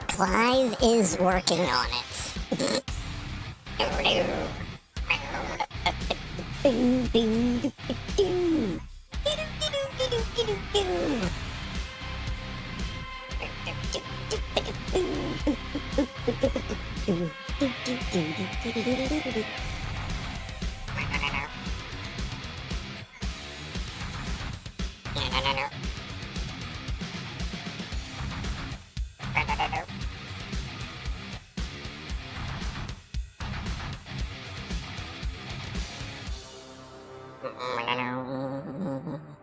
Clive is working on it.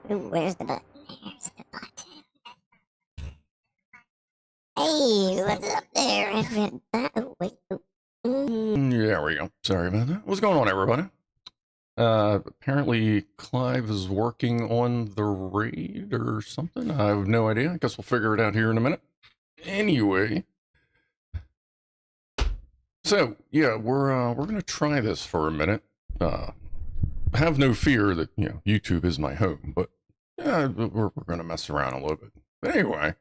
Where's the button? There's the button. Hey, what's up there, everybody? Oh, wait. There we go. Sorry about that. What's going on, everybody? Apparently Clive is working on the raid or something. I have no idea. I guess we'll figure it out here in a minute. Anyway. So, yeah, we're gonna try this for a minute. Have no fear that, you know, YouTube is my home, but yeah, we're gonna mess around a little bit. But anyway,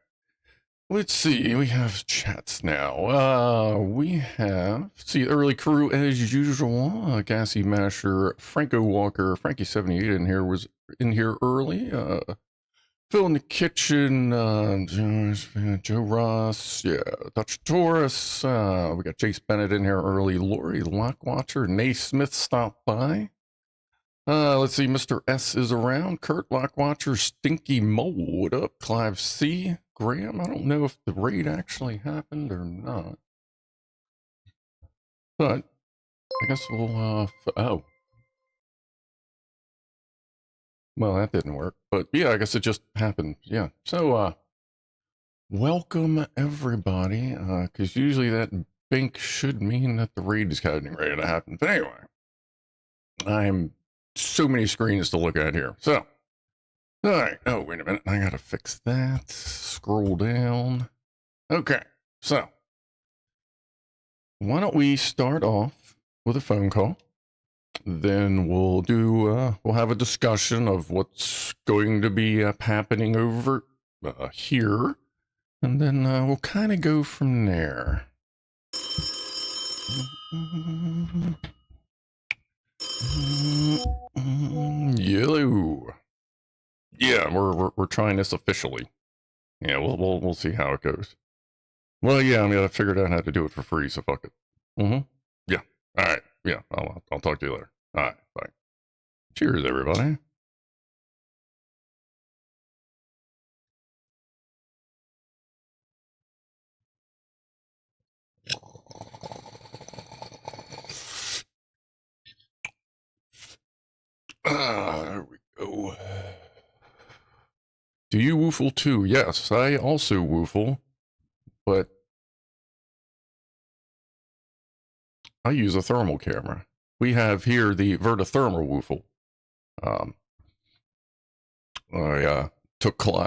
let's see. We have chats now. We have, see, early crew as usual. Gassy Masher, Franco Walker, Frankie78 in here was in here early. Phil in the kitchen, Joe Ross, yeah, Dutch Taurus. We got Jace Bennett in here early. Lori Lockwatcher, Nay Smith stopped by. Let's see, Mr. S is around. Kurt Lockwatcher, Stinky Mole, what up? Clive C, Graham. I don't know if the raid actually happened or not, but I guess we'll. Oh, well, that didn't work. But yeah, I guess it just happened. Yeah. So, welcome everybody. Because usually that bink should mean that the raid is getting ready to happen. But anyway, I'm so many screens to look at here. So, all right. Oh, wait a minute. I gotta fix that. Scroll down. Okay. So, why don't we start off with a phone call? Then we'll do, we'll have a discussion of what's going to be happening over here. And then we'll kind of go from there. Yellow. Yeah, we're trying this officially. Yeah, we'll see how it goes. Well, yeah, I mean, I figured out how to do it for free, so fuck it. Yeah. All right. Yeah, I'll talk to you later. All right, bye. Cheers, everybody. There we go. Do you woofle too? Yes, I also woofle, but I use a thermal camera. We have here the VertoThermoWhoofle. I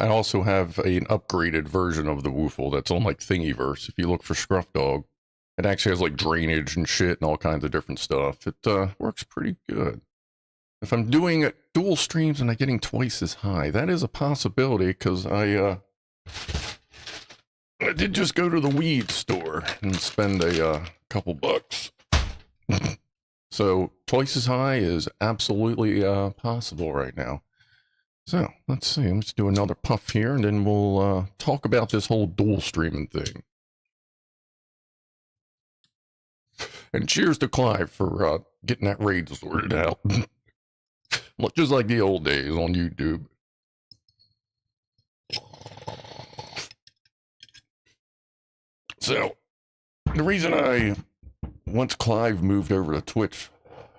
also have an upgraded version of the woofle that's on like Thingiverse. If you look for Scrufdog, it actually has like drainage and shit and all kinds of different stuff. It works pretty good. If I'm doing dual streams and I'm getting twice as high, that is a possibility because I did just go to the weed store and spend a couple bucks. So twice as high is absolutely possible right now. So let's see, let's do another puff here and then we'll talk about this whole dual streaming thing. And cheers to Clive for getting that raid sorted out. Just like the old days on YouTube. So, the reason once Clive moved over to Twitch,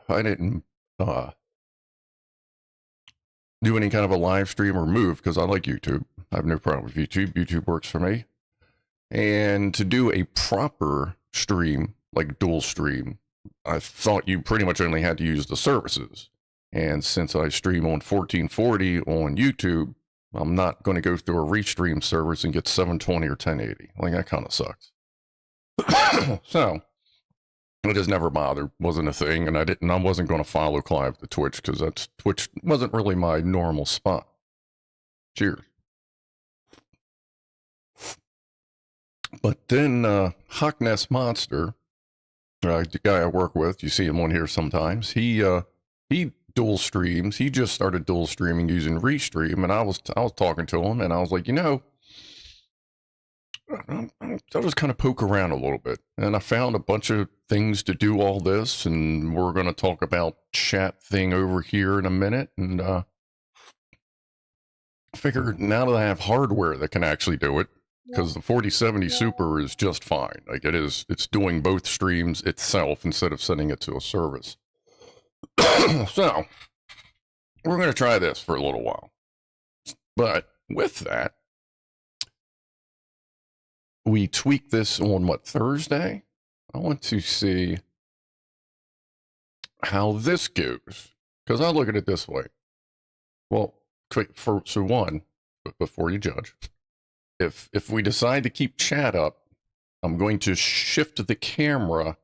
I didn't do any kind of a live stream or move because I like YouTube. I have no problem with YouTube. YouTube works for me. And to do a proper stream, like dual stream, I thought you pretty much only had to use the services. And since I stream on 1440 on YouTube, I'm not going to go through a restream service and get 720 or 1080. Like, that kind of sucks. So, it just never bothered. Wasn't a thing. And I wasn't going to follow Clive to Twitch because Twitch wasn't really my normal spot. Cheers. But then Hockness Monster, the guy I work with, you see him on here sometimes, he dual streams. He just started dual streaming using Restream, and I was talking to him, and I was like, you know, I'll just kind of poke around a little bit. And I found a bunch of things to do all this, and we're going to talk about chat thing over here in a minute. And I figured now that I have hardware that can actually do it, because the 4070 Super is just fine. Like, it's doing both streams itself instead of sending it to a service. So, we're going to try this for a little while. But with that, we tweak this on what, Thursday? I want to see how this goes. Because I look at it this way. Well, before you judge, if we decide to keep chat up, I'm going to shift the camera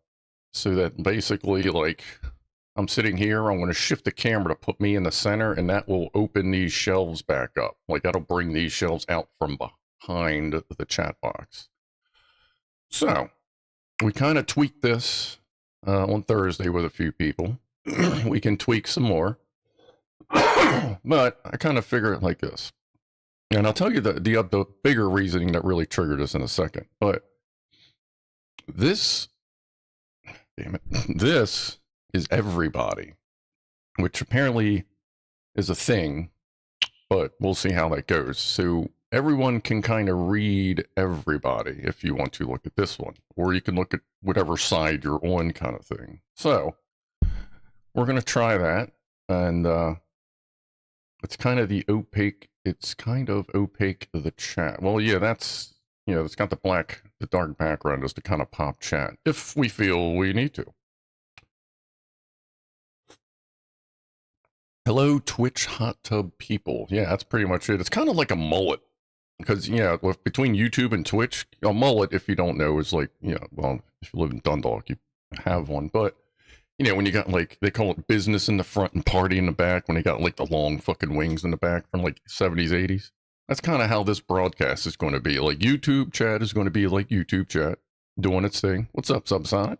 so that basically, like, I'm sitting here, I'm going to shift the camera to put me in the center, and that will open these shelves back up. Like, that'll bring these shelves out from behind the chat box. So, we kind of tweaked this on Thursday with a few people. We can tweak some more. But I kind of figure it like this. And I'll tell you the bigger reasoning that really triggered us in a second. But this is everybody, which apparently is a thing, but we'll see how that goes. So everyone can kind of read everybody if you want to look at this one, or you can look at whatever side you're on kind of thing. So we're going to try that. And it's kind of opaque the chat. Well, yeah, it's got the dark background just to kind of pop chat if we feel we need to. Hello, Twitch hot tub people. Yeah, that's pretty much it. It's kind of like a mullet. Because, between YouTube and Twitch, a mullet, if you don't know, is like, well, if you live in Dundalk, you have one. But, when you got, like, they call it business in the front and party in the back, when they got, like, the long fucking wings in the back from, like, 70s, 80s. That's kind of how this broadcast is going to be. Like, YouTube chat is going to be like YouTube chat, doing its thing. What's up, Subsonic?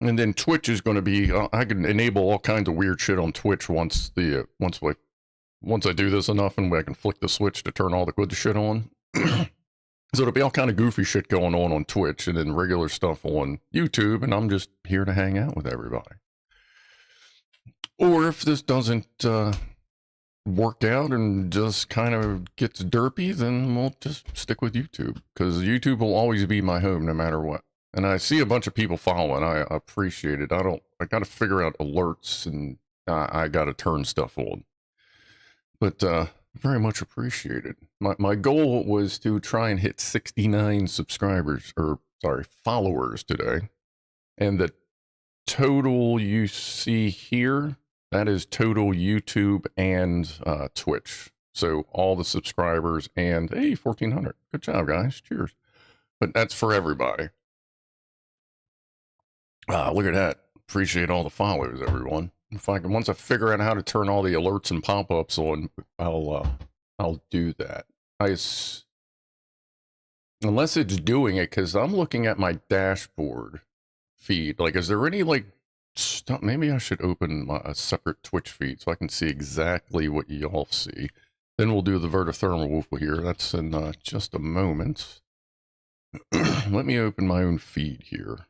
And then Twitch is going to be, I can enable all kinds of weird shit on Twitch once I do this enough, and I can flick the switch to turn all the good shit on. So it'll be all kind of goofy shit going on Twitch, and then regular stuff on YouTube, and I'm just here to hang out with everybody. Or if this doesn't work out and just kind of gets derpy, then we'll just stick with YouTube, because YouTube will always be my home no matter what. And I see a bunch of people following. I appreciate it. I got to figure out alerts, and I got to turn stuff on. But very much appreciated. My goal was to try and hit 69 followers today. And the total you see here, that is total YouTube and Twitch. So all the subscribers and, hey, 1,400. Good job, guys. Cheers. But that's for everybody. Look at that. Appreciate all the follows, everyone. Once I figure out how to turn all the alerts and pop-ups on, I'll do that. Unless it's doing it, because I'm looking at my dashboard feed. Like, is there any, like, stuff? Maybe I should open a separate Twitch feed so I can see exactly what y'all see. Then we'll do the VertoThermoWhoofle here. That's in just a moment. Let me open my own feed here.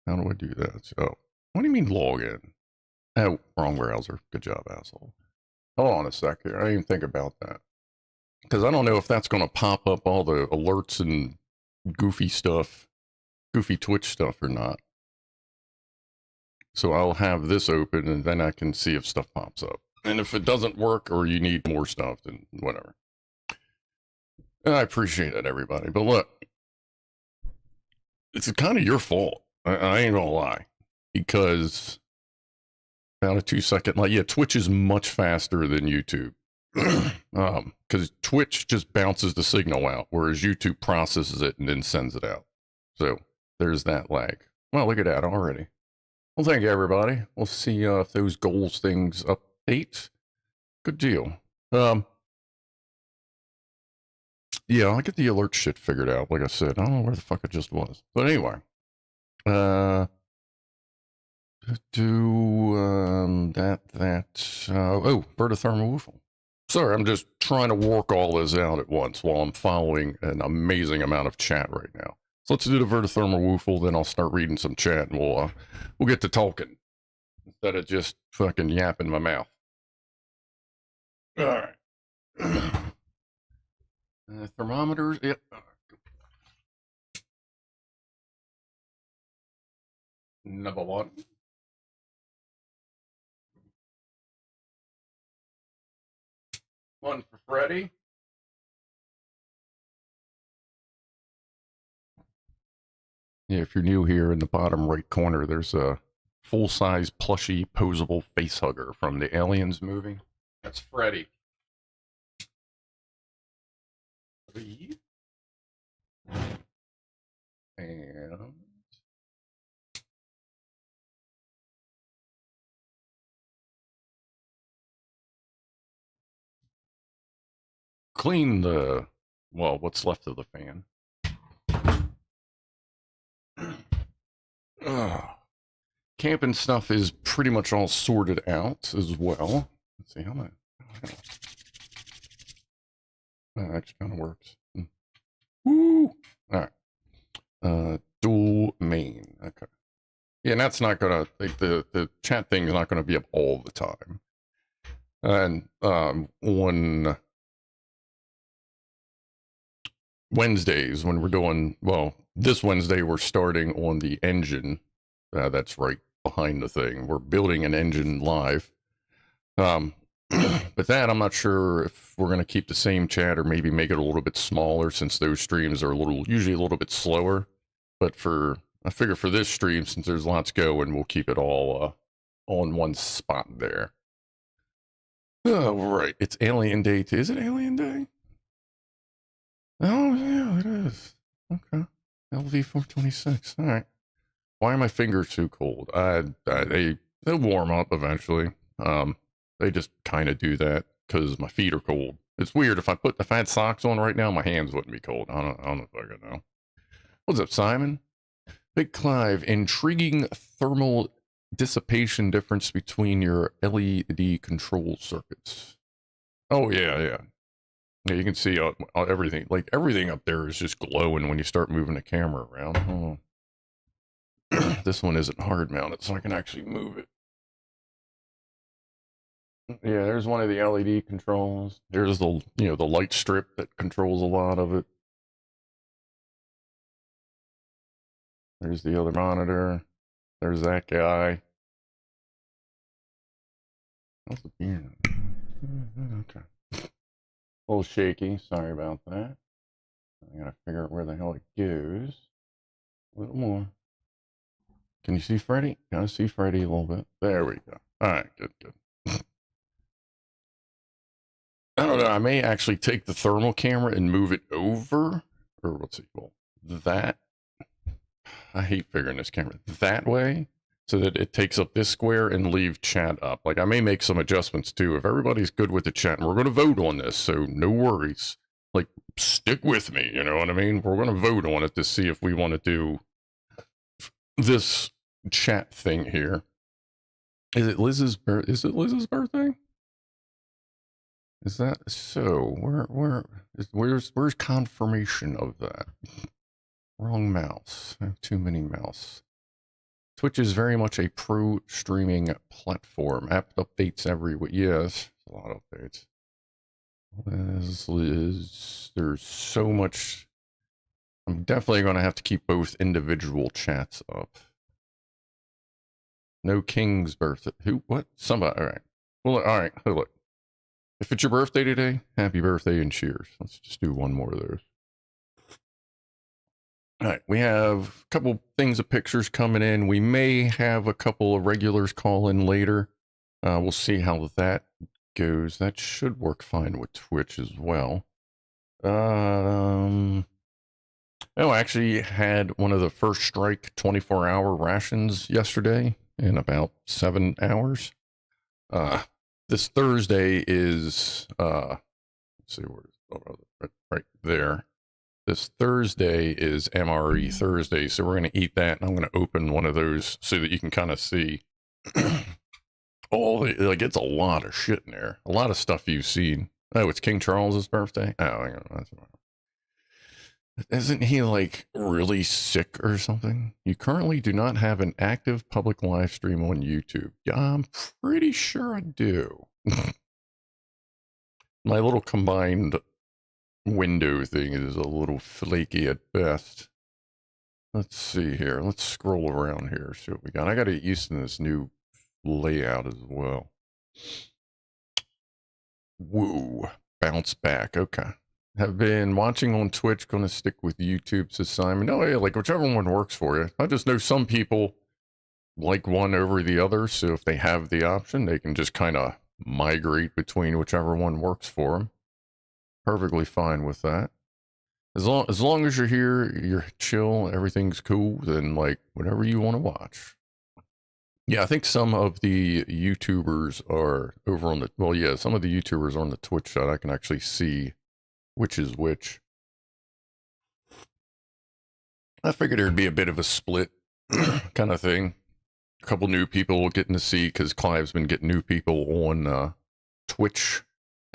How do I do that? Oh, what do you mean log in? Oh, wrong browser. Good job, asshole. Hold on a sec here. I didn't even think about that. Because I don't know if that's going to pop up all the alerts and goofy stuff, goofy Twitch stuff or not. So I'll have this open and then I can see if stuff pops up. And if it doesn't work or you need more stuff, then whatever. I appreciate it, everybody. But look, it's kind of your fault. I ain't gonna lie. Because about a 2-second, like, yeah, Twitch is much faster than YouTube. Because Twitch just bounces the signal out, whereas YouTube processes it and then sends it out. So there's that lag. Well, look at that already. Well, thank you, everybody. We'll see if those goals things update. Good deal. Yeah, I'll get the alert shit figured out. Like I said, I don't know where the fuck it just was. But anyway. Oh, VertoThermoWhoofle. Sorry, I'm just trying to work all this out at once while I'm following an amazing amount of chat right now. So let's do the VertoThermoWhoofle, then I'll start reading some chat and we'll get to talking instead of just fucking yapping my mouth. All right. Thermometers, yep. Number 1. One for Freddy. Yeah, if you're new here, in the bottom right corner, there's a full-size plushy posable face hugger from the Aliens movie. That's Freddy. 3. And clean the, well, what's left of the fan. Camping stuff is pretty much all sorted out as well. Let's see how much. That actually kind of works. Woo! All right. Dual main. Okay. Yeah, and that's not gonna, like, the chat thing is not gonna be up all the time. And on Wednesdays when we're doing, well, this Wednesday we're starting on the engine that's right behind the thing. We're building an engine live. But that, I'm not sure if we're going to keep the same chat or maybe make it a little bit smaller, since those streams are usually a little bit slower. But I figure for this stream, since there's lots going, we'll keep it all in one spot there. Oh, right. It's Alien Day. Is it Alien Day? Oh, yeah, it is. Okay. LV426. All right. Why are my fingers too cold? They'll warm up eventually. They just kind of do that because my feet are cold. It's weird. If I had socks on right now, my hands wouldn't be cold. I don't know if I could know. What's up, Simon? BigClive, intriguing thermal dissipation difference between your LED control circuits. Oh, yeah. Yeah, you can see everything. Like, everything up there is just glowing when you start moving the camera around. Oh. This one isn't hard mounted, so I can actually move it. Yeah, there's one of the LED controls. There's the light strip that controls a lot of it. There's the other monitor. There's that guy. How's the piano? Okay. A little shaky. Sorry about that. I gotta figure out where the hell it goes. A little more. Can you see Freddy? Gotta see Freddy a little bit. There we go. All right, good. I don't know. I may actually take the thermal camera and move it over, or what's it called? That. I hate figuring this camera that way, so that it takes up this square and leave chat up. Like, I may make some adjustments too if everybody's good with the chat, and we're going to vote on this, so no worries. Like, stick with me, you know what I mean? We're going to vote on it to see if we want to do this chat thing here. Is it Liz's birthday? Is that so? Where's confirmation of that? Wrong mouse. I have too many mouse. Twitch is very much a pro streaming platform. App updates every week. Yes, a lot of updates. There's so much. I'm definitely going to have to keep both individual chats up. No King's birthday. Who? What? Somebody. All right. Well, all right. Look. If it's your birthday today, happy birthday and cheers. Let's just do one more of those. All right. We have a couple things of pictures coming in. We may have a couple of regulars call in later. We'll see how that goes. That should work fine with Twitch as well. Oh, I actually had one of the first strike 24-hour rations yesterday in about 7 hours. This Thursday is let's see right there. This Thursday is MRE Thursday, so we're going to eat that, and I'm going to open one of those so that you can kind of see. It's a lot of shit in there. A lot of stuff you've seen. Oh, it's King Charles's birthday? Oh, hang on. Isn't he, like, really sick or something? You currently do not have an active public live stream on YouTube. Yeah, I'm pretty sure I do. My little combined window thing is a little flaky at best. Let's see here. Let's scroll around here, see what we got. I got to get used to this new layout as well. Woo. Bounce back. Okay. Have been watching on Twitch. Going to stick with YouTube, says Simon. No, yeah, like whichever one works for you. I just know some people like one over the other, so if they have the option, they can just kind of migrate between whichever one works for them. Perfectly fine with that. As long as you're here, you're chill, everything's cool, then like whatever you want to watch. Yeah, I think some of the YouTubers are over on the, well, yeah, some of the YouTubers are on the Twitch side. I can actually see which is which. I figured there'd be a bit of a split kind of thing. A couple new people getting to see, because Clive's been getting new people on Twitch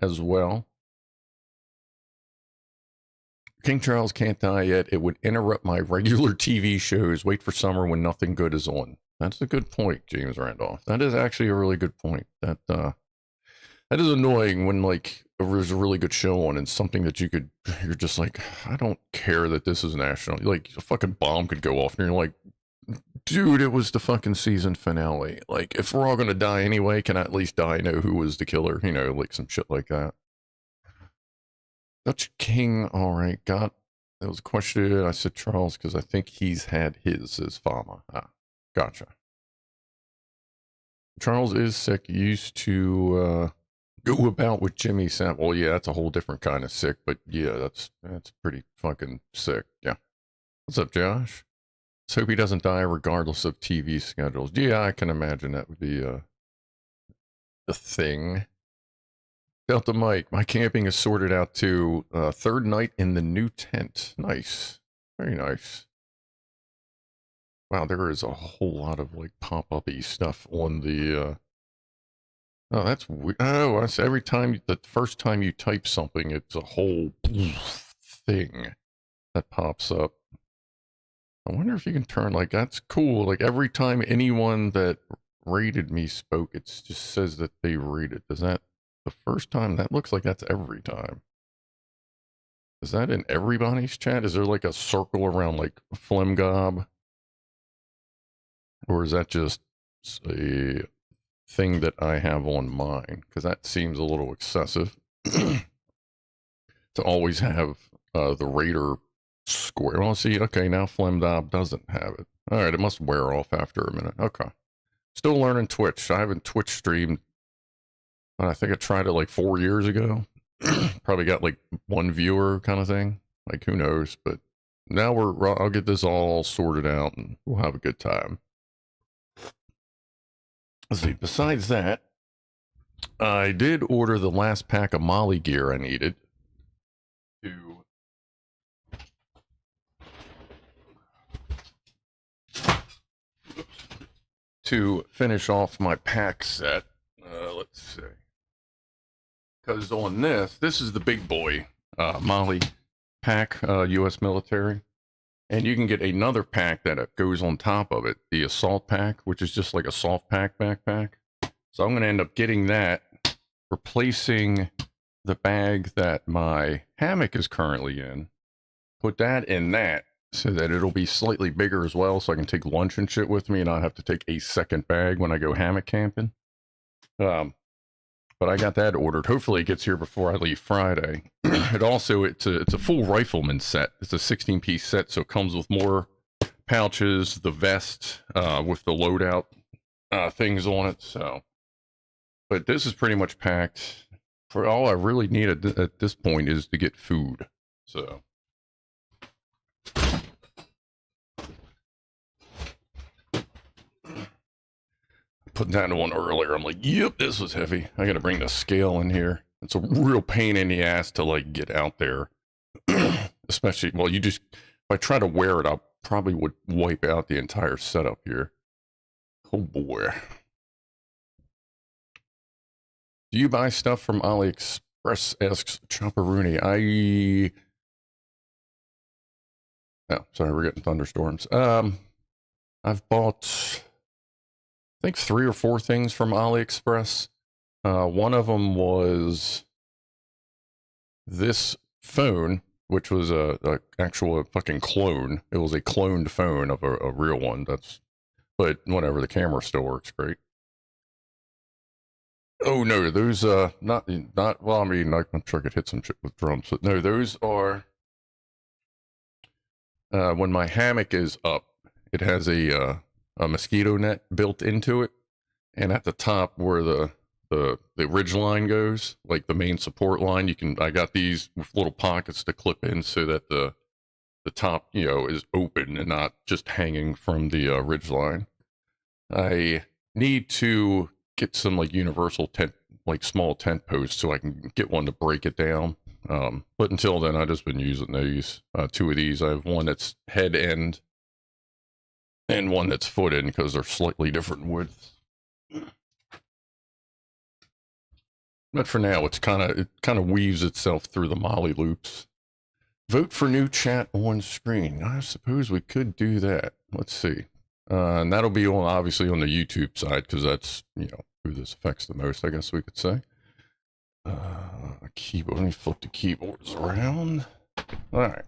as well. King Charles can't die yet. It would interrupt my regular TV shows. Wait for summer when nothing good is on. That's a good point, James Randolph. That is actually a really good point. That is annoying when like there's a really good show on and something that you're just like, I don't care that this is national. Like a fucking bomb could go off and you're like, dude, it was the fucking season finale. Like if we're all gonna die anyway, can I at least die know who was the killer? You know, like some shit like that. Dutch King, all right, got, that was a question. I said Charles because I think he's had his as Fama. Ah, gotcha. Charles is sick, used to go about with Jimmy Sam. Well, yeah, that's a whole different kind of sick, but yeah, that's pretty fucking sick. Yeah. What's up, Josh? Let's hope he doesn't die regardless of TV schedules. Yeah, I can imagine that would be a thing. Delta Mike, my camping is sorted out too. Third night in the new tent. Nice. Very nice. Wow, there is a whole lot of like pop-up-y stuff on the oh, that's weird. Oh, that's every time, the first time you type something, it's a whole thing that pops up. I wonder if you can turn, like, that's cool. Like every time anyone that rated me spoke, it just says that they rated. Does that, the first time, that looks like that's every time. Is that in everybody's chat? Is there like a circle around like Flemgob? Or is that just a thing that I have on mine? Because that seems a little excessive. To always have the Raider square. Well, see, okay, now Flemgob doesn't have it. All right, it must wear off after a minute. Okay. Still learning Twitch. I haven't Twitch streamed. I think I tried it like 4 years ago. Probably got like one viewer kind of thing. Like, who knows? But now I'll get this all sorted out and we'll have a good time. Let's see. Besides that, I did order the last pack of Molly gear I needed to finish off my pack set. Let's see. Because on this is the big boy Molly pack, U.S. military. And you can get another pack that goes on top of it, the assault pack, which is just like a soft pack backpack. So I'm going to end up getting that, replacing the bag that my hammock is currently in. Put that in that so that it'll be slightly bigger as well, so I can take lunch and shit with me and not have to take a second bag when I go hammock camping. But I got that ordered. Hopefully it gets here before I leave Friday. It's a full rifleman set. It's a 16-piece set, so it comes with more pouches, the vest with the loadout things on it. So, but this is pretty much packed. For all I really need at this point is to get food. So. Put that one earlier. I'm like, yep, this was heavy. I got to bring the scale in here. It's a real pain in the ass to like get out there. Especially, well, if I try to wear it, I probably would wipe out the entire setup here. Oh boy. Do you buy stuff from AliExpress? Asks Chopperoonie. Oh, sorry, we're getting thunderstorms. I've bought, I think 3 or 4 things from AliExpress. One of them was this phone, which was a actual fucking clone. It was a cloned phone of a real one. But whatever, the camera still works great. Oh no, those not well. I mean, I'm sure I could hit some shit with drums, but no, those are when my hammock is up. It has a mosquito net built into it, and at the top where the ridge line goes, like the main support line, I got these with little pockets to clip in so that the top, is open and not just hanging from the ridge line. I need to get some like universal tent, like small tent posts, so I can get one to break it down. But until then, I've just been using these. 2 of these. I have one that's head end and one that's foot end because they're slightly different widths. But for now, it kind of weaves itself through the molly loops. Vote for new chat on screen. I suppose we could do that. Let's see. And that'll be obviously on the YouTube side because that's, who this affects the most, I guess we could say. Keyboard. Let me flip the keyboards around. All right.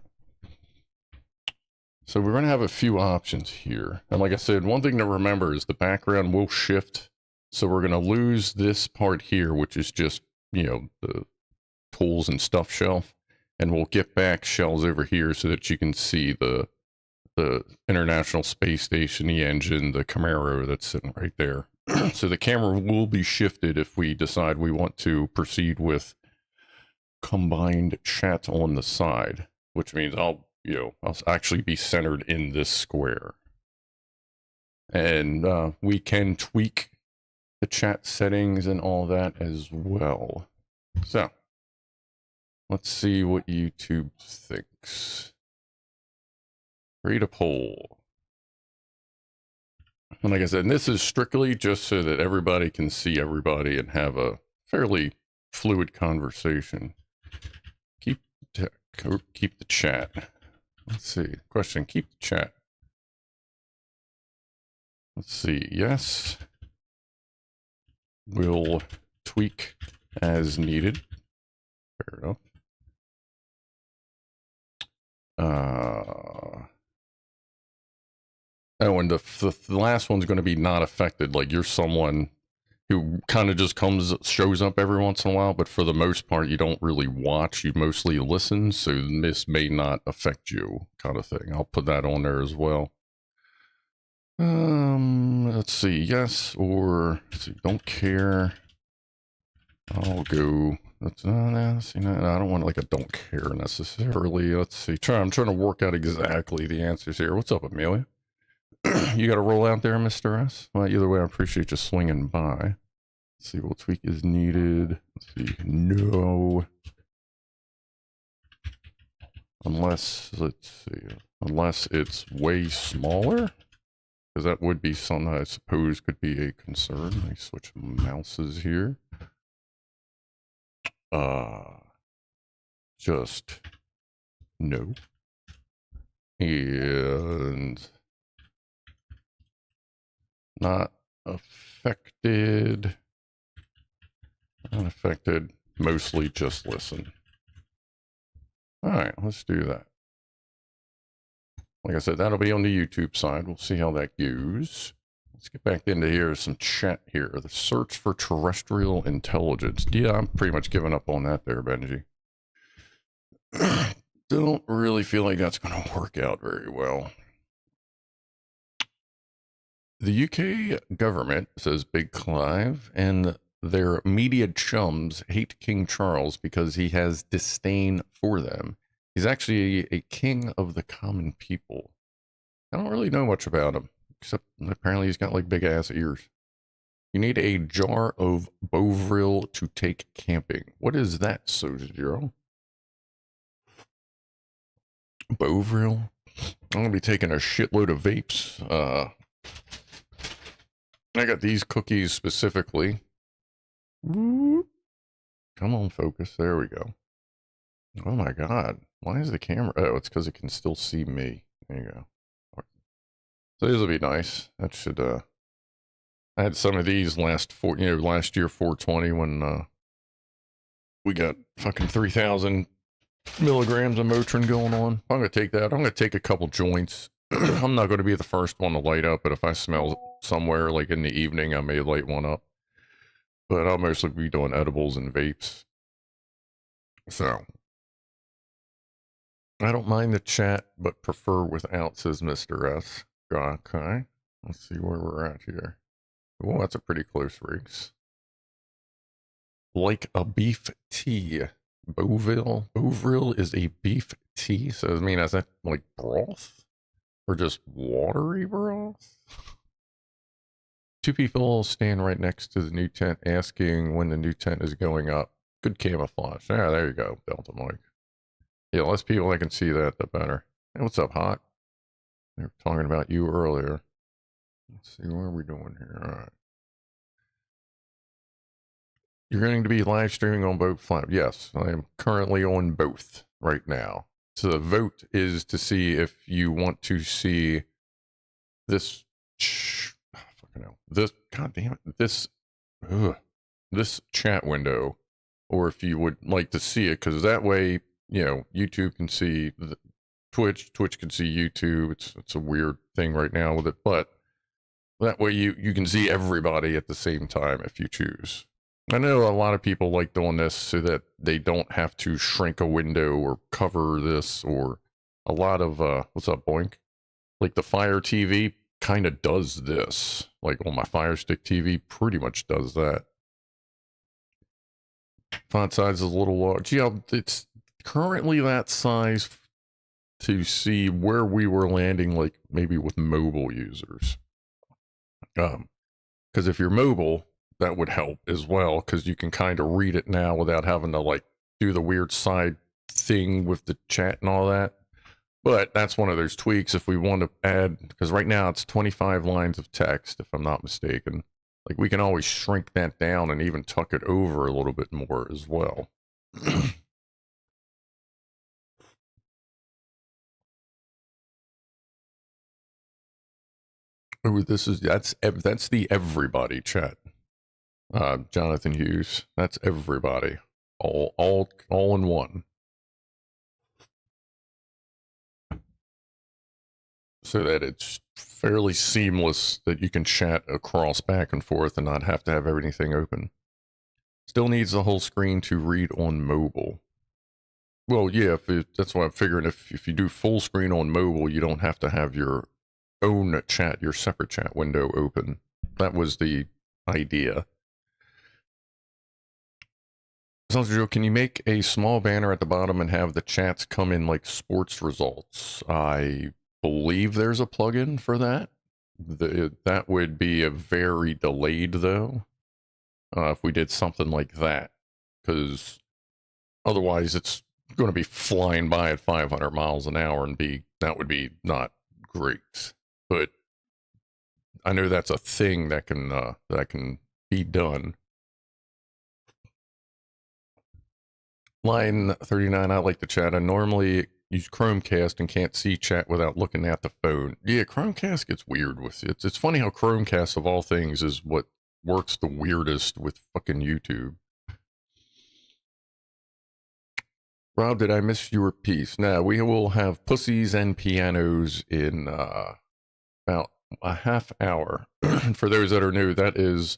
So we're going to have a few options here. And like I said, one thing to remember is the background will shift. So we're going to lose this part here, which is just, the tools and stuff shelf. And we'll get back shelves over here so that you can see the International Space Station, the engine, the Camaro that's sitting right there. So the camera will be shifted if we decide we want to proceed with combined chat on the side, which means I'll actually be centered in this square. And we can tweak the chat settings and all that as well. So let's see what YouTube thinks. Create a poll. And like I said, this is strictly just so that everybody can see everybody and have a fairly fluid conversation. Keep the chat. Let's see. Question, keep the chat. Let's see. Yes. We'll tweak as needed. Fair enough. Oh, and the last one's going to be not affected. Like you're someone who kind of just shows up every once in a while, but for the most part, you don't really watch. You mostly listen, so this may not affect you, kind of thing. I'll put that on there as well. Let's see. Yes, or let's see, don't care. I'll go. See, no, I don't want like a don't care necessarily. Let's see. I'm trying to work out exactly the answers here. What's up, Amelia? You got to roll out there, Mr. S? Well, either way, I appreciate you swinging by. Let's see what tweak is needed. Let's see. No. Unless, let's see. Unless it's way smaller. Because that would be something I suppose could be a concern. Let me switch mouses here. Just no. and not affected, unaffected, mostly just listen. All right, let's do that. Like I said, that'll be on the YouTube side. We'll see how that goes. Let's get back into here. Some chat here. The search for terrestrial intelligence. Yeah, I'm pretty much giving up on that there, Benji. Don't really feel like that's going to work out very well. The UK government, says BigClive, and their media chums hate King Charles because he has disdain for them. He's actually a king of the common people. I don't really know much about him, except apparently he's got like big ass ears. You need a jar of Bovril to take camping. What is that, Sojiro? Bovril? I'm gonna be taking a shitload of vapes. I got these cookies specifically. Come on, focus. There we go. Oh my god. Why is the camera? Oh, it's because it can still see me. There you go. So these will be nice. That should, I had some of these last year 420 when, we got fucking 3,000 milligrams of Motrin going on. I'm going to take that. I'm going to take a couple joints. I'm not going to be the first one to light up, but if I smell somewhere like in the evening, I may light one up. But I'll mostly be doing edibles and vapes. So, I don't mind the chat, but prefer without, says Mr. S. Okay. Let's see where we're at here. Oh, that's a pretty close race. Like a beef tea. Bovril is a beef tea. So, I mean, is that like broth? Or just watery broth? Two people stand right next to the new tent asking when the new tent is going up. Good camouflage. Yeah, there you go, Delta Mike. Yeah, less people that can see that, the better. Hey, what's up, Hot? They were talking about you earlier. Let's see, what are we doing here? All right. You're going to be live streaming on both platforms. Yes, I am currently on both right now. So the vote is to see if you want to see this. Fucking hell. This, goddamn it, this chat window, or if you would like to see it, because that way, you know, YouTube can see Twitch can see YouTube. It's a weird thing right now with it, but that way you can see everybody at the same time if you choose. I know a lot of people like doing this so that they don't have to shrink a window or cover this, or a lot of, what's up, Boink? Like the Fire TV kind of does this. Like on my Fire Stick TV pretty much does that. Font size is a little large. Yeah, it's currently that size to see where we were landing, like maybe with mobile users. Because if you're mobile, that would help as well, because you can kind of read it now without having to like do the weird side thing with the chat and all that. But that's one of those tweaks if we want to add, because right now it's 25 lines of text, if I'm not mistaken. Like we can always shrink that down and even tuck it over a little bit more as well. Oh, that's the everybody chat. Jonathan Hughes, that's everybody, all in one. So that it's fairly seamless that you can chat across back and forth and not have to have everything open. Still needs the whole screen to read on mobile. Well, yeah, that's what I'm figuring. If you do full screen on mobile, you don't have to have your own chat, your separate chat window open. That was the idea. Can you make a small banner at the bottom and have the chats come in like sports results? I believe there's a plugin for that. That would be a very delayed though, if we did something like that, because otherwise it's going to be flying by at 500 miles an hour and that would be not great. But I know that's a thing that can be done. Line 39, I like the chat. I normally use Chromecast and can't see chat without looking at the phone. Yeah, Chromecast gets weird with it. It's funny how Chromecast of all things is what works the weirdest with fucking YouTube. Rob, did I miss your piece? Now, we will have Pussies and Pianos in about a half hour. For those that are new, that is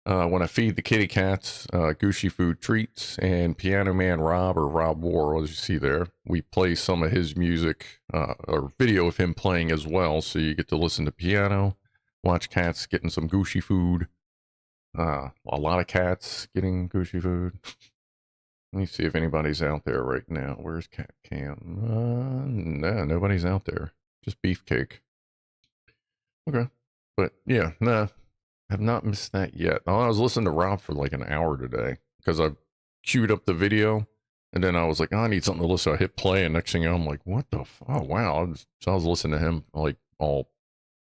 when I feed the kitty cats Gushy Food treats, and Pianoman Rob, or Rob War, as you see there, we play some of his music, or video of him playing as well, so you get to listen to piano, watch cats getting some Gushy Food, a lot of cats getting Gushy Food. Let me see if anybody's out there right now. Where's CatCam? No, nobody's out there. Just Beefcake. Okay. But yeah, nah, have not missed that yet. Oh, I was listening to Rob for like an hour today because I queued up the video and then I was like, oh, I need something to listen. I hit play and next thing you know, I'm like, what the oh, wow. So I was listening to him like all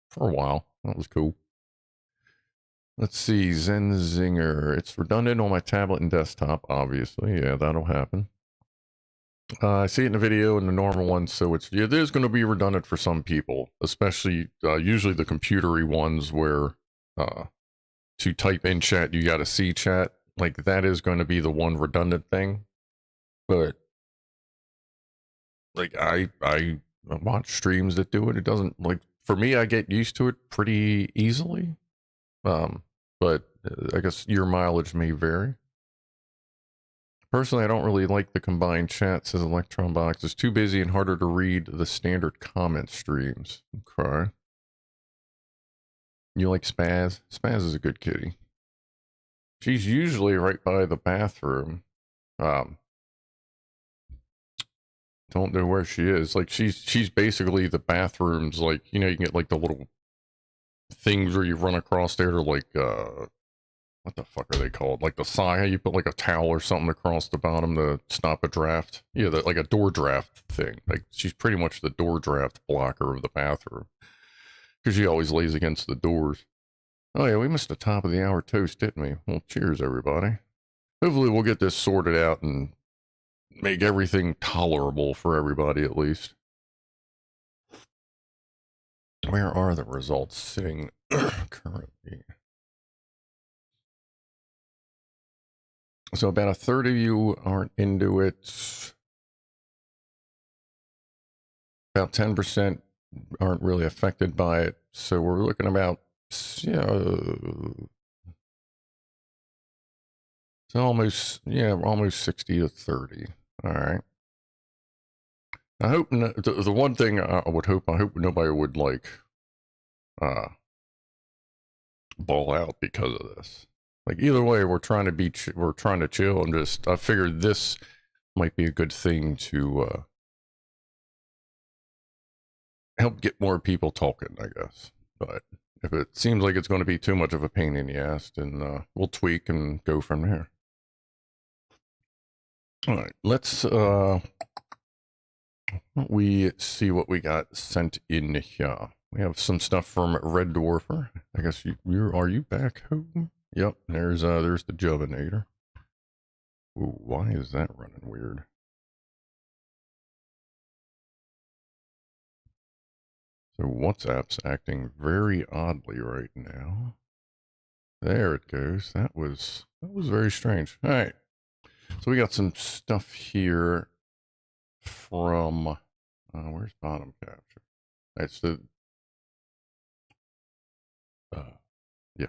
for a while. That was cool. Let's see, Zenzinger. It's redundant on my tablet and desktop, obviously. Yeah, that'll happen. I see it in the video and the normal one, so it is going to be redundant for some people, especially usually the computery ones where to type in chat, you got to see chat. Like, that is going to be the one redundant thing. But, like, I watch streams that do it. It doesn't, like, for me, I get used to it pretty easily. But I guess your mileage may vary. Personally, I don't really like the combined chat, says Electron Box. It's too busy and harder to read the standard comment streams. Okay. You like Spaz? Spaz is a good kitty. She's usually right by the bathroom. Don't know where she is. Like, she's basically the bathrooms, like, you know, you can get like the little things where you run across there to like, what the fuck are they called? Like the side, you put like a towel or something across the bottom to stop a draft. Yeah, like a door draft thing. Like, she's pretty much the door draft blocker of the bathroom. Because she always lays against the doors. Oh yeah, we missed the top of the hour toast, didn't we? Well, cheers everybody. Hopefully we'll get this sorted out and make everything tolerable for everybody at least. Where are the results sitting currently? So about a third of you aren't into it. About 10% aren't really affected by it. So we're looking about, so almost 60 to 30. All right. I hope the one thing I hope nobody would like ball out because of this. Like, either way, we're trying to chill and just, I figured this might be a good thing to help get more people talking, I guess. But if it seems like it's going to be too much of a pain in the ass, then we'll tweak and go from there. All right, let's we see what we got sent in here. We have some stuff from Red Dwarfer. I guess are you back home? Yep, there's the Jovinator. Ooh, why is that running weird? So WhatsApp's acting very oddly right now. There it goes. That was very strange. All right. So we got some stuff here from where's bottom capture? It's the yeah.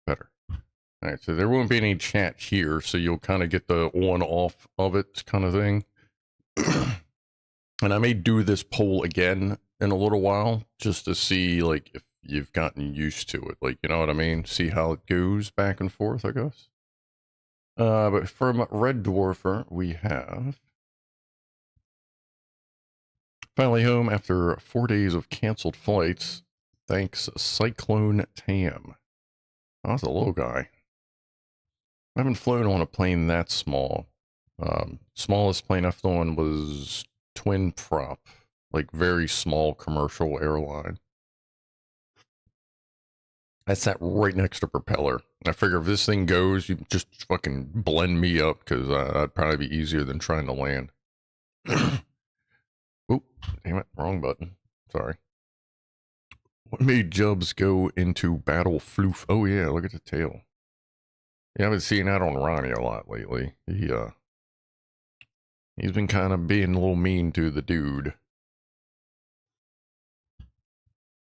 Better. All right, so there won't be any chat here, so you'll kind of get the on-off of it kind of thing. And I may do this poll again in a little while, just to see, like, if you've gotten used to it. Like, you know what I mean? See how it goes back and forth, I guess. But from Red Dwarfer, we have... Finally home after 4 days of canceled flights. Thanks, Cyclone Tam. Oh, that's a little guy. I haven't flown on a plane that small. Smallest plane I've flown was twin prop, like very small commercial airline. I sat right next to propeller. I figure if this thing goes, you just fucking blend me up, because that'd probably be easier than trying to land. Oop, damn it, wrong button. Sorry. What made Jubs go into battle floof? Oh yeah, look at the tail. Yeah, I've been seeing that on Ronnie a lot lately. He's been kind of being a little mean to the dude.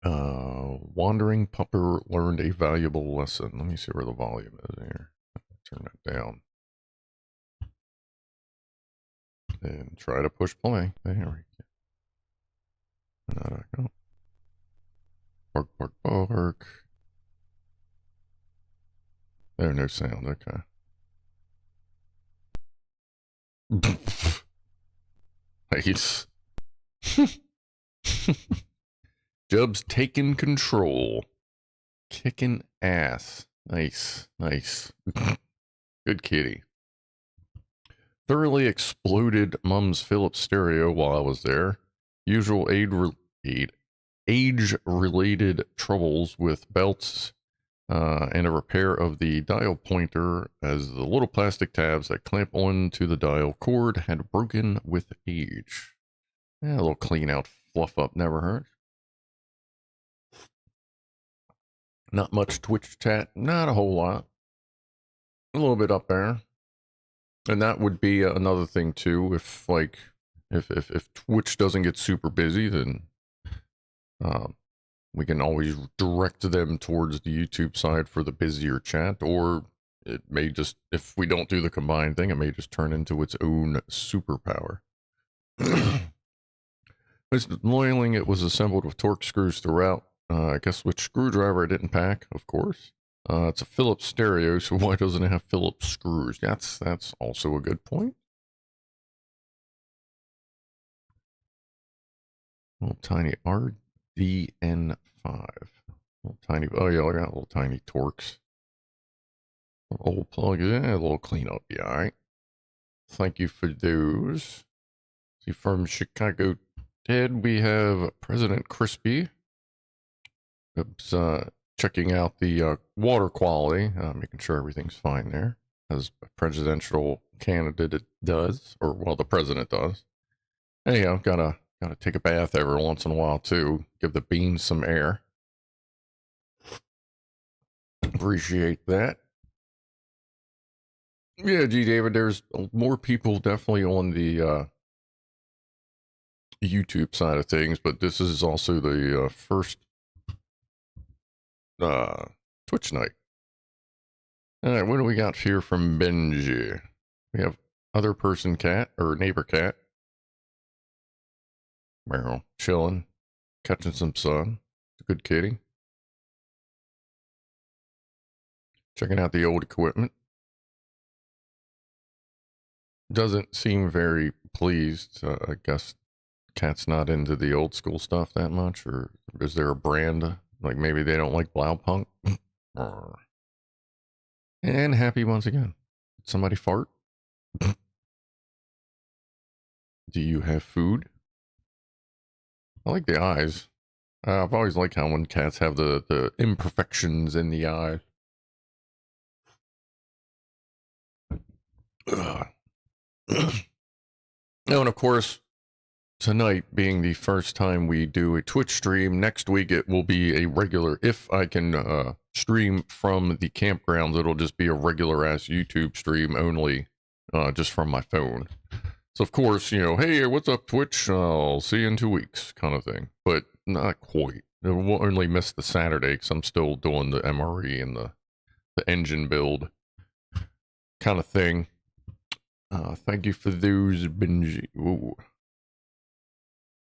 Wandering Pupper learned a valuable lesson. Let me see where the volume is here. Turn that down. And try to push play. There we go. Bark, bark, bark. There, no sound. Okay. Nice. Jub's taking control. Kicking ass. Nice. Nice. Good kitty. Thoroughly exploded Mum's Philips stereo while I was there. Usual age-related troubles with belts and a repair of the dial pointer as the little plastic tabs that clamp onto the dial cord had broken with age. Yeah, a little clean out, fluff up never hurts. Not much Twitch chat, not a whole lot. A little bit up there. And that would be another thing too, if Twitch doesn't get super busy, then we can always direct them towards the YouTube side for the busier chat, or it may just, if we don't do the combined thing, it may just turn into its own superpower. Loiling, it was assembled with torque screws throughout. I guess which screwdriver I didn't pack, of course. It's a Philips stereo, so why doesn't it have Philips screws? That's also a good point. Little tiny RDN5. Little tiny, oh yeah, I got little tiny torques. Old plug, yeah, a little cleanup, yeah, alright. Thank you for those. See, from Chicago Ted, we have President Crispy. Oops, checking out the water quality, making sure everything's fine there, as a presidential candidate does, or well, the president does. Anyhow, gotta take a bath every once in a while too. Give the beans some air. Appreciate that. Yeah, G. David, there's more people definitely on the YouTube side of things, but this is also the first Twitch night. All right, what do we got here from Benji? We have other person cat, or neighbor cat. Meryl, chilling, catching some sun. Good kitty. Checking out the old equipment. Doesn't seem very pleased. I guess cat's not into the old school stuff that much, or is there a brand? Like maybe they don't like Blaupunk? And happy once again. Did somebody fart? Do you have food? I like the eyes. I've always liked how when cats have the imperfections in the eye. Oh, and of course, tonight being the first time we do a Twitch stream, next week it will be a regular, if I can stream from the campgrounds, it'll just be a regular ass YouTube stream only, just from my phone. So of course, you know, hey, what's up Twitch? I'll see you in 2 weeks kind of thing, but not quite. I will only miss the Saturday because I'm still doing the MRE and the engine build kind of thing. Thank you for those, Benji. Ooh.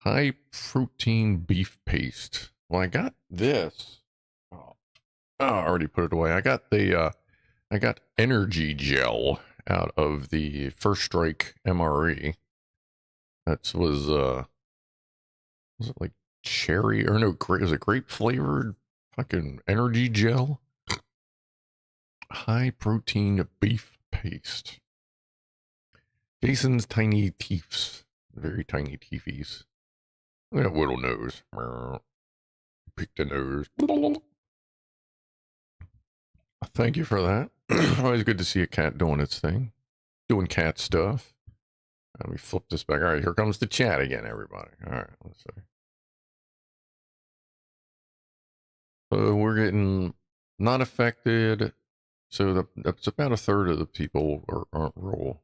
High protein beef paste. Well, I got this. Oh, I already put it away. I got the I got energy gel out of the First Strike MRE. That was it like cherry or no grape? Is it grape flavored fucking energy gel? High protein beef paste. Jason's tiny teeths, very tiny teethies. Look at that little nose. Pick the nose. Thank you for that. Always good to see a cat doing its thing. Doing cat stuff. Let me flip this back. All right, here comes the chat again, everybody. All right, let's see. So we're getting not affected. So that's about a third of the people aren't real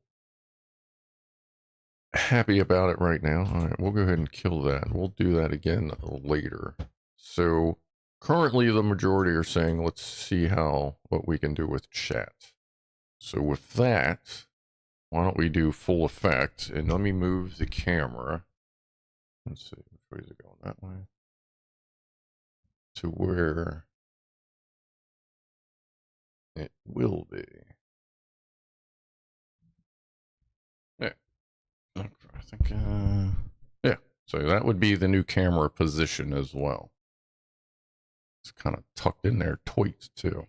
happy about it right now. All right, we'll go ahead and kill that. We'll do that again later. So currently the majority are saying, let's see what we can do with chat. So with that, why don't we do full effect? And let me move the camera. Let's see, which way is it going? That way? To where it will be. Yeah. I think, yeah. So that would be the new camera position as well. It's kind of tucked in there, tweaked too.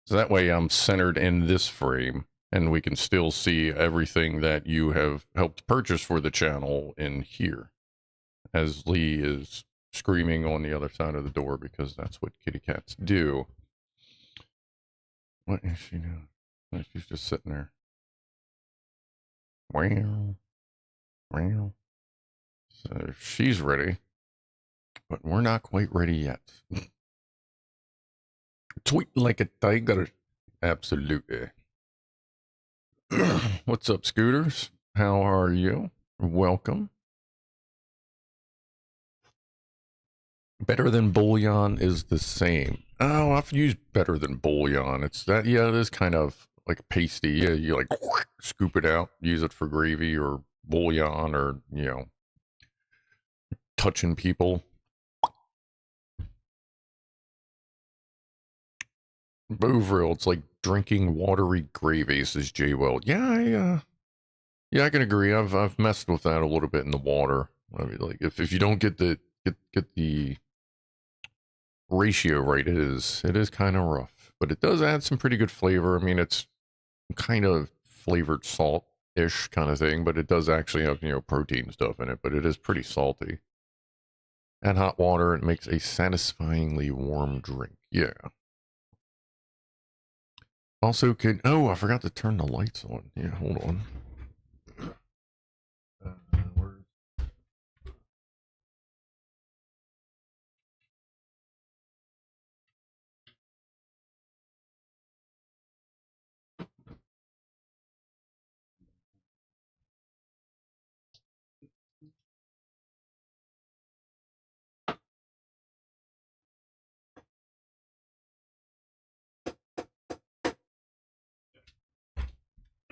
So that way I'm centered in this frame and we can still see everything that you have helped purchase for the channel in here. As Lee is screaming on the other side of the door because that's what kitty cats do. What is she doing? Oh, she's just sitting there. Wow. Wow. So she's ready, but we're not quite ready yet. Tweet like a tiger. Absolutely. What's up, Scooters? How are you? Welcome. Better than bouillon is the same. Oh, I've used better than bouillon. It's that, yeah, it is kind of like pasty. Yeah, you like scoop it out, use it for gravy or bouillon or, you know, touching people. Bovril, it's like drinking watery gravy, says J Well. Yeah, I can agree. I've messed with that a little bit in the water. I mean, like if you don't get the ratio right, it is kind of rough, but it does add some pretty good flavor. I mean, it's kind of flavored salt-ish kind of thing, but it does actually have, you know, protein stuff in it, but it is pretty salty. Add hot water, it makes a satisfyingly warm drink. Yeah. Also oh, I forgot to turn the lights on. Yeah, hold on.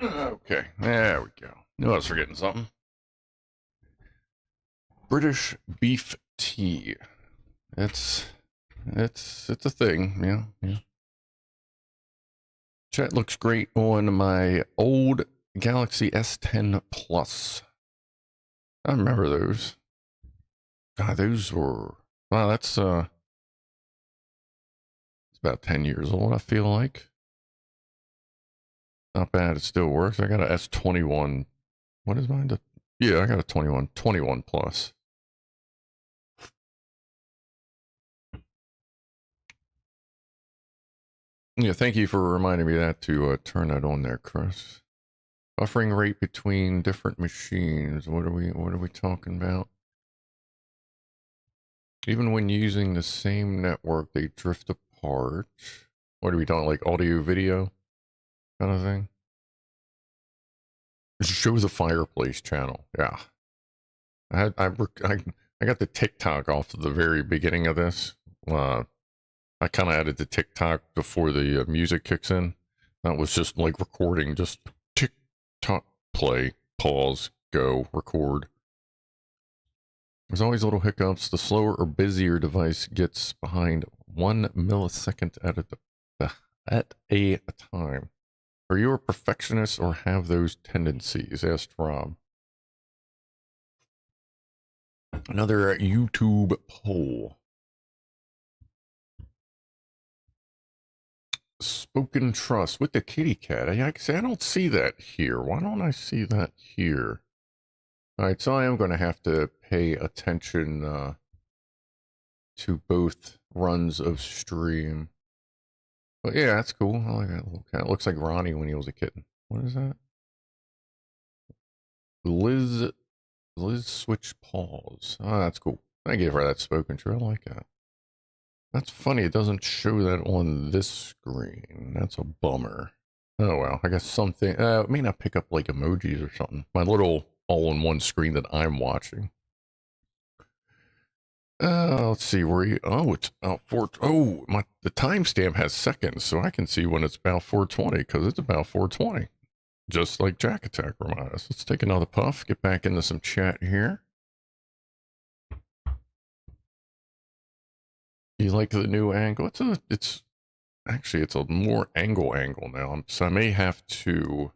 Okay, there we go. Knew I was forgetting something. British beef tea. It's a thing. Yeah. Chat looks great on my old Galaxy S10 Plus. I remember those. God, those were, wow, that's it's about 10 years old, I feel like. Not bad, it still works. I got a S21. What is mine? Yeah, I got a 21 Plus. Yeah, thank you for reminding me that to turn that on there, Chris. Buffering rate between different machines. What are we talking about? Even when using the same network, they drift apart. What are we talking, like audio, video kind of thing? Show the fireplace channel. Yeah. I got the TikTok off at the very beginning of this. I kind of added the TikTok before the music kicks in. That was just like recording, just TikTok, play, pause, go, record. There's always little hiccups. The slower or busier device gets behind 1 millisecond at a time. Are you a perfectionist or have those tendencies? Asked Rob. Another YouTube poll. Spoken trust with the kitty cat. I don't see that here. Why don't I see that here? All right, so I am going to have to pay attention to both runs of stream. But yeah, that's cool. I like that little cat. It looks like Ronnie when he was a kitten. What is that? Liz switch pause. Oh, that's cool. I gave her that spoken true. I like that. That's funny. It doesn't show that on this screen. That's a bummer. Oh, well. I guess something... it may not pick up, like, emojis or something. My little all-in-one screen that I'm watching. Let's see. Where you... Oh, it's about 4... Oh, the timestamp has seconds, so I can see when it's about 4:20, because it's about 4:20. Just like Jack Attack reminded us. Let's take another puff. Get back into some chat here. You like the new angle? It's a more angle now. So I may have to.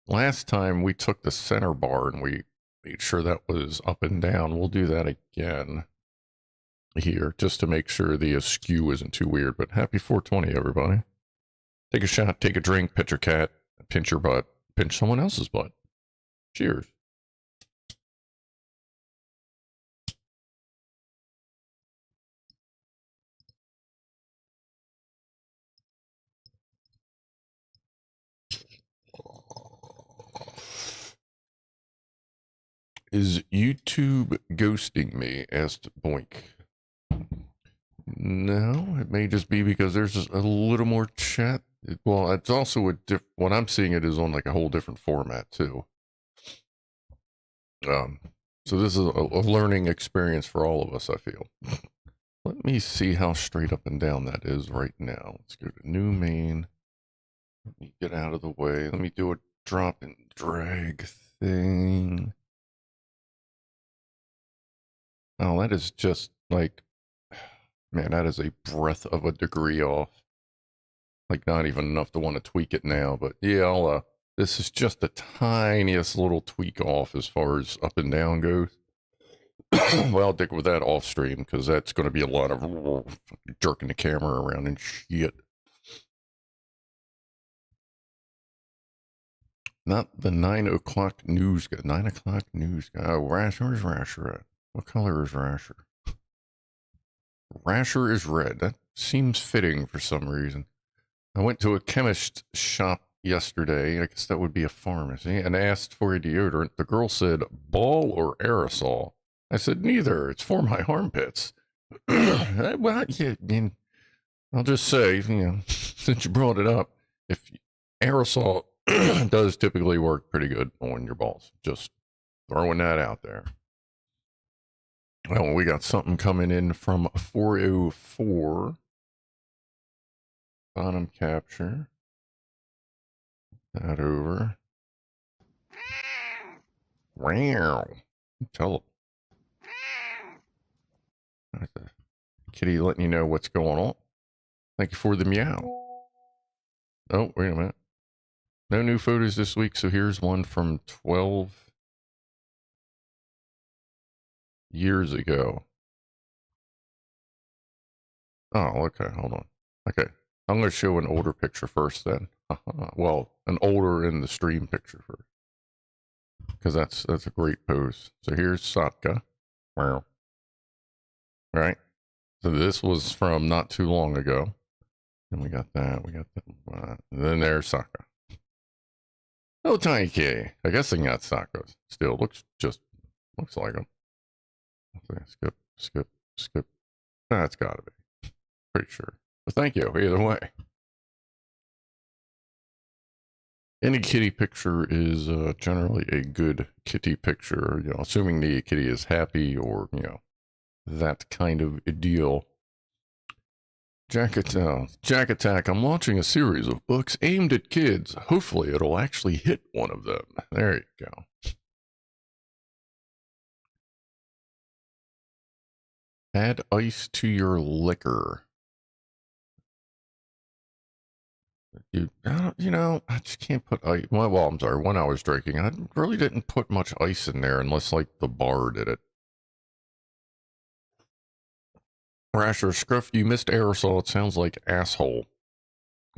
Last time we took the center bar and we made sure that was up and down. We'll do that again here just to make sure the askew isn't too weird. But happy 420, everybody. Take a shot, take a drink, pet your cat, pinch your butt, pinch someone else's butt. Cheers. Is YouTube ghosting me? Asked Boink. No, it may just be because there's a little more chat. Well, it's also what I'm seeing it is on like a whole different format too. So this is a learning experience for all of us, I feel. Let me see how straight up and down that is right now. Let's go to new main. Let me get out of the way. Let me do a drop and drag thing. Oh, that is just like, man, that is a breath of a degree off. Like not even enough to want to tweak it now, but yeah, this is just the tiniest little tweak off as far as up and down goes. Well, I'll stick with that off stream because that's going to be a lot of jerking the camera around and shit. Not the 9 o'clock news guy. 9 o'clock news guy. Oh, Rasher, where's Rasher at? What color is Rasher? Rasher is red. That seems fitting for some reason. I went to a chemist shop yesterday. I guess that would be a pharmacy, and asked for a deodorant. The girl said, ball or aerosol? I said, neither. It's for my armpits. Well, yeah, I mean, I'll just say, since you brought it up, if aerosol does typically work pretty good on your balls. Just throwing that out there. Well, we got something coming in from 404. Bottom capture. That over. Wow. Tell them. The kitty letting you know what's going on. Thank you for the meow. Oh, wait a minute. No new photos this week, so here's one from 12 years ago. Oh, okay, hold on. Okay, I'm going to show an older picture first then. Well, an older in the stream picture first. Because that's a great pose. So here's Satka. Wow. Right? So this was from not too long ago. And we got that. And then there's Sokka. Oh, tiny kitty. I guess they got Sokkas. Still looks like them. Skip. That's gotta be. Pretty sure. But thank you, either way. Any kitty picture is generally a good kitty picture, assuming the kitty is happy or, that kind of a deal. Jack Attack, I'm launching a series of books aimed at kids. Hopefully it'll actually hit one of them. There you go. Add ice to your liquor. I just can't put ice. Well, I'm sorry. When I was drinking, I really didn't put much ice in there unless, like, the bar did it. Rasher, Scruff, you missed aerosol. It sounds like asshole.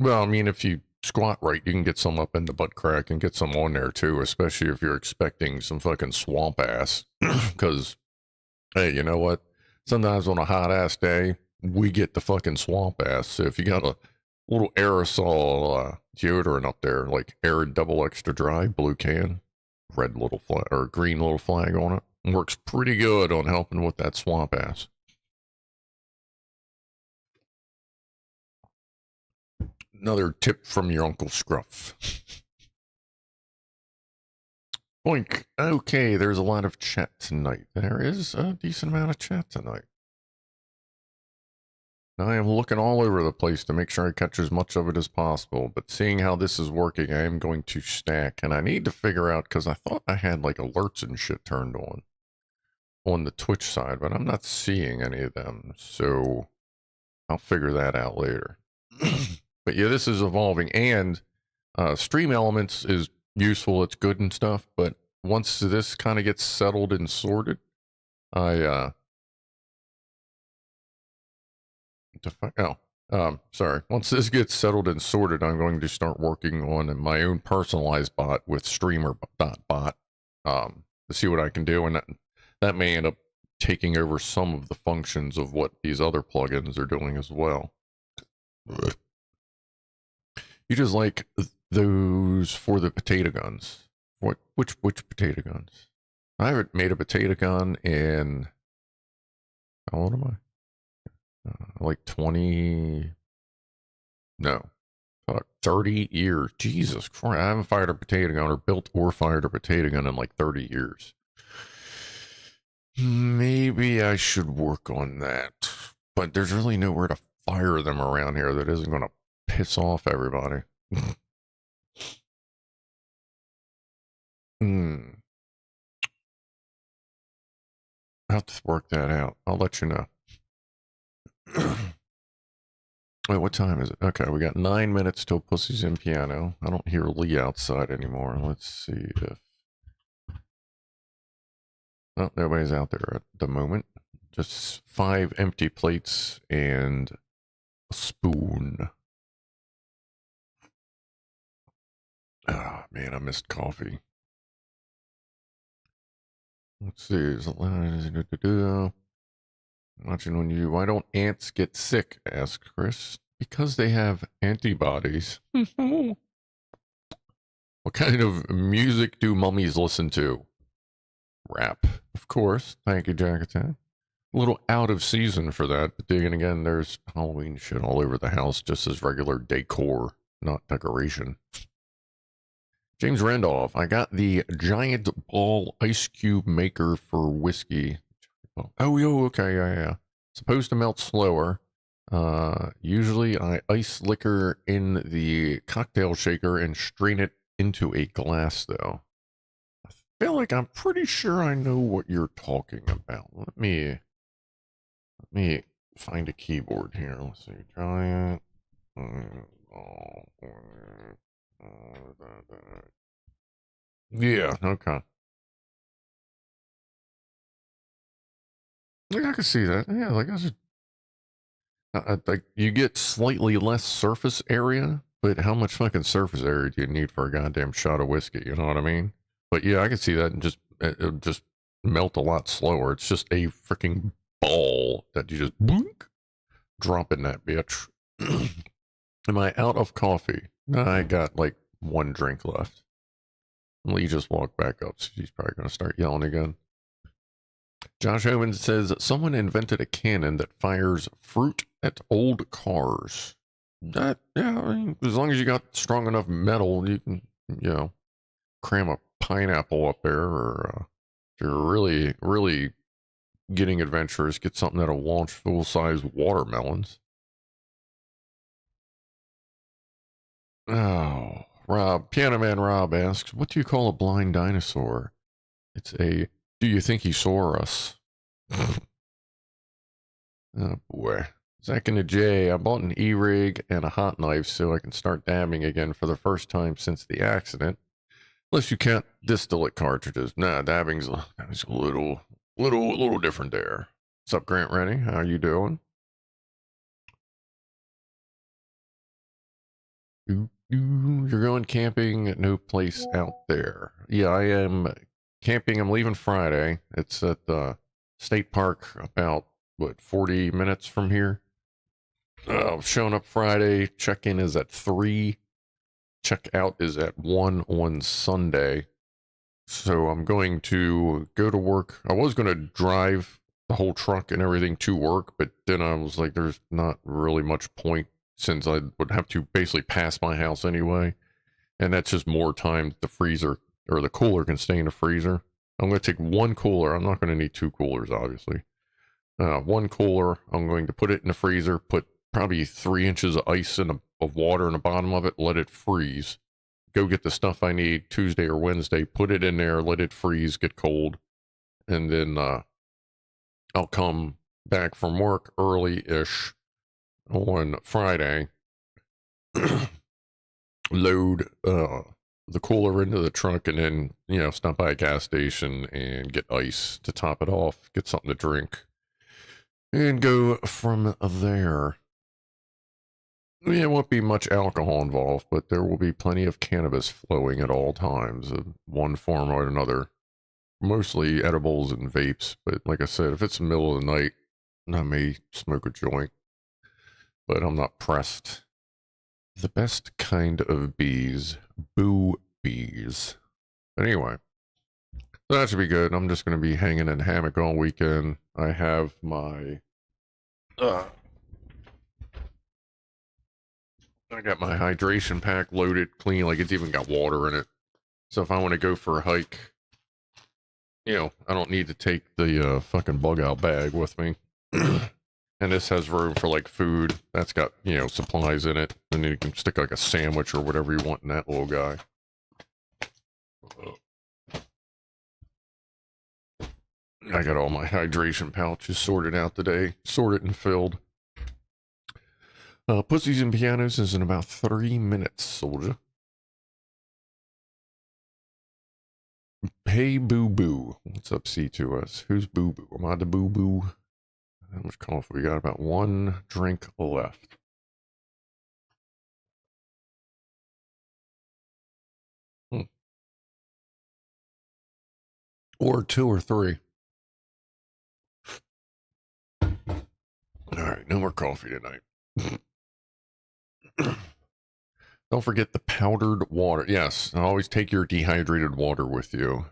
Well, I mean, if you squat right, you can get some up in the butt crack and get some on there, too, especially if you're expecting some fucking swamp ass. Because, hey, you know what? Sometimes on a hot-ass day, we get the fucking swamp ass. So if you got a little aerosol deodorant up there, like Air Double Extra Dry, blue can, red little flag or green little flag on it. Works pretty good on helping with that swamp ass. Another tip from your Uncle Scruff. Boink. Okay, there's a lot of chat tonight. There is a decent amount of chat tonight. I am looking all over the place to make sure I catch as much of it as possible, but seeing how this is working, I am going to stack, and I need to figure out, because I thought I had like alerts and shit turned on the Twitch side, but I'm not seeing any of them, so I'll figure that out later. But yeah, this is evolving, and Stream Elements is useful, it's good and stuff, but once this kind of gets settled and sorted, sorry. Once this gets settled and sorted, I'm going to start working on my own personalized bot with streamer.bot to see what I can do, and that may end up taking over some of the functions of what these other plugins are doing as well. You just like those for the potato guns. Which potato guns? I haven't made a potato gun in, how old am I? Like 20, no, 30 years. Jesus Christ, I haven't fired a potato gun or built or fired a potato gun in like 30 years. Maybe I should work on that, but there's really nowhere to fire them around here that isn't going to piss off everybody. I'll have to work that out. I'll let you know. Wait, what time is it? Okay, we got 9 minutes till Pussies in piano. I don't hear Lee outside anymore. Let's see if... Oh, nobody's out there at the moment. Just 5 empty plates and a spoon. Ah, man, I missed coffee. Let's see. Watching on you. Why don't ants get sick? Asked Chris. Because they have antibodies. What kind of music do mummies listen to? Rap, of course. Thank you, Jackatan. A little out of season for that, but then again, there's Halloween shit all over the house, just as regular decor, not decoration. James Randolph, I got the giant ball ice cube maker for whiskey. Oh, okay, yeah. Supposed to melt slower. Usually I ice liquor in the cocktail shaker and strain it into a glass, though. I feel like I'm pretty sure I know what you're talking about. Let me find a keyboard here. Let's see. Giant. Yeah, okay. Yeah, I can see that. Yeah, like like you get slightly less surface area, but how much fucking surface area do you need for a goddamn shot of whiskey? You know what I mean? But yeah, I can see that, and it'll just melt a lot slower. It's just a freaking ball that you just boink, drop in that bitch. Am I out of coffee? No, I got like 1 drink left. Lee just walked back up, so she's probably going to start yelling again. Josh Owens says someone invented a cannon that fires fruit at old cars. Yeah, I mean, as long as you got strong enough metal, you can, cram a pineapple up there, or if you're really, really getting adventurous, get something that'll launch full-size watermelons. Oh, Pianoman Rob asks, what do you call a blind dinosaur? It's a, do you think he saw us? Oh boy. Zach and a J, I bought an e-rig and a hot knife so I can start dabbing again for the first time since the accident. Unless you count distillate cartridges. Nah, dabbing's a little different there. What's up, Grant Rennie? How you doing? You're going camping, no place out there. Yeah, I am camping. I'm leaving Friday. It's at the state park about, 40 minutes from here. Showing up Friday. Check-in is at 3. Check-out is at 1 on Sunday. So I'm going to go to work. I was going to drive the whole truck and everything to work, but then I was like, there's not really much point since I would have to basically pass my house anyway. And that's just more time the freezer or the cooler can stay in the freezer. I'm going to take one cooler. I'm not going to need two coolers, obviously. One cooler, I'm going to put it in the freezer, put probably 3 inches of ice of water in the bottom of it, let it freeze. Go get the stuff I need Tuesday or Wednesday, put it in there, let it freeze, get cold, and then I'll come back from work early-ish on Friday, load the cooler into the trunk, and then, you know, stop by a gas station and get ice to top it off, get something to drink, and go from there. Yeah, it won't be much alcohol involved, but there will be plenty of cannabis flowing at all times, in one form or another. Mostly edibles and vapes, but like I said, if it's the middle of the night, I may smoke a joint, but I'm not pressed. The best kind of bees, boo bees. But anyway, that should be good. I'm just going to be hanging in a hammock all weekend. I have my I got my hydration pack loaded, clean, like it's even got water in it. So if I want to go for a hike, you know, I don't need to take the fucking bug out bag with me. And this has room for like food. That's got, you know, supplies in it. And then you can stick like a sandwich or whatever you want in that little guy. I got all my hydration pouches sorted out today. Sorted and filled. Pussies and Pianos is in about 3 minutes, soldier. Hey, Boo Boo. What's up, C2S? Who's Boo Boo? Am I the Boo Boo? How much coffee? We got about 1 drink left. Or 2 or 3. Alright, no more coffee tonight. Don't forget the powdered water. Yes, always take your dehydrated water with you.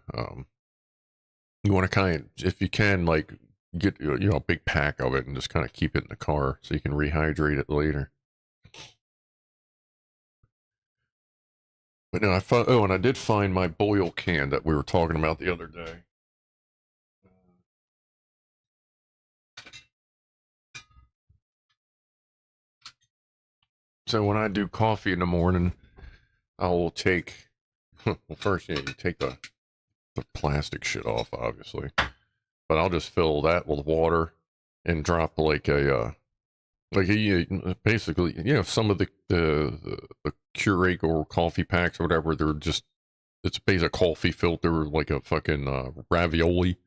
You want to kind of, if you can, like, get, you know, a big pack of it and just kind of keep it in the car so you can rehydrate it later. But no, I found, oh, and I did find my boil can that we were talking about the other day. So when I do coffee in the morning, I will take, well, first, yeah, you take the plastic shit off, obviously. But I'll just fill that with water and drop like a, basically, you know, some of the Keurig or coffee packs or whatever, they're just, it's basically a coffee filter, like a fucking ravioli.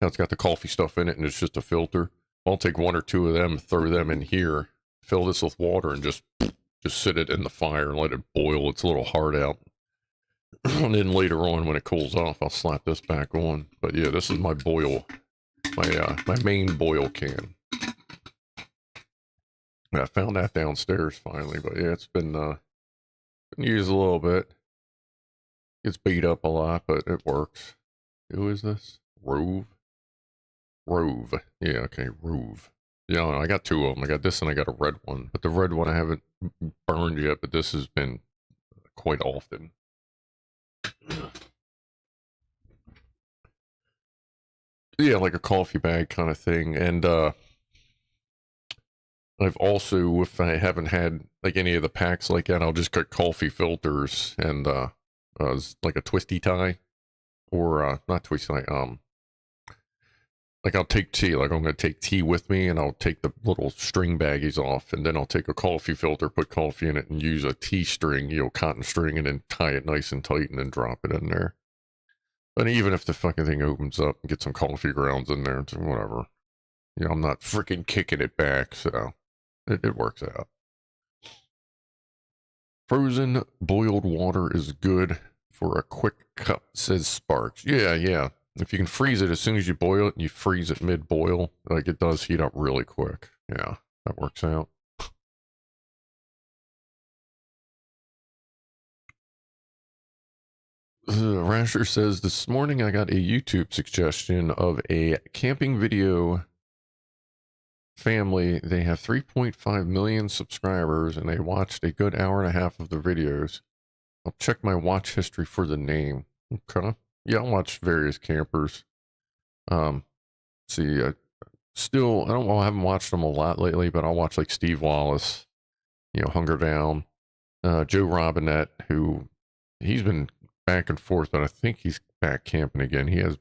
Now it's got the coffee stuff in it and it's just a filter. I'll take 1 or 2 of them, throw them in here, fill this with water, and just sit it in the fire and let it boil. It's a little hard out. And then later on, when it cools off, I'll slap this back on. But yeah, this is my boil, my main boil can. I found that downstairs finally, but yeah, it's been used a little bit. It's beat up a lot, but it works. Who is this? Rove? Rove. Yeah, okay, Rove. Yeah, I got 2 of them. I got this and I got a red one. But the red one I haven't burned yet, but this has been quite often. Yeah, like a coffee bag kind of thing. And I've also, if I haven't had like any of the packs like that, I'll just get coffee filters and like a twisty tie, or not twisty tie, like I'll take tea, like I'm going to take tea with me and I'll take the little string baggies off, and then I'll take a coffee filter, put coffee in it, and use a tea string, you know, cotton string, and then tie it nice and tight and then drop it in there. But even if the fucking thing opens up and get some coffee grounds in there, it's whatever. You know, I'm not freaking kicking it back, so it works out. Frozen boiled water is good for a quick cup, says Sparks. Yeah, yeah. If you can freeze it as soon as you boil it and you freeze it mid-boil, like it does heat up really quick. Yeah, that works out. Rasher says, this morning I got a YouTube suggestion of a camping video family. They have 3.5 million subscribers and they watched a good hour and a half of the videos. I'll check my watch history for the name. Okay. Yeah, I'll watch various campers. See, I haven't watched them a lot lately, but I'll watch like Steve Wallace, Hunger Down, Joe Robinette, who he's been back and forth, but I think he's back camping again. He has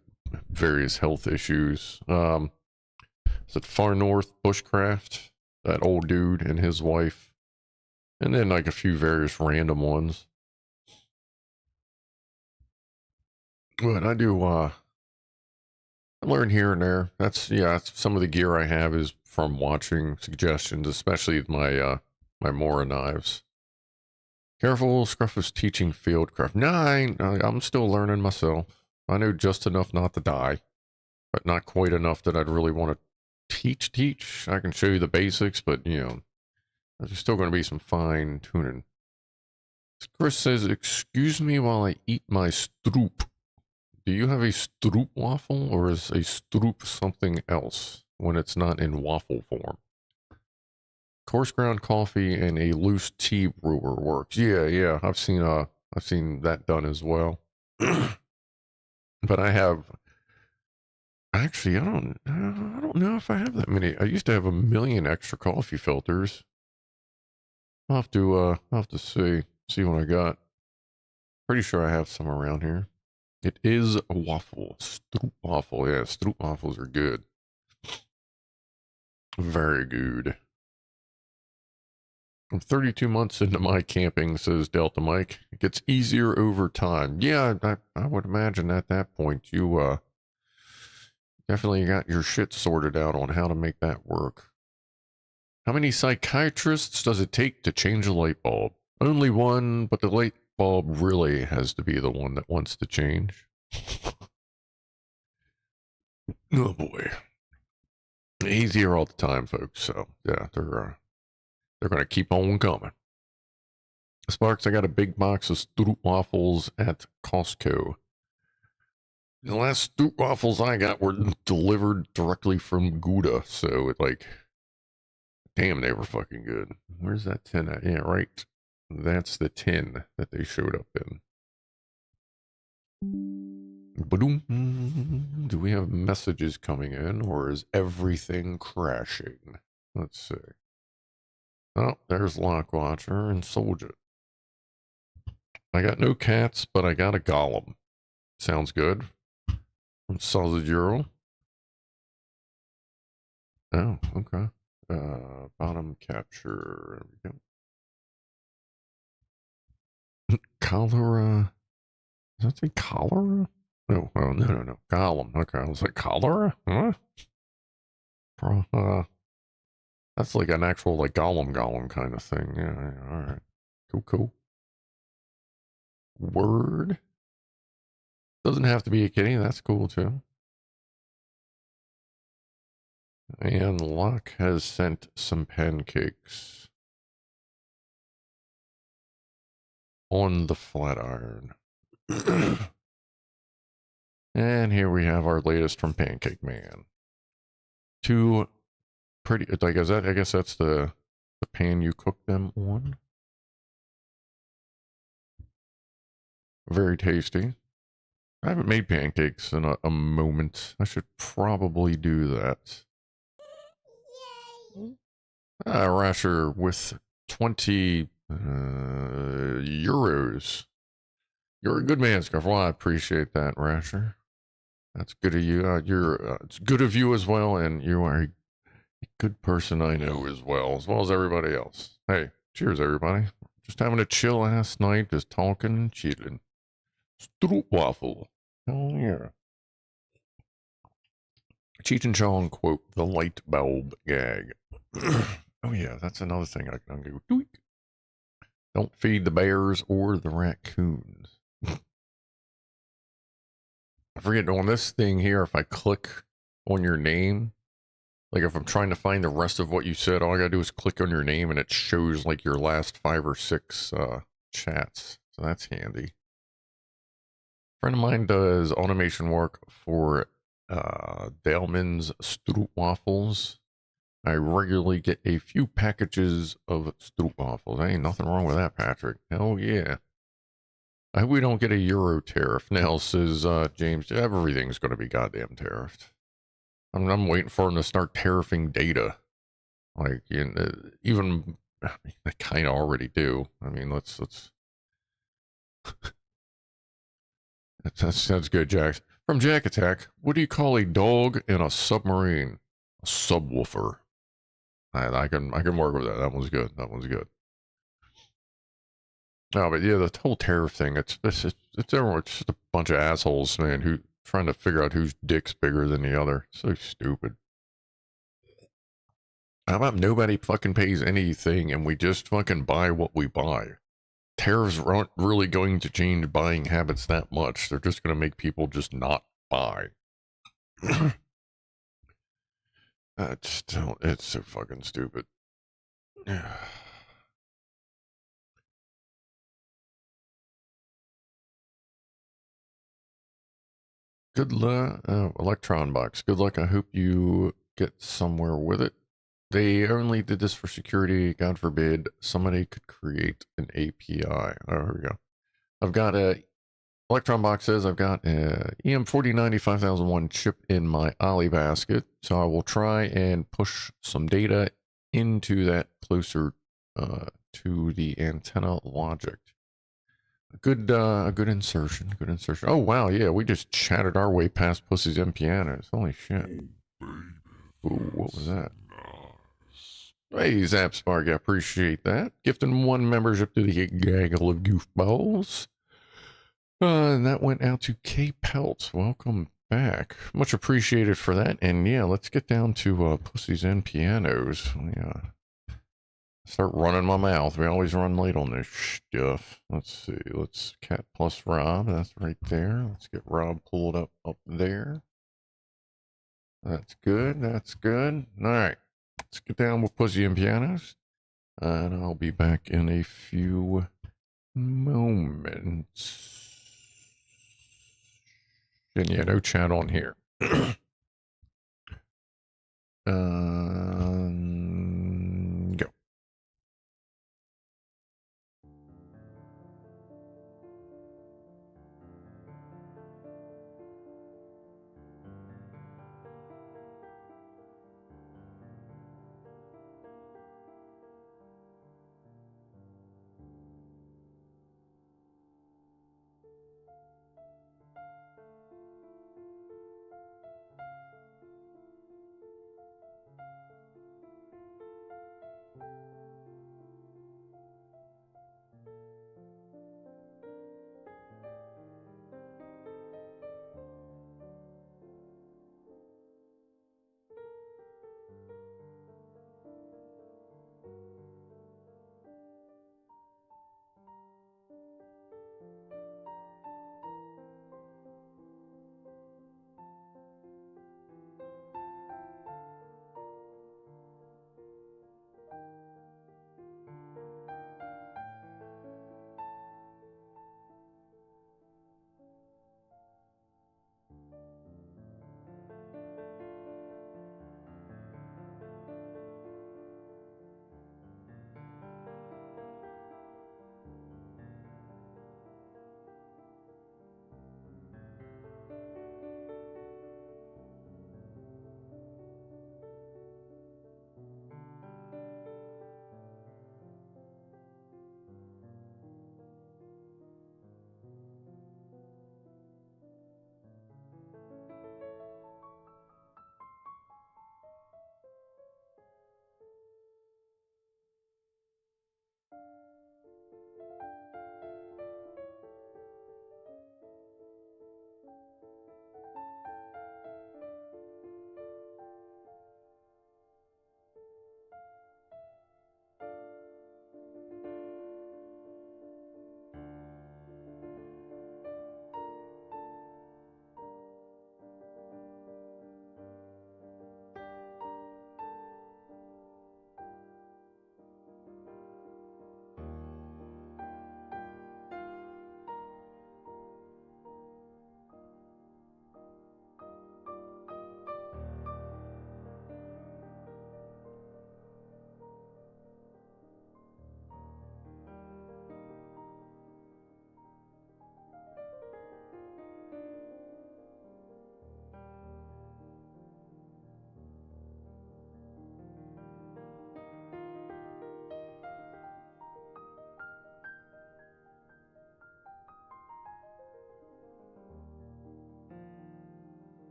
various health issues. Is it Far North Bushcraft? That old dude and his wife. And then like a few various random ones. But I do, I learn here and there. That's some of the gear I have is from watching suggestions, especially my, my Mora knives. Careful, Scruff is teaching fieldcraft. No, I'm still learning myself. I know just enough not to die, but not quite enough that I'd really want to teach. I can show you the basics, but, there's still going to be some fine tuning. Chris says, excuse me while I eat my stroop. Do you have a stroop waffle, or is a stroop something else when it's not in waffle form? Coarse ground coffee and a loose tea brewer works. Yeah. I've seen that done as well. But I have actually I don't know if I have that many. I used to have 1 million extra coffee filters. I'll have to see what I got. Pretty sure I have some around here. It is a waffle. Stroop waffle. Yeah, stroop waffles are good. Very good. I'm 32 months into my camping, says Delta Mike. It gets easier over time. Yeah, I would imagine at that point you definitely got your shit sorted out on how to make that work. How many psychiatrists does it take to change a light bulb? Only one, but the light bulb really has to be the one that wants to change. Oh boy. Easier all the time, folks. So yeah, they're going to keep on coming. Sparks, I got a big box of Stroop waffles at Costco. The last Stroop waffles I got were delivered directly from Gouda, so it damn, they were fucking good. Where's that tin at? Yeah, right. That's the tin that they showed up in. Ba-doom. Do we have messages coming in, or is everything crashing? Let's see. Oh, there's Lockwatcher and Soldier. I got no cats, but I got a golem. Sounds good. From Sausage Euro. Oh, okay. Bottom capture. There we go. Cholera. Does that say cholera? No, no. Golem. Okay, I was like, cholera? Huh? That's like an actual, like, golem kind of thing. Yeah, alright. Cool. Word. Doesn't have to be a kitty, that's cool too. And Locke has sent some pancakes on the flat iron. And here we have our latest from Pancake Man. Two pretty, like, I guess that's the pan you cook them on. Very tasty. I haven't made pancakes in a moment. I should probably do that. Rasher with 20 euros. You're a good man, Scarf. Well, I appreciate that, Rasher. That's good of you. It's good of you as well, and you are a good person I know as well as everybody else. Hey, cheers, everybody. Just having a chill ass night, just talking and chilling. Stroop waffle. Oh yeah. Cheech and Chong quote the light bulb gag. Oh yeah, that's another thing I can go tweak. Don't feed the bears or the raccoons. I forget on this thing here, if I click on your name, like if I'm trying to find the rest of what you said, all I gotta do is click on your name and it shows like your last 5 or 6 chats. So that's handy. friend of mine does automation work for Daleman's Stroopwafels. I regularly get a few packages of Stroopwafels. Ain't nothing wrong with that, Patrick. Hell yeah. I hope we don't get a Euro tariff. Now, says James, everything's going to be goddamn tariffed. I'm waiting for them to start tariffing data. Like, even, I mean, they kind of already do. I mean, let's that's good, Jax. From Jack Attack, what do you call a dog in a submarine? A subwoofer. I can work with that. That one's good. That one's good. No, but yeah, the whole tariff thing, it's everyone. It's just a bunch of assholes, man, who trying to figure out whose dick's bigger than the other. So stupid. How about nobody fucking pays anything and we just fucking buy what we buy? Tariffs aren't really going to change buying habits that much. They're just going to make people just not buy. I just don't. It's so fucking stupid. Good luck, Electron Box. Good luck. I hope you get somewhere with it. They only did this for security. God forbid somebody could create an API. Oh, here we go. I've got a Electron Box says I've got a EM4090 5001 chip in my Ollie basket, so I will try and push some data into that closer to the antenna logic. A good insertion. Good insertion. Oh wow, yeah, we just chatted our way past Pussies and Pianos. Holy shit. Ooh, what was that? Hey, Zapspark, I appreciate that. Gifting one membership to the Gaggle of Goofballs. And that went out to K Pelt. Welcome back. Much appreciated for that. And yeah, let's get down to Pussies and Pianos. Yeah. Start running my mouth. We always run late on this stuff. Let's see. Let's Cat plus Rob. That's right there. Let's get Rob pulled up there. That's good. That's good. All right. Let's get down with Pussy and Pianos. And I'll be back in a few moments. And yeah, no chat on here. Go.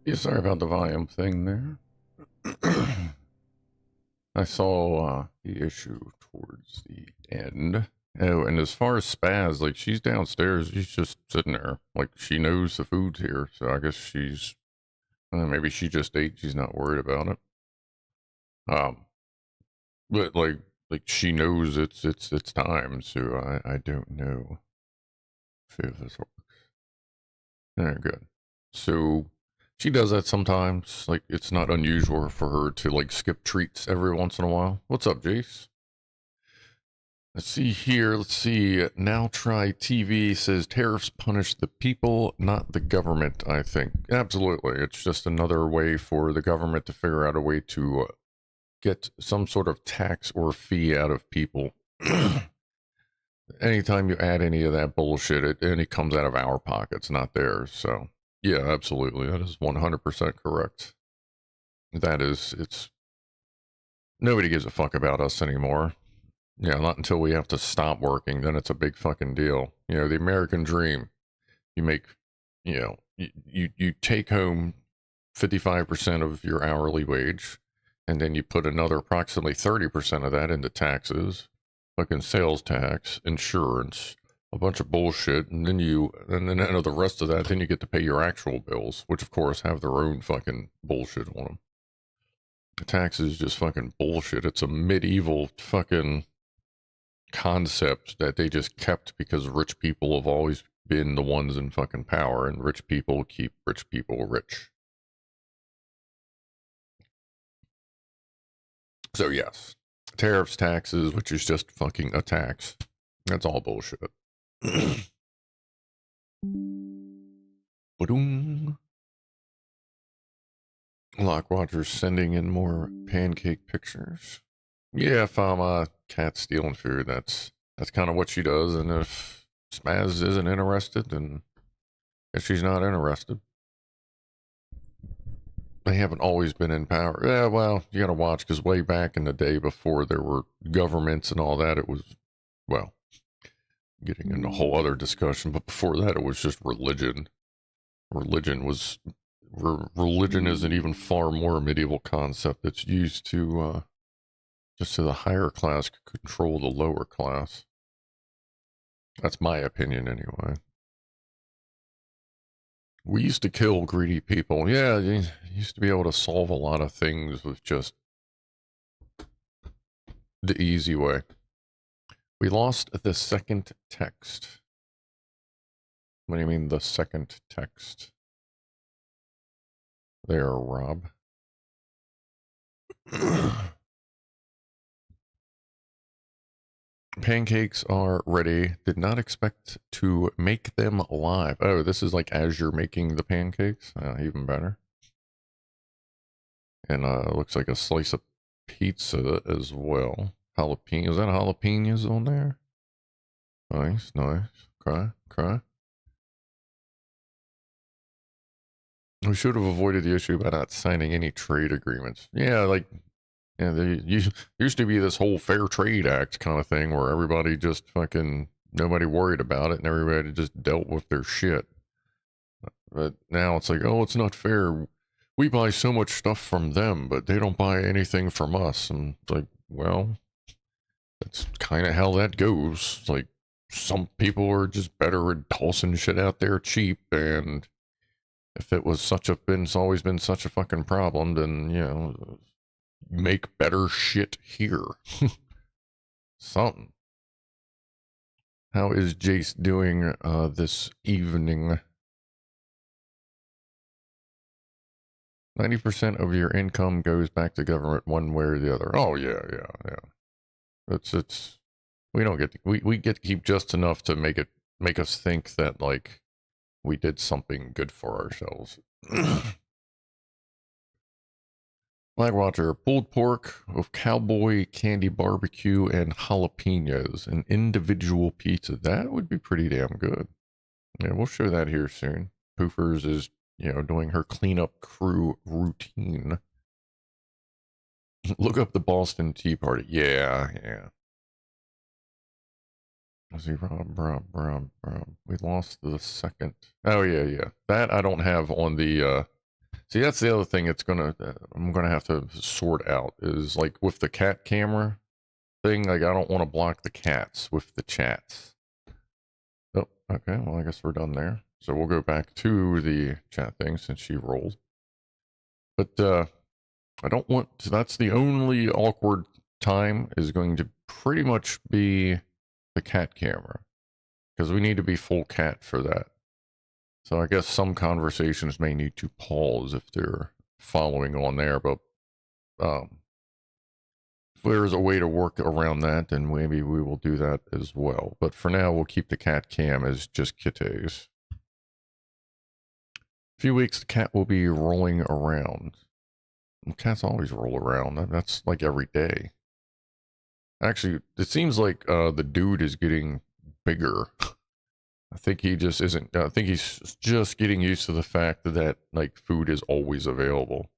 Yeah, sorry about the volume thing there. I saw the issue towards the end. Oh, and as far as Spaz, like, she's downstairs. She's just sitting there. Like, she knows the food's here. So I guess she's, maybe she just ate. She's not worried about it. But like she knows it's time. So I don't know if this works. Very good. So she does that sometimes. Like, it's not unusual for her to, like, skip treats every once in a while. What's up, Jace? Let's see here. Let's see. Now Try TV says tariffs punish the people, not the government, I think. Absolutely. It's just another way for the government to figure out a way to get some sort of tax or fee out of people. Anytime you add any of that bullshit, it comes out of our pockets, not theirs. So, yeah, absolutely. That is 100% correct. It's nobody gives a fuck about us anymore. Yeah, not until we have to stop working, then it's a big fucking deal. You know, the American dream. You make, you know, you take home 55% of your hourly wage, and then you put another approximately 30% of that into taxes, fucking sales tax, insurance, a bunch of bullshit, and then out of the rest of that, then you get to pay your actual bills, which of course have their own fucking bullshit on them. The taxes is just fucking bullshit. It's a medieval fucking concept that they just kept because rich people have always been the ones in fucking power, and rich people keep rich people rich. So yes, tariffs, taxes, which is just fucking a tax. That's all bullshit. Ba-doom. Lockwater's sending in more pancake pictures. Yeah, if I'm cat stealing food, that's kind of what she does. And if Spaz isn't interested, then if she's not interested. They haven't always been in power. Yeah, well, you gotta watch, because way back in the day before there were governments and all that, it was, well, getting into a whole other discussion. But before that, it was just religion. Religion is an even far more medieval concept that's used to just so the higher class could control the lower class. That's my opinion, anyway. We used to kill greedy people. Yeah, you used to be able to solve a lot of things with just the easy way. We lost the second text. What do you mean, the second text? There, Rob. Pancakes are ready. Did not expect to make them live. Oh, this is like as you're making the pancakes? Even better. And looks like a slice of pizza as well. Jalapeno. Is that jalapenos on there? Nice, nice. Okay. We should have avoided the issue by not signing any trade agreements. Yeah, like, yeah, there used to be this whole Fair Trade Act kind of thing where everybody just fucking, nobody worried about it and everybody just dealt with their shit. But now it's like, oh, it's not fair. We buy so much stuff from them, but they don't buy anything from us. And it's like, well, that's kind of how that goes. It's like, some people are just better at tossing shit out there cheap, and if it was it's always been such a fucking problem, then, you know, make better shit here. Something. How is Jace doing this evening? 90% of your income goes back to government one way or the other. Oh, yeah. It's, we don't get, we get to keep just enough to make us think that, like, we did something good for ourselves. Flagwatcher, pulled pork with cowboy candy barbecue and jalapenos, an individual pizza. That would be pretty damn good. Yeah, we'll show that here soon. Poofers is, you know, doing her cleanup crew routine. Look up the Boston Tea Party. Yeah. Let's see, Rob. We lost the second. Oh, yeah. That I don't have on the, see, that's the other thing I'm gonna have to sort out is, like, with the cat camera thing, like, I don't want to block the cats with the chats. Oh, okay, well, I guess we're done there. So we'll go back to the chat thing since she rolled. But, I don't want to, that's the only awkward time is going to pretty much be the cat camera, because we need to be full cat for that. So I guess some conversations may need to pause if they're following on there, but if there's a way to work around that, then maybe we will do that as well. But for now, we'll keep the cat cam as just kitties. A few weeks, the cat will be rolling around. Well, cats always roll around. That's like every day. Actually, it seems like the dude is getting bigger. I think he just isn't. I think he's just getting used to the fact that like food is always available.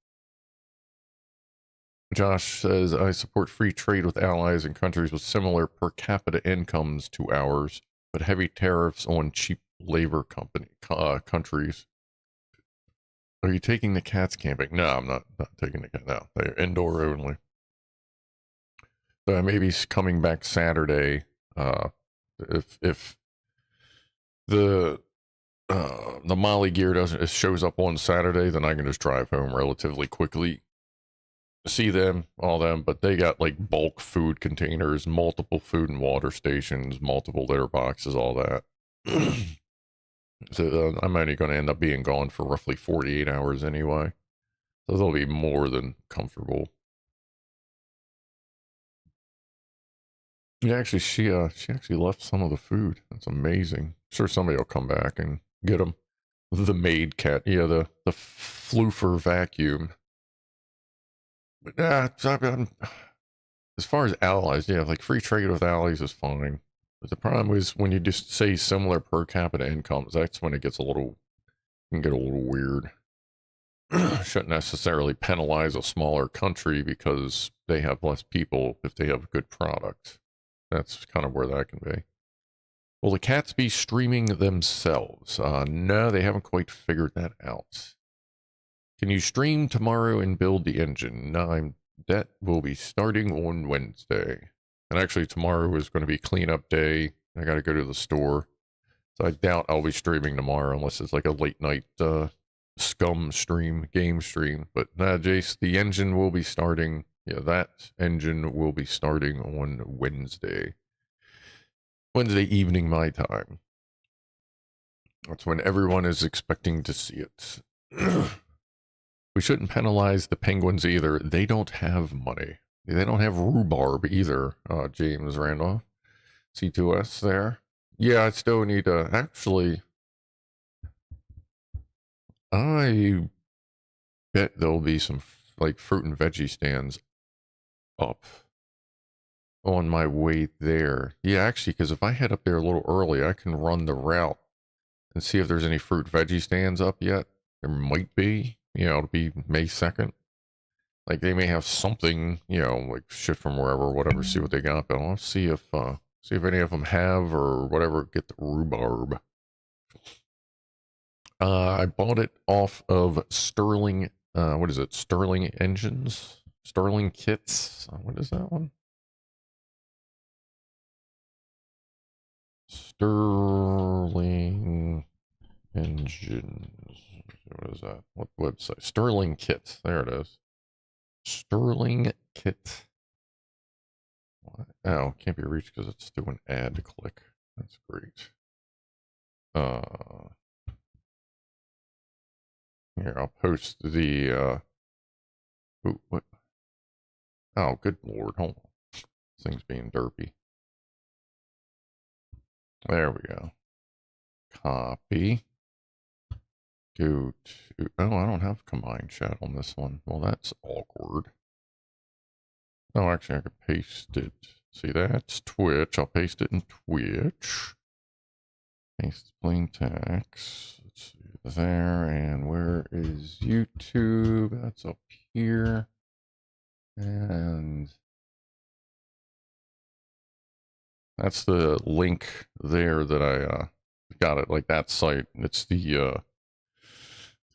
Josh says, I support free trade with allies and countries with similar per capita incomes to ours, but heavy tariffs on cheap labor countries. Are you taking the cats camping? No, I'm not taking the cat. No, they're indoor only. So maybe coming back Saturday. If the Molly gear shows up on Saturday, then I can just drive home relatively quickly, see them, all them. But they got like bulk food containers, multiple food and water stations, multiple litter boxes, all that. So I'm only going to end up being gone for roughly 48 hours anyway. So they'll be more than comfortable. Yeah, actually, she actually left some of the food. That's amazing. I'm sure somebody will come back and get them. The maid cat, yeah, the floofer vacuum. But as far as allies, yeah, like free trade with allies is fine. But the problem is when you just say similar per capita incomes, that's when it gets can get a little weird. Shouldn't necessarily penalize a smaller country because they have less people if they have good product. That's kind of where that can be. Will the cats be streaming themselves? No, they haven't quite figured that out. Can you stream tomorrow and build the engine? No, that will be starting on Wednesday. And actually, tomorrow is going to be cleanup day. I got to go to the store. So I doubt I'll be streaming tomorrow unless it's like a late night scum stream, game stream. But nah, Jace, the engine will be starting. Yeah, that engine will be starting on Wednesday. Wednesday evening, my time. That's when everyone is expecting to see it. We shouldn't penalize the Penguins either. They don't have money. They don't have rhubarb either, James Randolph. C2S there. Yeah, I still need to... Actually, I bet there'll be some, like, fruit and veggie stands up on my way there. Yeah, actually, because if I head up there a little early, I can run the route and see if there's any fruit veggie stands up yet. There might be. You know, it'll be May 2nd. Like, they may have something, you know, like shit from wherever, whatever, see what they got. But I'll see if any of them have or whatever, get the rhubarb. I bought it off of Sterling, what is it? Sterling Engines? Sterling Kits? What is that one? Sterling Engines. What is that? What website? Sterling Kit. There it is. Sterling Kit. What? Oh, can't be reached because it's doing ad click. That's great. Here, I'll post the, ooh, what? Oh, good lord, hold on. This thing's being derpy. There we go. Copy. Go to, oh, I don't have combined chat on this one. Well, that's awkward. Oh, actually, I could paste it. See, that's Twitch. I'll paste it in Twitch. Paste plain text. Let's see, there. And where is YouTube? That's up here. And that's the link there that I got it, like that site. It's the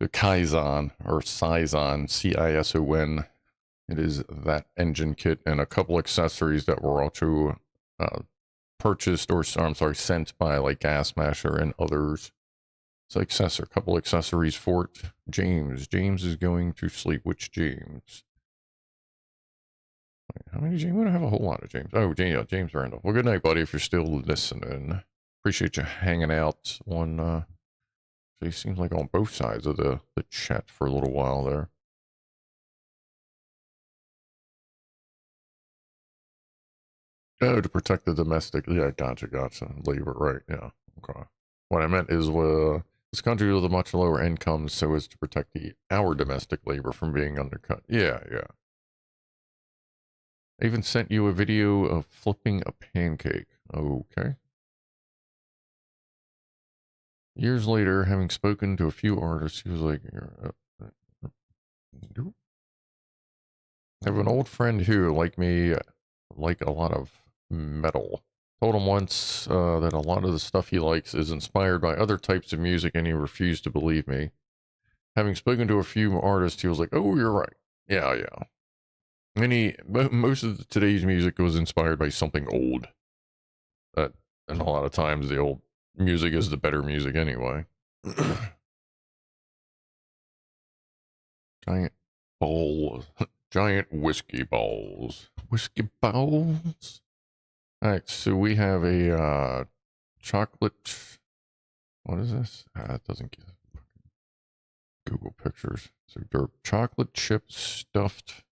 Kaizen or Cison, Cison. It is that engine kit and a couple accessories that were also purchased or, I'm sorry, sent by like Gasmasher and others. It's like a couple accessories for it. James is going to sleep. Which James? Wait, how many James? We don't have a whole lot of James. Oh, yeah, James Randall. Well, good night, buddy, if you're still listening. Appreciate you hanging out on, it seems like on both sides of the chat for a little while there. Oh, to protect the domestic. Yeah, gotcha. Labor, right. Yeah, okay. What I meant is, this country with a much lower income so as to protect our domestic labor from being undercut. Yeah. I even sent you a video of flipping a pancake. Okay. Years later, having spoken to a few artists, he was like, I have an old friend who, like me, like a lot of metal. Told him once that a lot of the stuff he likes is inspired by other types of music, and he refused to believe me. Having spoken to a few artists, he was like, oh, you're right. Yeah. Most of today's music was inspired by something old. And a lot of times the old music is the better music anyway. Giant balls. Giant whiskey balls. Whiskey balls? Alright, so we have a chocolate. What is this? It doesn't get Google pictures. So derp. Chocolate chip stuffed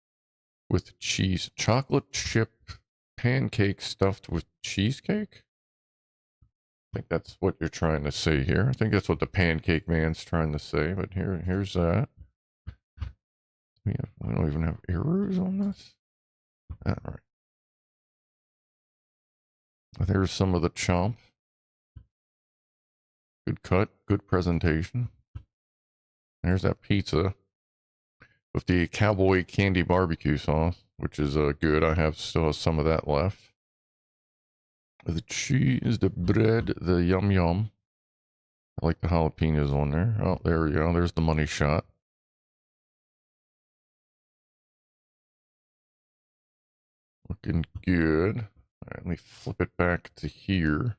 with cheese. Chocolate chip pancake stuffed with cheesecake? I think that's what you're trying to say here. I think that's what the pancake man's trying to say, but here's that. We don't even have arrows on this? All right. There's some of the chomp. Good cut, good presentation. There's that pizza with the cowboy candy barbecue sauce, which is good. I still have some of that left. The cheese, the bread, the yum yum. I like the jalapenos on there. Oh, there we go. There's the money shot. Looking good. All right, let me flip it back to here.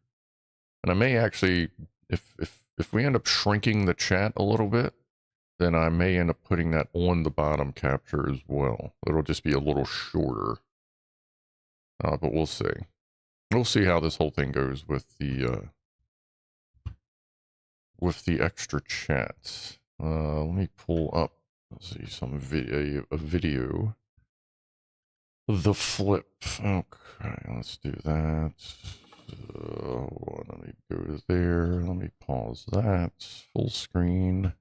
And I may actually, if we end up shrinking the chat a little bit, then I may end up putting that on the bottom capture as well. It'll just be a little shorter. But we'll see. We'll see how this whole thing goes with the extra chats. Let me pull up. Let's see some video. A video. The flip. Okay, let's do that. Let me go to there. Let me pause that. Full screen.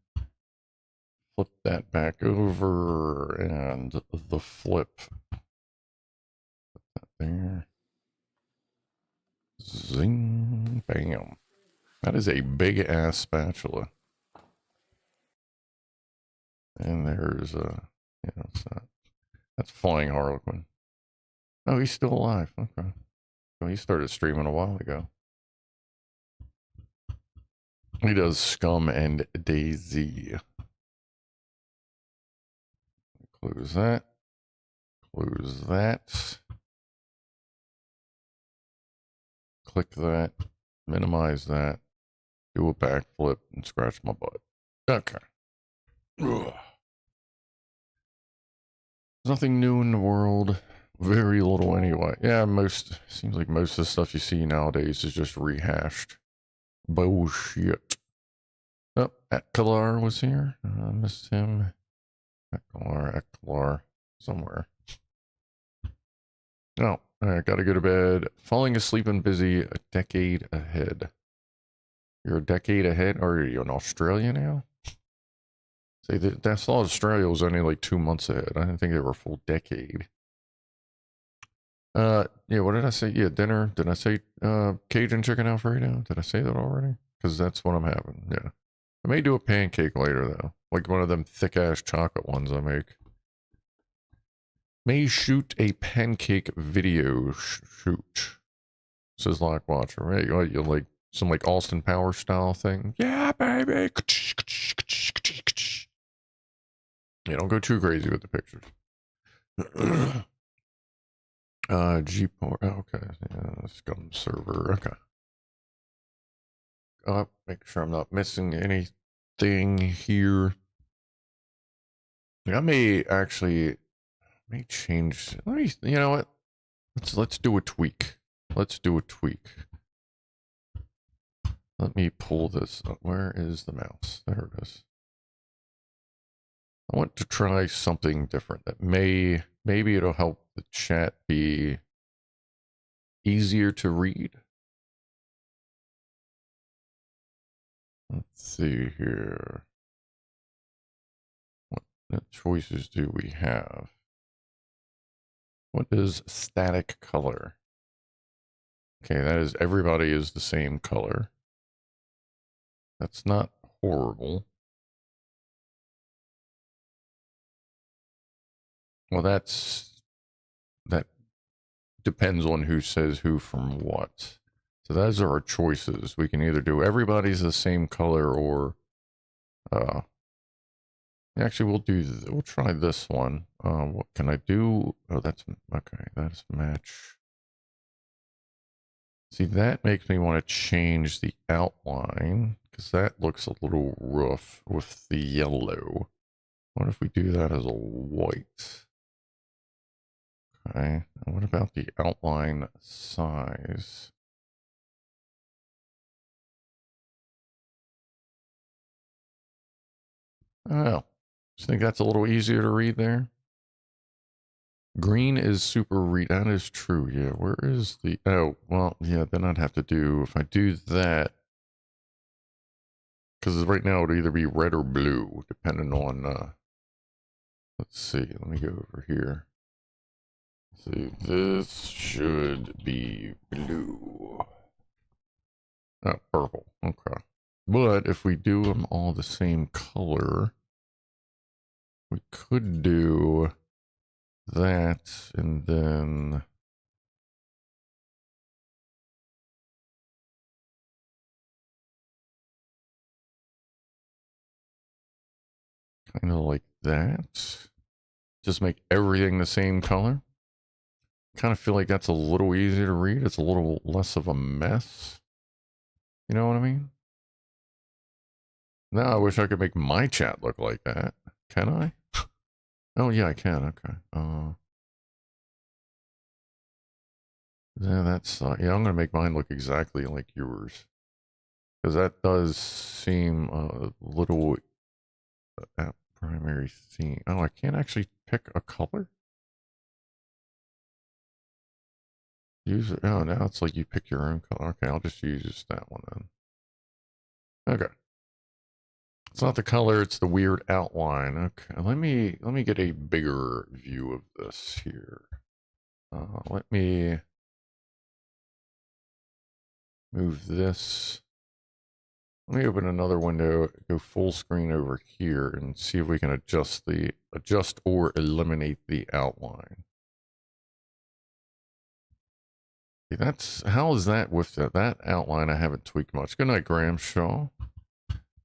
Flip that back over and the flip. Put that there. Zing. Bam. That is a big ass spatula. And there's yeah, what's that? That's Flying Harlequin. Oh, he's still alive. Okay. Well, he started streaming a while ago. He does Scum and Daisy. Close that. Close that. Click that. Minimize that. Do a backflip and scratch my butt. Okay. Ugh. Nothing new in the world. Very little anyway. Yeah, seems like most of the stuff you see nowadays is just rehashed bullshit. Oh, Eklar was here. I missed him. Eklar, somewhere. Oh, I gotta go to bed. Falling asleep and busy, a decade ahead. You're a decade ahead? Or are you in Australia now? See, I thought Australia was only like 2 months ahead. I didn't think they were a full decade. Yeah, what did I say? Yeah, dinner. Did I say Cajun chicken Alfredo? Did I say that already? Because that's what I'm having. Yeah. I may do a pancake later, though. Like one of them thick-ass chocolate ones I make. May shoot a pancake video shoot. Says Lockwatcher. Hey, what, you like some like Austin Power style thing? Yeah, baby. Yeah, don't go too crazy with the pictures. Gport. Okay. Yeah, Scum server. Okay. Make sure I'm not missing anything here. I may change. You know what? Let's do a tweak. Let's do a tweak. Let me pull this up. Where is the mouse? There it is. I want to try something different that maybe it'll help the chat be easier to read. Let's see here. What choices do we have? What is static color? Okay, that is everybody is the same color. That's not horrible. Well, that depends on who says who from what. So those are our choices. We can either do everybody's the same color or actually we'll try this one. What can I do? Oh, that's okay. That's match. See, that makes me want to change the outline because that looks a little rough with the yellow. What if we do that as a white? Okay. And what about the outline size? Oh, just think that's a little easier to read there. Green is super read. That is true. Yeah. Where is the? Oh, well, yeah. Then I'd have to do if I do that because right now it'd either be red or blue depending on. Let's see. Let me go over here. See, this should be blue. Oh, purple. Okay. But if we do them all the same color, we could do that and then Kind of like that. Just make everything the same color. Kind of feel like that's a little easier to read. It's a little less of a mess. You know what I mean? Now I wish I could make my chat look like that. Can I? Oh yeah, I can. Okay. Yeah, that's yeah. I'm gonna make mine look exactly like yours because that does seem a little primary theme. Oh, I can't actually pick a color. Use it. Oh, now it's like you pick your own color. Okay, I'll just use just that one then. Okay. It's not the color, it's the weird outline. Okay, let me get a bigger view of this here. Let me move this. Let me open another window, go full screen over here, and see if we can adjust or eliminate the outline. Okay, that's how is that with that outline? I haven't tweaked much. Good night, Graham Shaw.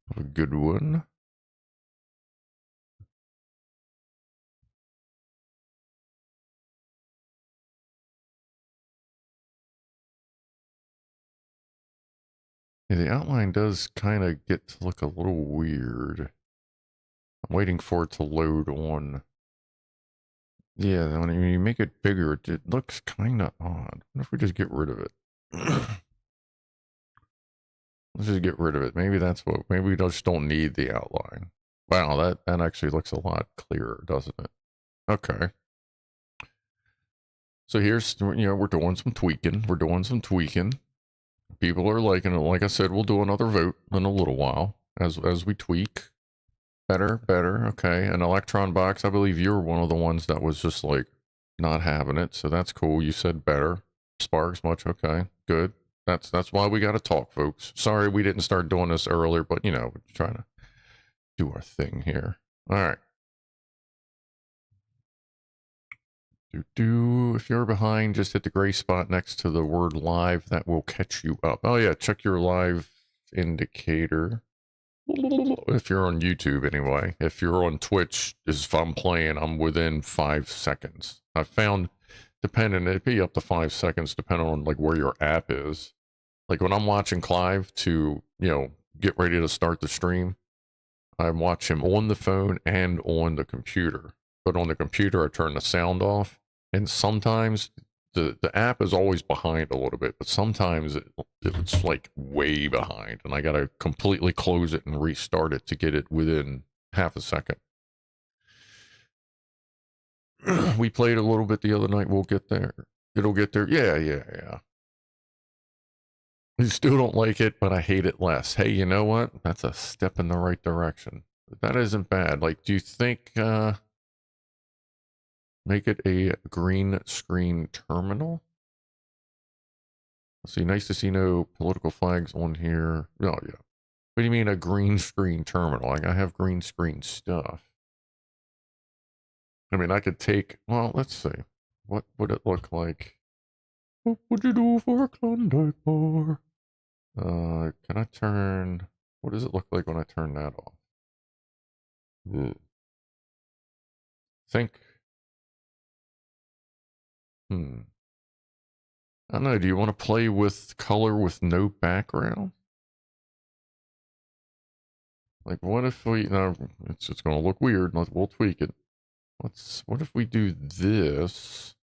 Have a good one. Yeah, the outline does kind of get to look a little weird. I'm waiting for it to load on. Yeah, when you make it bigger, it looks kind of odd. What if we just get rid of it? Let's just get rid of it. Maybe that's what, maybe we just don't need the outline. Wow, that actually looks a lot clearer, doesn't it? Okay. So here's, we're doing some tweaking. We're doing some tweaking. People are liking it. Like I said, we'll do another vote in a little while as we tweak. Better. Okay. An Electron box. I believe you're one of the ones that was just like not having it. So that's cool. You said better. Sparks much. Okay. Good. That's why we got to talk, folks. Sorry we didn't start doing this earlier, but we're trying to do our thing here. All right. If you're behind, just hit the gray spot next to the word live. That will catch you up. Oh yeah, check your live indicator. If you're on YouTube anyway. If you're on Twitch, if I'm playing, I'm within 5 seconds. I found, it'd be up to 5 seconds depending on like where your app is. Like when I'm watching Clive to, get ready to start the stream, I watch him on the phone and on the computer. But on the computer, I turn the sound off. And sometimes the app is always behind a little bit, but sometimes it's like way behind. And I got to completely close it and restart it to get it within half a second. We played a little bit the other night. We'll get there. It'll get there. Yeah. I still don't like it, but I hate it less. Hey, you know what? That's a step in the right direction. That isn't bad. Like, do you think, make it a green screen terminal? Let's see, nice to see no political flags on here. Oh, yeah. What do you mean a green screen terminal? Like, I have green screen stuff. I mean, I could take, well, let's see. What would it look like? What would you do for a Klondike bar? Can I turn, what does it look like when I turn that off? Ugh. Think, I don't know, do you want to play with color with no background? Like, what if we, no, it's going to look weird, we'll tweak it. What if we do this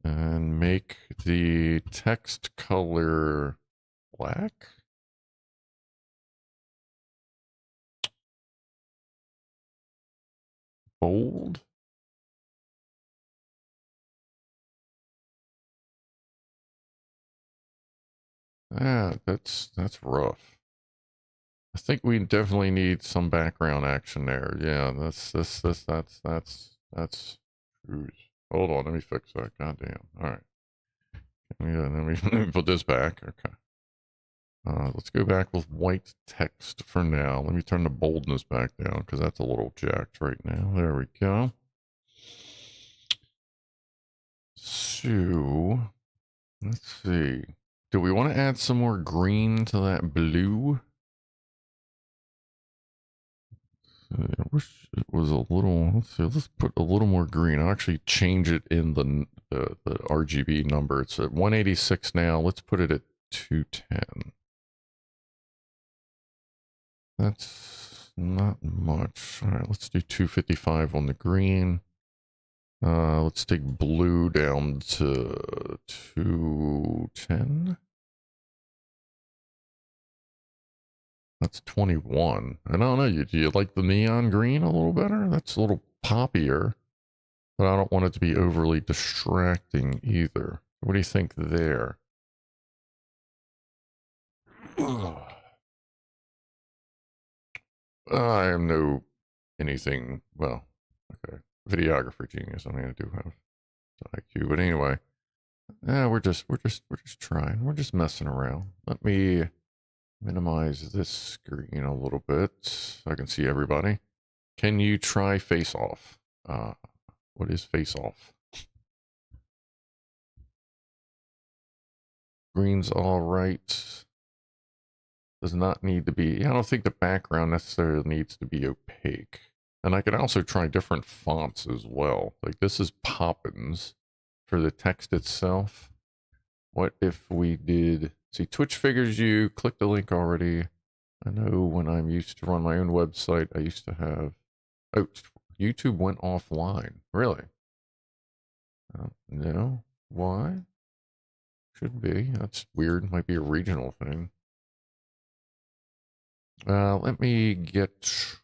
and make the text color black? Bold? Ah, that's rough. I think we definitely need some background action there. Yeah, that's hold on, let me fix that. Goddamn. All right. Yeah, let me put this back. Okay. Let's go back with white text for now. Let me turn the boldness back down because that's a little jacked right now. There we go. So, let's see. Do we want to add some more green to that blue? wish it was a little. Let's see. Let's put a little more green. I'll actually change it in the RGB number. It's at 186 now. Let's put it at 210. That's not much. All right, let's do 255 on the green. Let's take blue down to 210. That's 21. I don't know. Do you like the neon green a little better? That's a little poppier, but I don't want it to be overly distracting either. What do you think there? I am no anything. Well, okay, videographer genius. I mean, I do have IQ, but anyway, we're just trying. We're just messing around. Let me minimize this screen a little bit so I can see everybody. Can you try face off? What is face off? Green's all right. Does not need to be. I don't think the background necessarily needs to be opaque. And I could also try different fonts as well. Like this is Poppins for the text itself. What if we did, see, Twitch figures you, click the link already. I know when I'm used to run my own website, I used to have, oh, YouTube went offline. Really? No? Why? Should be. That's weird. Might be a regional thing. Let me get,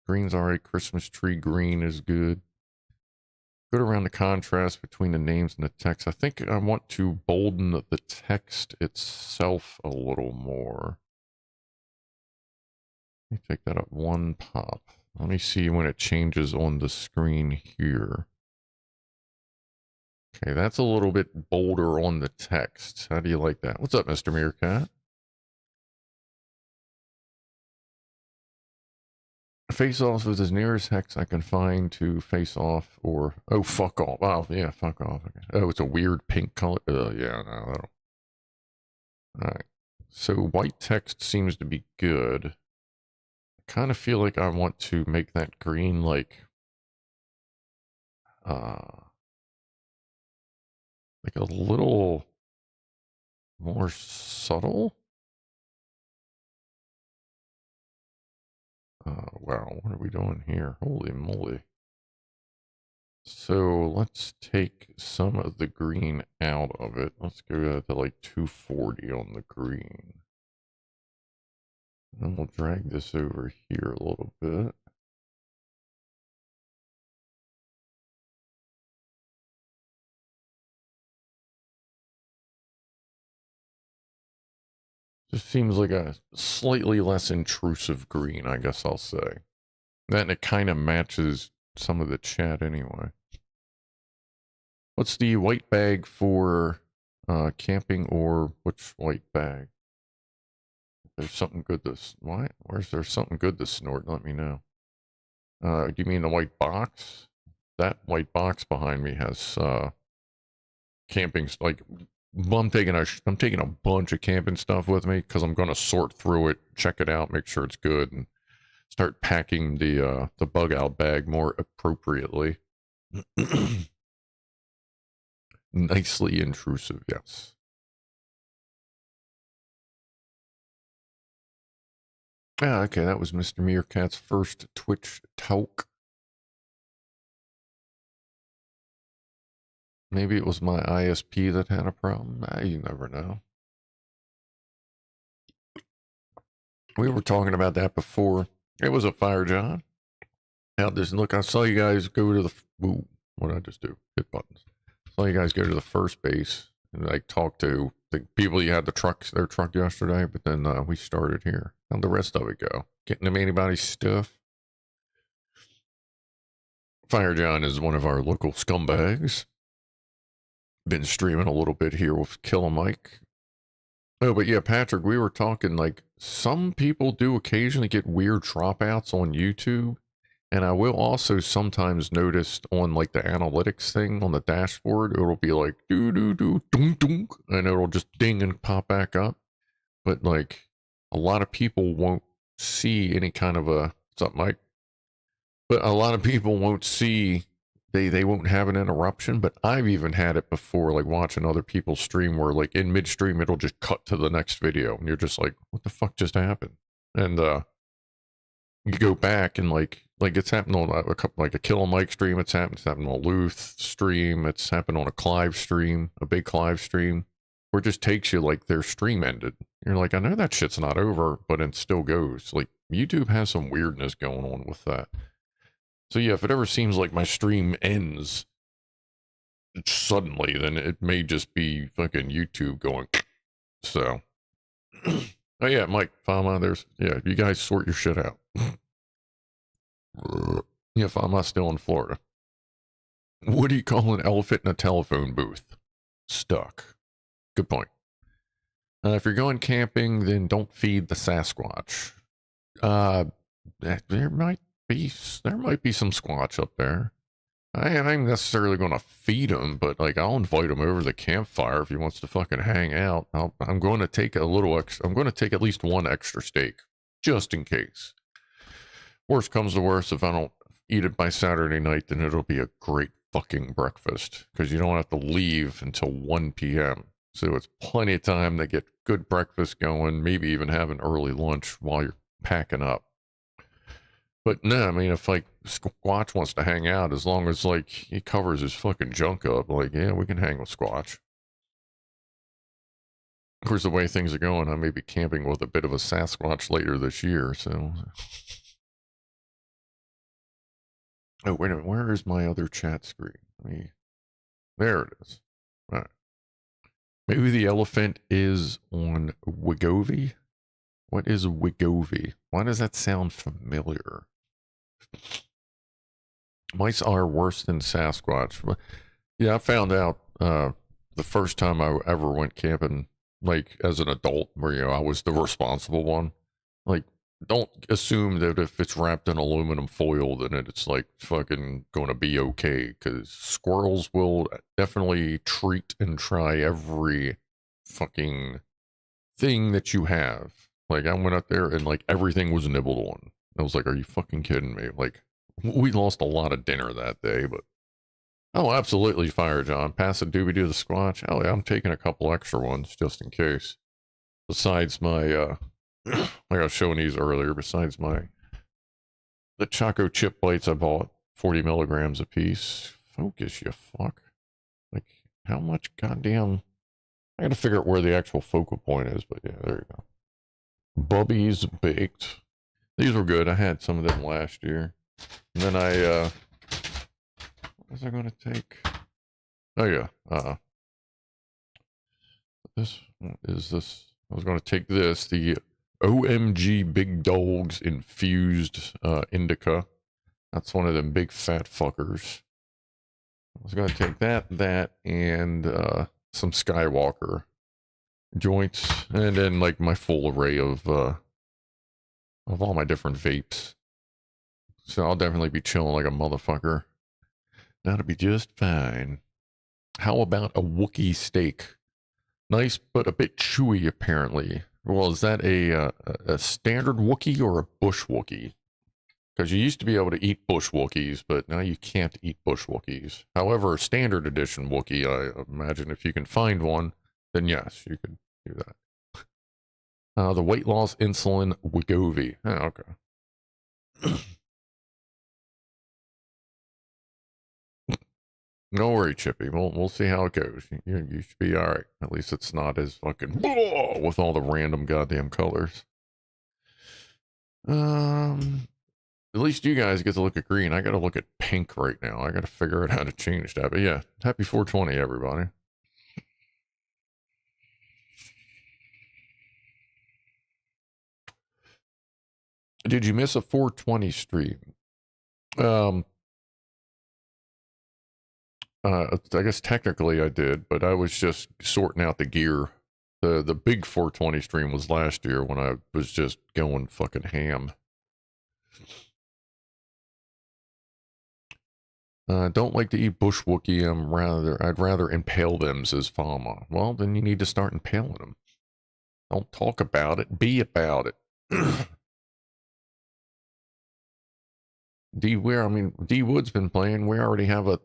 green's alright, Christmas tree green is good. Good around the contrast between the names and the text. I think I want to bolden the text itself a little more. Let me take that up one pop. Let me see when it changes on the screen here. Okay, that's a little bit bolder on the text. How do you like that? What's up, Mr. Meerkat? Face off is as near as hex I can find to face off or, oh, fuck off. Oh, yeah, fuck off. Okay. Oh, it's a weird pink color. Yeah, no, that'll. Alright. So white text seems to be good. I kind of feel like I want to make that green like a little more subtle. Wow, what are we doing here? Holy moly. So let's take some of the green out of it. Let's go to like 240 on the green. And we'll drag this over here a little bit. Just seems like a slightly less intrusive green, I guess I'll say. And it kind of matches some of the chat anyway. What's the white bag for camping, or which white bag? If there's something good to, why? Where's there something good to snort? Let me know. Do you mean the white box? That white box behind me has camping, like, I'm taking a bunch of camping stuff with me because I'm gonna sort through it, check it out, make sure it's good, and start packing the bug out bag more appropriately. Nicely intrusive, yes. Ah, okay, that was Mr. Meerkat's first Twitch talk. Maybe it was my ISP that had a problem. You never know. We were talking about that before. It was a fire, John. Now, this look, I saw you guys go to the. Ooh, what did I just do? Hit buttons. I saw you guys go to the first base and like talk to the people you had their truck yesterday, but then we started here. How'd the rest of it go? Getting them anybody's stuff? Fire John is one of our local scumbags. Been streaming a little bit here with Killer Mike. Oh, but yeah, Patrick, we were talking like some people do occasionally get weird dropouts on YouTube. And I will also sometimes notice on like the analytics thing on the dashboard, it'll be like doo doo doo dunk dunk, and it'll just ding and pop back up. But like a lot of people won't see any kind of a, what's up, Mike? But a lot of people won't see, they won't have an interruption, but I've even had it before, like watching other people stream where like in midstream it'll just cut to the next video and you're just like, what the fuck just happened? And you go back and like it's happened on a couple, like a Kill Mike stream, it's happened on a Luth stream, it's happened on a Clive stream, a BigClive stream, where it just takes you like their stream ended. You're like, I know that shit's not over, but it still goes. Like YouTube has some weirdness going on with that. So yeah, if it ever seems like my stream ends suddenly, then it may just be fucking YouTube going. So, oh yeah, Mike, Fama, yeah, you guys sort your shit out. Yeah, Fama's still in Florida. What do you call an elephant in a telephone booth? Stuck. Good point. If you're going camping, then don't feed the Sasquatch. There might be some Squatch up there. I ain't necessarily going to feed him, but like I'll invite him over to the campfire if he wants to fucking hang out. I'm going to take a little extra. I'm going to take at least one extra steak, just in case. Worst comes to worst, if I don't eat it by Saturday night, then it'll be a great fucking breakfast because you don't have to leave until 1 p.m. So it's plenty of time to get good breakfast going, maybe even have an early lunch while you're packing up. But no, I mean, if like Squatch wants to hang out, as long as like he covers his fucking junk up, like, yeah, we can hang with Squatch. Of course, the way things are going, I may be camping with a bit of a Sasquatch later this year, so. Oh, wait a minute, where is my other chat screen? There it is. All right. Maybe the elephant is on Wigovy? What is Wigovy? Why does that sound familiar? Mice are worse than Sasquatch. Yeah, I found out the first time I ever went camping, like as an adult, where I was the responsible one. Like, don't assume that if it's wrapped in aluminum foil, then it's like fucking going to be okay. Because squirrels will definitely treat and try every fucking thing that you have. Like, I went out there and like everything was nibbled on. I was like, are you fucking kidding me? Like, we lost a lot of dinner that day, but oh, absolutely, Fire John. Pass a doobie to the Squatch. Oh yeah, I'm taking a couple extra ones just in case. Besides my like I was showing these earlier, besides the Choco chip bites I bought, 40 milligrams a piece. Focus, you fuck. Like, how much goddamn... I gotta figure out where the actual focal point is, but yeah, there you go. Bubbies baked. These were good. I had some of them last year. And then what was I gonna take? Oh yeah, this is this. I was gonna take this, the OMG Big Dogs infused indica. That's one of them big fat fuckers. I was gonna take that, and some Skywalker joints, and then like my full array of all my different vapes. So I'll definitely be chilling like a motherfucker. That'll be just fine. How about a Wookiee steak? Nice, but a bit chewy, apparently. Well, is that a standard Wookiee or a bush Wookiee? Because you used to be able to eat bush Wookiees, but now you can't eat bush Wookiees. However, a standard edition Wookiee, I imagine if you can find one, then yes, you could do that. The weight loss insulin Wegovy. Oh, okay. Don't worry, Chippy. We'll see how it goes. You should be all right. At least it's not as fucking with all the random goddamn colors. At least you guys get to look at green. I got to look at pink right now. I got to figure out how to change that. But yeah, happy 420, everybody. Did you miss a 420 stream? I guess technically I did, but I was just sorting out the gear. The big 420 stream was last year when I was just going fucking ham. Don't like to eat bush Wookiee. I'd rather impale them, says Fama. Well, then you need to start impaling them. Don't talk about it, be about it. I mean, D Wood's been playing. We already have a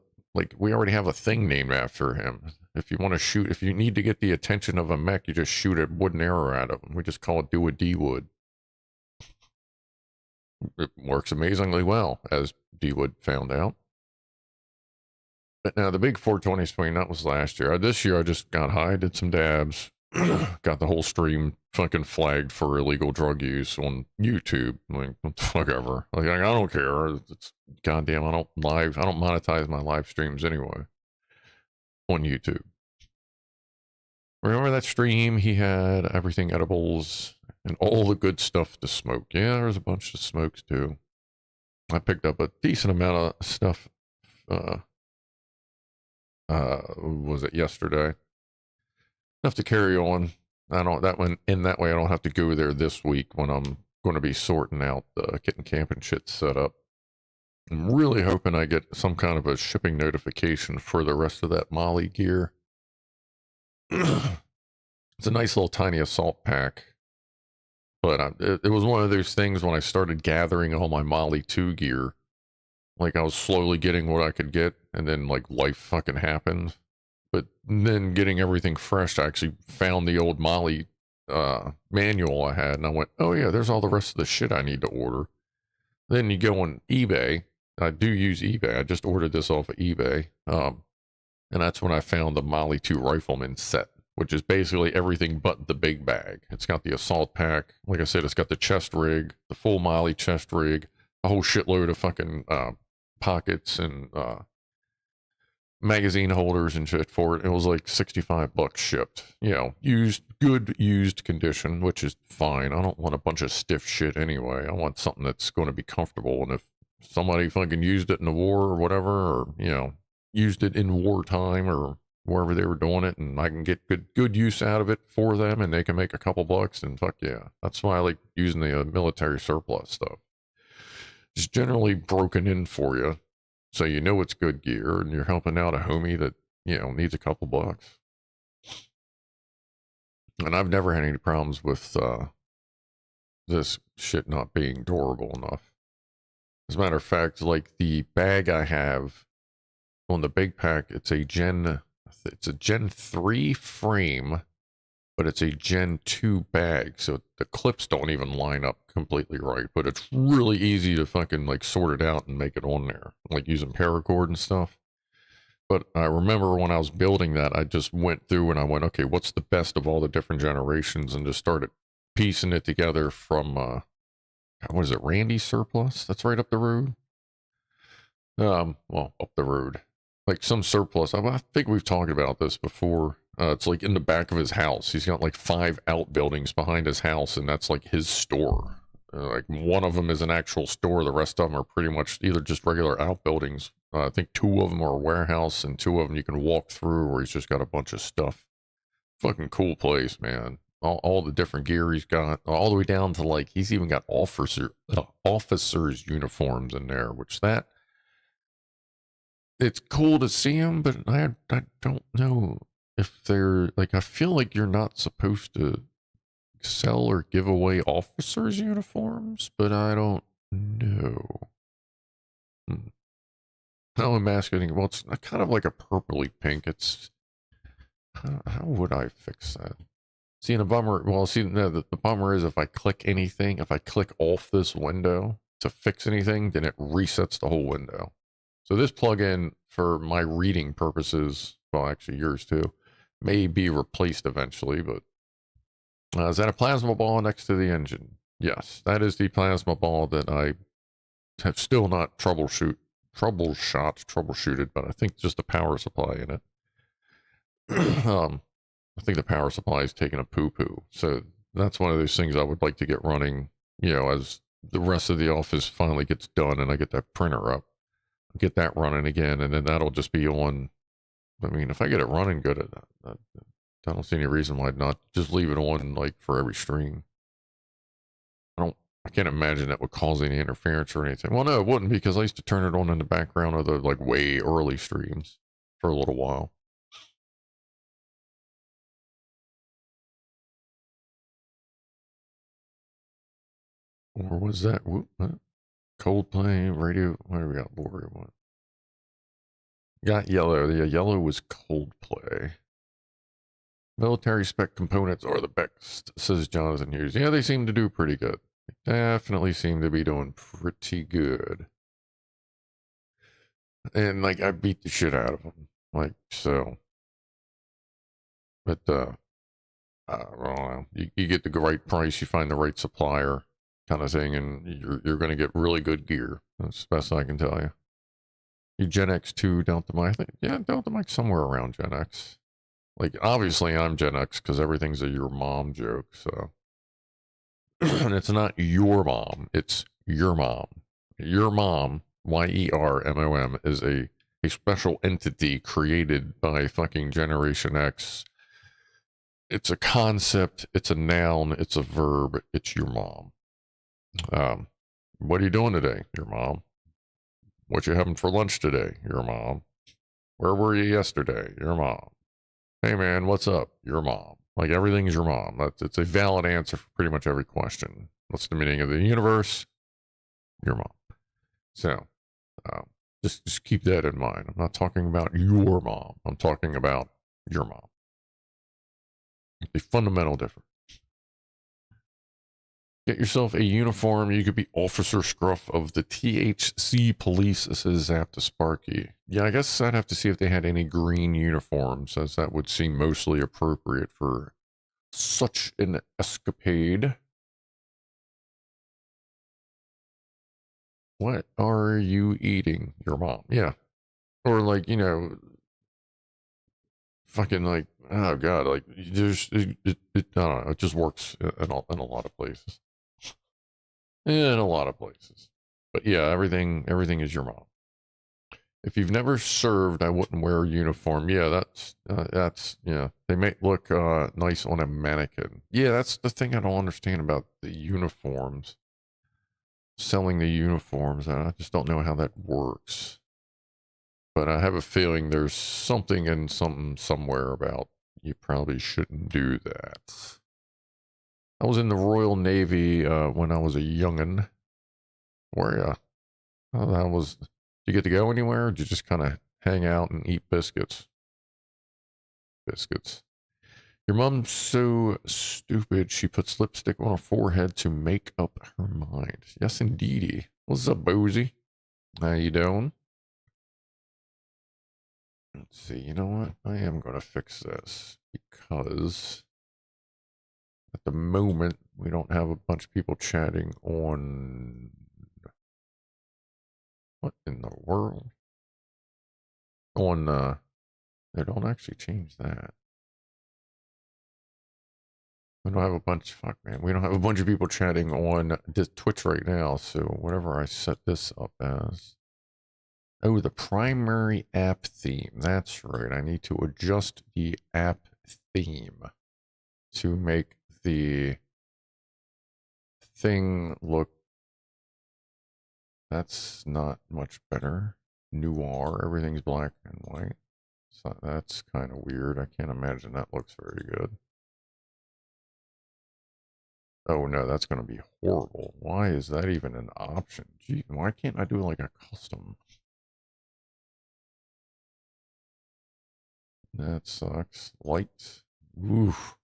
thing named after him. If you want to shoot, if you need to get the attention of a mech, you just shoot a wooden arrow at him. We just call it Do a D Wood. It works amazingly well, as D Wood found out. But now the big 420 swing, that was last year. This year I just got high, did some dabs, got the whole stream fucking flagged for illegal drug use on YouTube. Like, what the fuck ever. Like, I don't care. It's goddamn, I don't monetize my live streams anyway on YouTube. Remember that stream? He had everything edibles and all the good stuff to smoke. Yeah, there was a bunch of smokes too. I picked up a decent amount of stuff. Was it yesterday? Enough to carry on. I don't that one in that way. I don't have to go there this week when I'm going to be sorting out the kit and camping shit set up. I'm really hoping I get some kind of a shipping notification for the rest of that Molly gear. It's a nice little tiny assault pack, but it was one of those things when I started gathering all my Molly 2 gear. Like, I was slowly getting what I could get, and then, like, life fucking happened. But then getting everything fresh, I actually found the old Molly manual I had, and I went, oh yeah, there's all the rest of the shit I need to order. Then you go on eBay. I do use eBay. I just ordered this off of eBay. And that's when I found the Molly 2 Rifleman set, which is basically everything but the big bag. It's got the assault pack. Like I said, it's got the chest rig, the full Molly chest rig, a whole shitload of fucking pockets and magazine holders and shit for it. It was like $65 shipped. You know, good used condition, which is fine. I don't want a bunch of stiff shit anyway. I want something that's going to be comfortable. And if somebody fucking used it in the war or whatever, or, you know, used it in wartime or wherever they were doing it, and I can get good use out of it for them, and they can make a couple bucks, and fuck yeah. That's why I like using the military surplus stuff. It's generally broken in for you, so you know it's good gear, and you're helping out a homie that, you know, needs a couple bucks. And I've never had any problems with this shit not being durable enough. As a matter of fact, like the bag I have on the big pack, it's a Gen 3 frame, but it's a Gen 2 bag, so the clips don't even line up completely right, but it's really easy to fucking like sort it out and make it on there, like using paracord and stuff. But I remember when I was building that, I just went through and I went, okay, what's the best of all the different generations, and just started piecing it together from, what is it, Randy Surplus? That's right up the road. Well, up the road. Like some surplus. I think we've talked about this before. It's like in the back of his house. He's got like 5 outbuildings behind his house, and that's like his store. Like one of them is an actual store. The rest of them are pretty much either just regular outbuildings. I think 2 of them are a warehouse, and 2 of them you can walk through, where he's just got a bunch of stuff. Fucking cool place, man. All the different gear he's got, all the way down to like he's even got officers uniforms in there, which that it's cool to see them, but I don't know if they're like, I feel like you're not supposed to sell or give away officers uniforms, but I don't know. How am I asking? Well, it's kind of like a purpley pink. It's how would I fix that? See, the bummer. Well, see, no, the bummer is if I click anything, if I click off this window to fix anything, then it resets the whole window. So this plugin, for my reading purposes, well, actually yours too, may be replaced eventually. But is that a plasma ball next to the engine? Yes, that is the plasma ball that I have still not troubleshooted, but I think just the power supply in it. I think the power supply is taking a poo-poo. So that's one of those things I would like to get running, you know, as the rest of the office finally gets done and I get that printer up. Get that running again, and then that'll just be on. I mean, if I get it running good, I don't see any reason why not just leave it on like for every stream. I can't imagine that would cause any interference or anything. Well, no, it wouldn't, because I used to turn it on in the background of the like way early streams for a little while. Or was that? Whoop, Coldplay, radio. What do we got? Lori, what? Got yellow. Yeah, yellow was Coldplay. Military spec components are the best, says Jonathan Hughes. Yeah, they seem to do pretty good. They definitely seem to be doing pretty good. And like, I beat the shit out of them. Like, so. But, I don't know. You get the right price, you find the right supplier, kind of thing, and you're going to get really good gear. That's the best I can tell you. You Gen X 2 Delta Mike? Yeah, Delta Mike somewhere around Gen X. Like, obviously, I'm Gen X because everything's a your mom joke. So, and it's not your mom; it's your mom. Your mom, YERMOM, is a special entity created by fucking Generation X. It's a concept, it's a noun, it's a verb, it's your mom. What are you doing today? Your mom. What you having for lunch today? Your mom. Where were you yesterday? Your mom. Hey man, what's up? Your mom. Like everything's your mom. It's a valid answer for pretty much every question. What's the meaning of the universe? Your mom. So, just keep that in mind. I'm not talking about your mom. I'm talking about your mom. A fundamental difference. Get yourself a uniform. You could be Officer Scruff of the THC Police, says Zap to Sparky. Yeah, I guess I'd have to see if they had any green uniforms, as that would seem mostly appropriate for such an escapade. What are you eating? Your mom. Yeah. Or like, you know, fucking like, oh God, like, there's, I don't know, it just works in a lot of places. In a lot of places. But yeah, everything is your mom. If you've never served, I wouldn't wear a uniform. Yeah, that's yeah. They may look nice on a mannequin. Yeah, that's the thing I don't understand about the uniforms. Selling the uniforms, I just don't know how that works. But I have a feeling there's something in somewhere about you probably shouldn't do that. I was in the Royal Navy when I was a youngin'. Where that was. Did you get to go anywhere? Or did you just kind of hang out and eat biscuits? Biscuits. Your mom's so stupid. She puts lipstick on her forehead to make up her mind. Yes, indeedy. What's up, Boozy? How you doing? Let's see. You know what? I am going to fix this because at the moment we don't have a bunch of people chatting on. What in the world? On they don't actually change that. We don't have a bunch. Fuck, man. We don't have a bunch of people chatting on Twitch right now. So whatever I set this up as. Oh, the primary app theme. That's right. I need to adjust the app theme to make the thing look. That's not much better. Noir. Everything's black and white. So that's kind of weird. I can't imagine that looks very good. Oh no, that's going to be horrible. Why is that even an option? Gee, why can't I do like a custom? That sucks. Lights. Oof.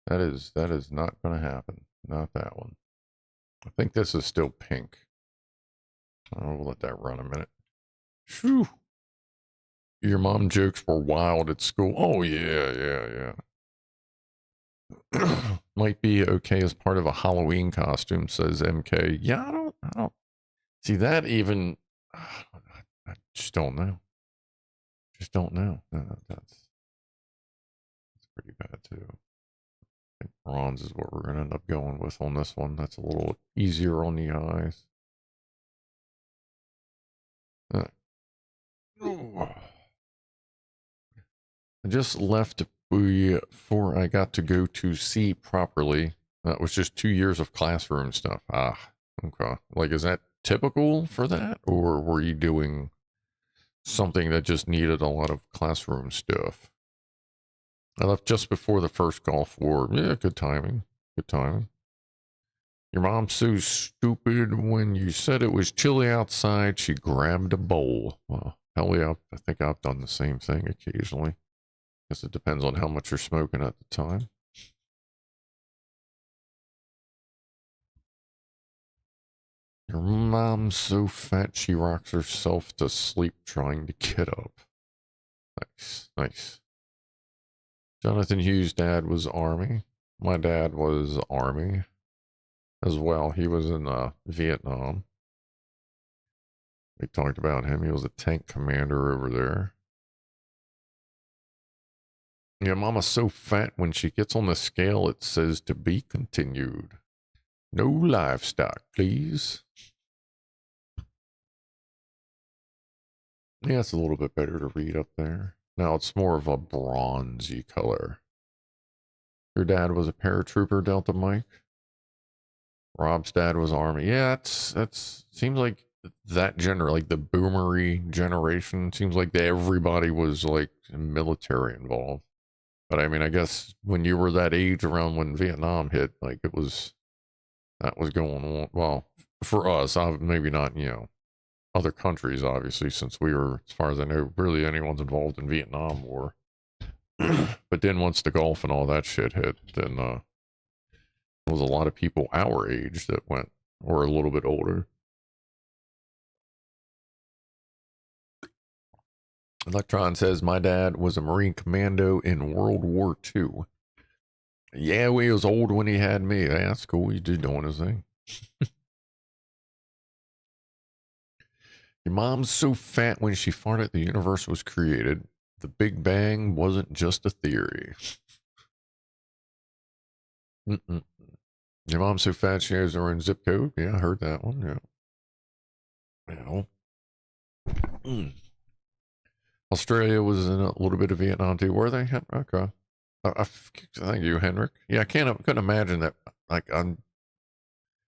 That is not going to happen. Not that one. I think this is still pink. We'll let that run a minute. Shoo. Your mom jokes were wild at school. Oh yeah. Might be okay as part of a Halloween costume, says MK. Yeah, I don't see that even. I just don't know. Just don't know. That's pretty bad too. I think bronze is what we're gonna end up going with on this one. That's a little easier on the eyes. I just left before I got to go to see properly. That was just 2 years of classroom stuff. Ah, okay. Like, is that typical for that? Or were you doing something that just needed a lot of classroom stuff? I left just before the first Gulf War. Yeah, good timing. Good timing. Your mom's so stupid. When you said it was chilly outside, she grabbed a bowl. Well, hell yeah, I think I've done the same thing occasionally. Guess it depends on how much you're smoking at the time. Your mom's so fat she rocks herself to sleep trying to get up. Nice, nice. Jonathan Hughes' dad was Army. My dad was Army as well. He was in Vietnam. We talked about him. He was a tank commander over there. Yeah, Mama's so fat when she gets on the scale, it says to be continued. No livestock, please. Yeah, it's a little bit better to read up there. Now it's more of a bronzy color. Your dad was a paratrooper, Delta Mike? Rob's dad was Army. Yeah, that's seems like that like the boomery generation, seems like everybody was like military involved. But I mean, I guess when you were that age around when Vietnam hit, like that was going on. Well, for us, maybe not, other countries, obviously, since we were, as far as I know, really anyone's involved in Vietnam War. But then once the Gulf and all that shit hit, then there was a lot of people our age that went, or a little bit older. Electron says, my dad was a Marine commando in World War II. Yeah, well, he was old when he had me. Yeah, that's cool. He's just doing his thing. Your mom's so fat when she farted the universe was created. The Big Bang wasn't just a theory. Mm-mm. Your mom's so fat she has her own zip code. Yeah, I heard that one. Yeah. Australia was in a little bit of Vietnam too. Were they? Okay. Thank you, Henrik. Yeah, couldn't imagine that. Like, I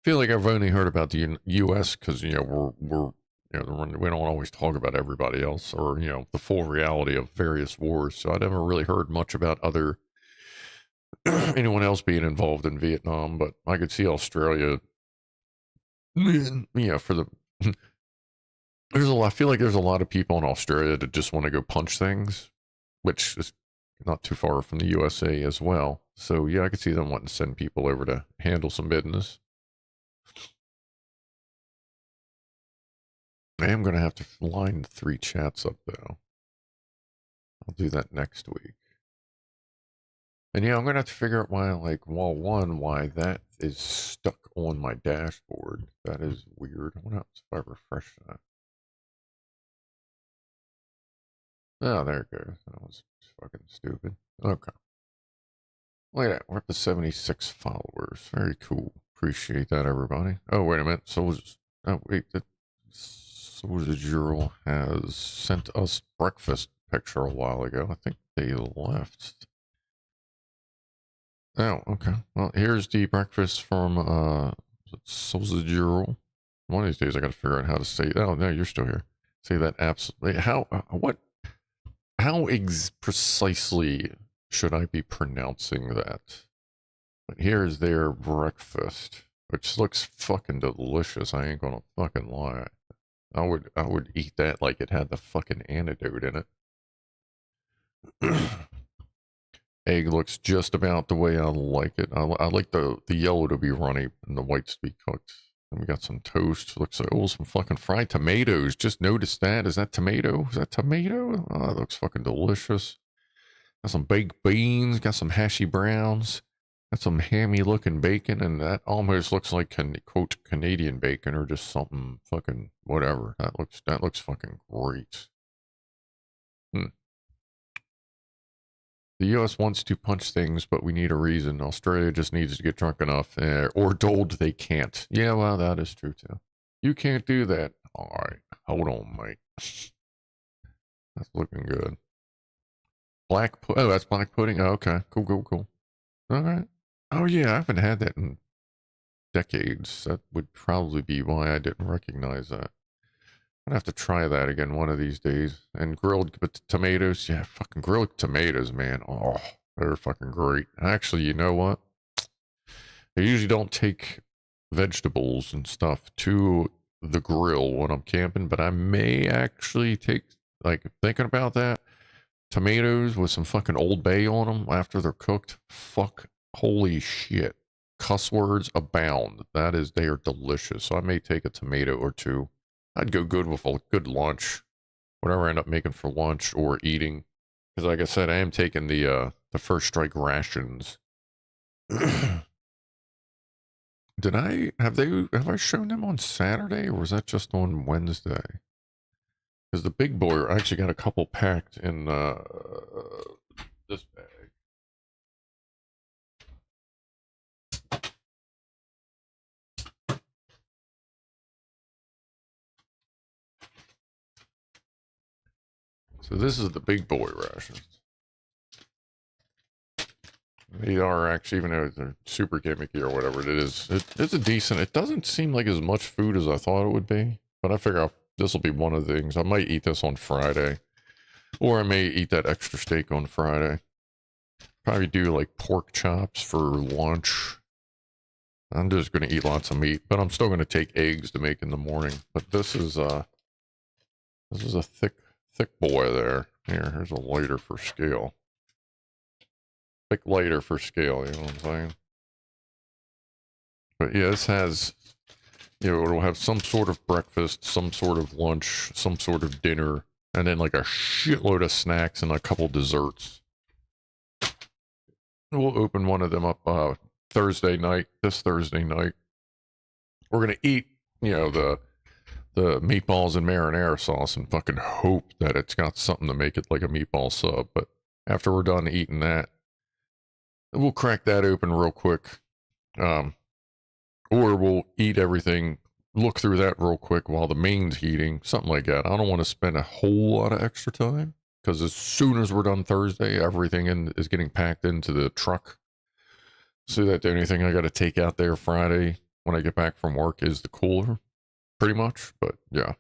feel like I've only heard about the U.S. because we're we don't always talk about everybody else or the full reality of various wars. So I never really heard much about other anyone else being involved in Vietnam. But I could see Australia. Yeah, for the I feel like there's a lot of people in Australia that just want to go punch things, which is not too far from the USA as well. So yeah, I could see them wanting to send people over to handle some business. I am going to have to line 3 chats up though. I'll do that next week. And yeah, I'm going to have to figure out why, like, why that is stuck on my dashboard. That is weird. What else if I refresh that? Oh, there it goes. That was fucking stupid. Okay. Look at that. We're up to 76 followers. Very cool. Appreciate that, everybody. Oh, wait a minute. Oh, wait. Soldier has sent us breakfast picture a while ago. I think they left. Oh, okay. Well, here's the breakfast from Soldier. One of these days I gotta figure out how to say. Oh, no, you're still here. Say that absolutely. How precisely should I be pronouncing that? But here's their breakfast, which looks fucking delicious. I ain't gonna fucking lie. I would eat that like it had the fucking antidote in it. Egg looks just about the way I like it. I like the yellow to be runny and the whites to be cooked. And we got some toast. Looks like, oh, some fucking fried tomatoes. Just noticed that. Is that tomato? Is that tomato? Oh, that looks fucking delicious. Got some baked beans. Got some hashy browns. Got some hammy looking bacon. And that almost looks like, quote, Canadian bacon or just something fucking whatever. That looks fucking great. The U.S. wants to punch things, but we need a reason. Australia just needs to get drunk enough, or told they can't. Yeah, well, that is true, too. You can't do that. All right, hold on, mate. That's looking good. Oh, that's black pudding? Oh, okay, cool. All right. Oh, yeah, I haven't had that in decades. That would probably be why I didn't recognize that. I'm gonna have to try that again one of these days. And grilled tomatoes. Yeah, fucking grilled tomatoes, man. Oh, they're fucking great. Actually, you know what? I usually don't take vegetables and stuff to the grill when I'm camping, but I may actually take, like, thinking about that, tomatoes with some fucking Old Bay on them after they're cooked. Fuck, holy shit. Cuss words abound. They are delicious. So I may take a tomato or two. I'd go good with a good lunch, whatever I end up making for lunch or eating. Because like I said, I am taking the first strike rations. Have I shown them on Saturday, or was that just on Wednesday? Because the big boy, I actually got a couple packed in this bag. So this is the big boy rations. They are actually, even though they're super gimmicky or whatever it is, it's a decent, it doesn't seem like as much food as I thought it would be, but I figure this will be one of the things. I might eat this on Friday, or I may eat that extra steak on Friday. Probably do like pork chops for lunch. I'm just going to eat lots of meat, but I'm still going to take eggs to make in the morning. But this is a thick boy there. Here's a lighter for scale. Thick lighter for scale, you know what I'm saying? But yeah, this has, it'll have some sort of breakfast, some sort of lunch, some sort of dinner, and then like a shitload of snacks and a couple desserts. We'll open one of them up this Thursday night. We're going to eat, the meatballs and marinara sauce and fucking hope that it's got something to make it like a meatball sub. But after we're done eating that, we'll crack that open real quick. Or we'll eat everything, look through that real quick while the main's heating, something like that. I don't want to spend a whole lot of extra time, because as soon as we're done Thursday, everything is getting packed into the truck. So that the only thing I got to take out there Friday when I get back from work is the cooler, pretty much. But yeah.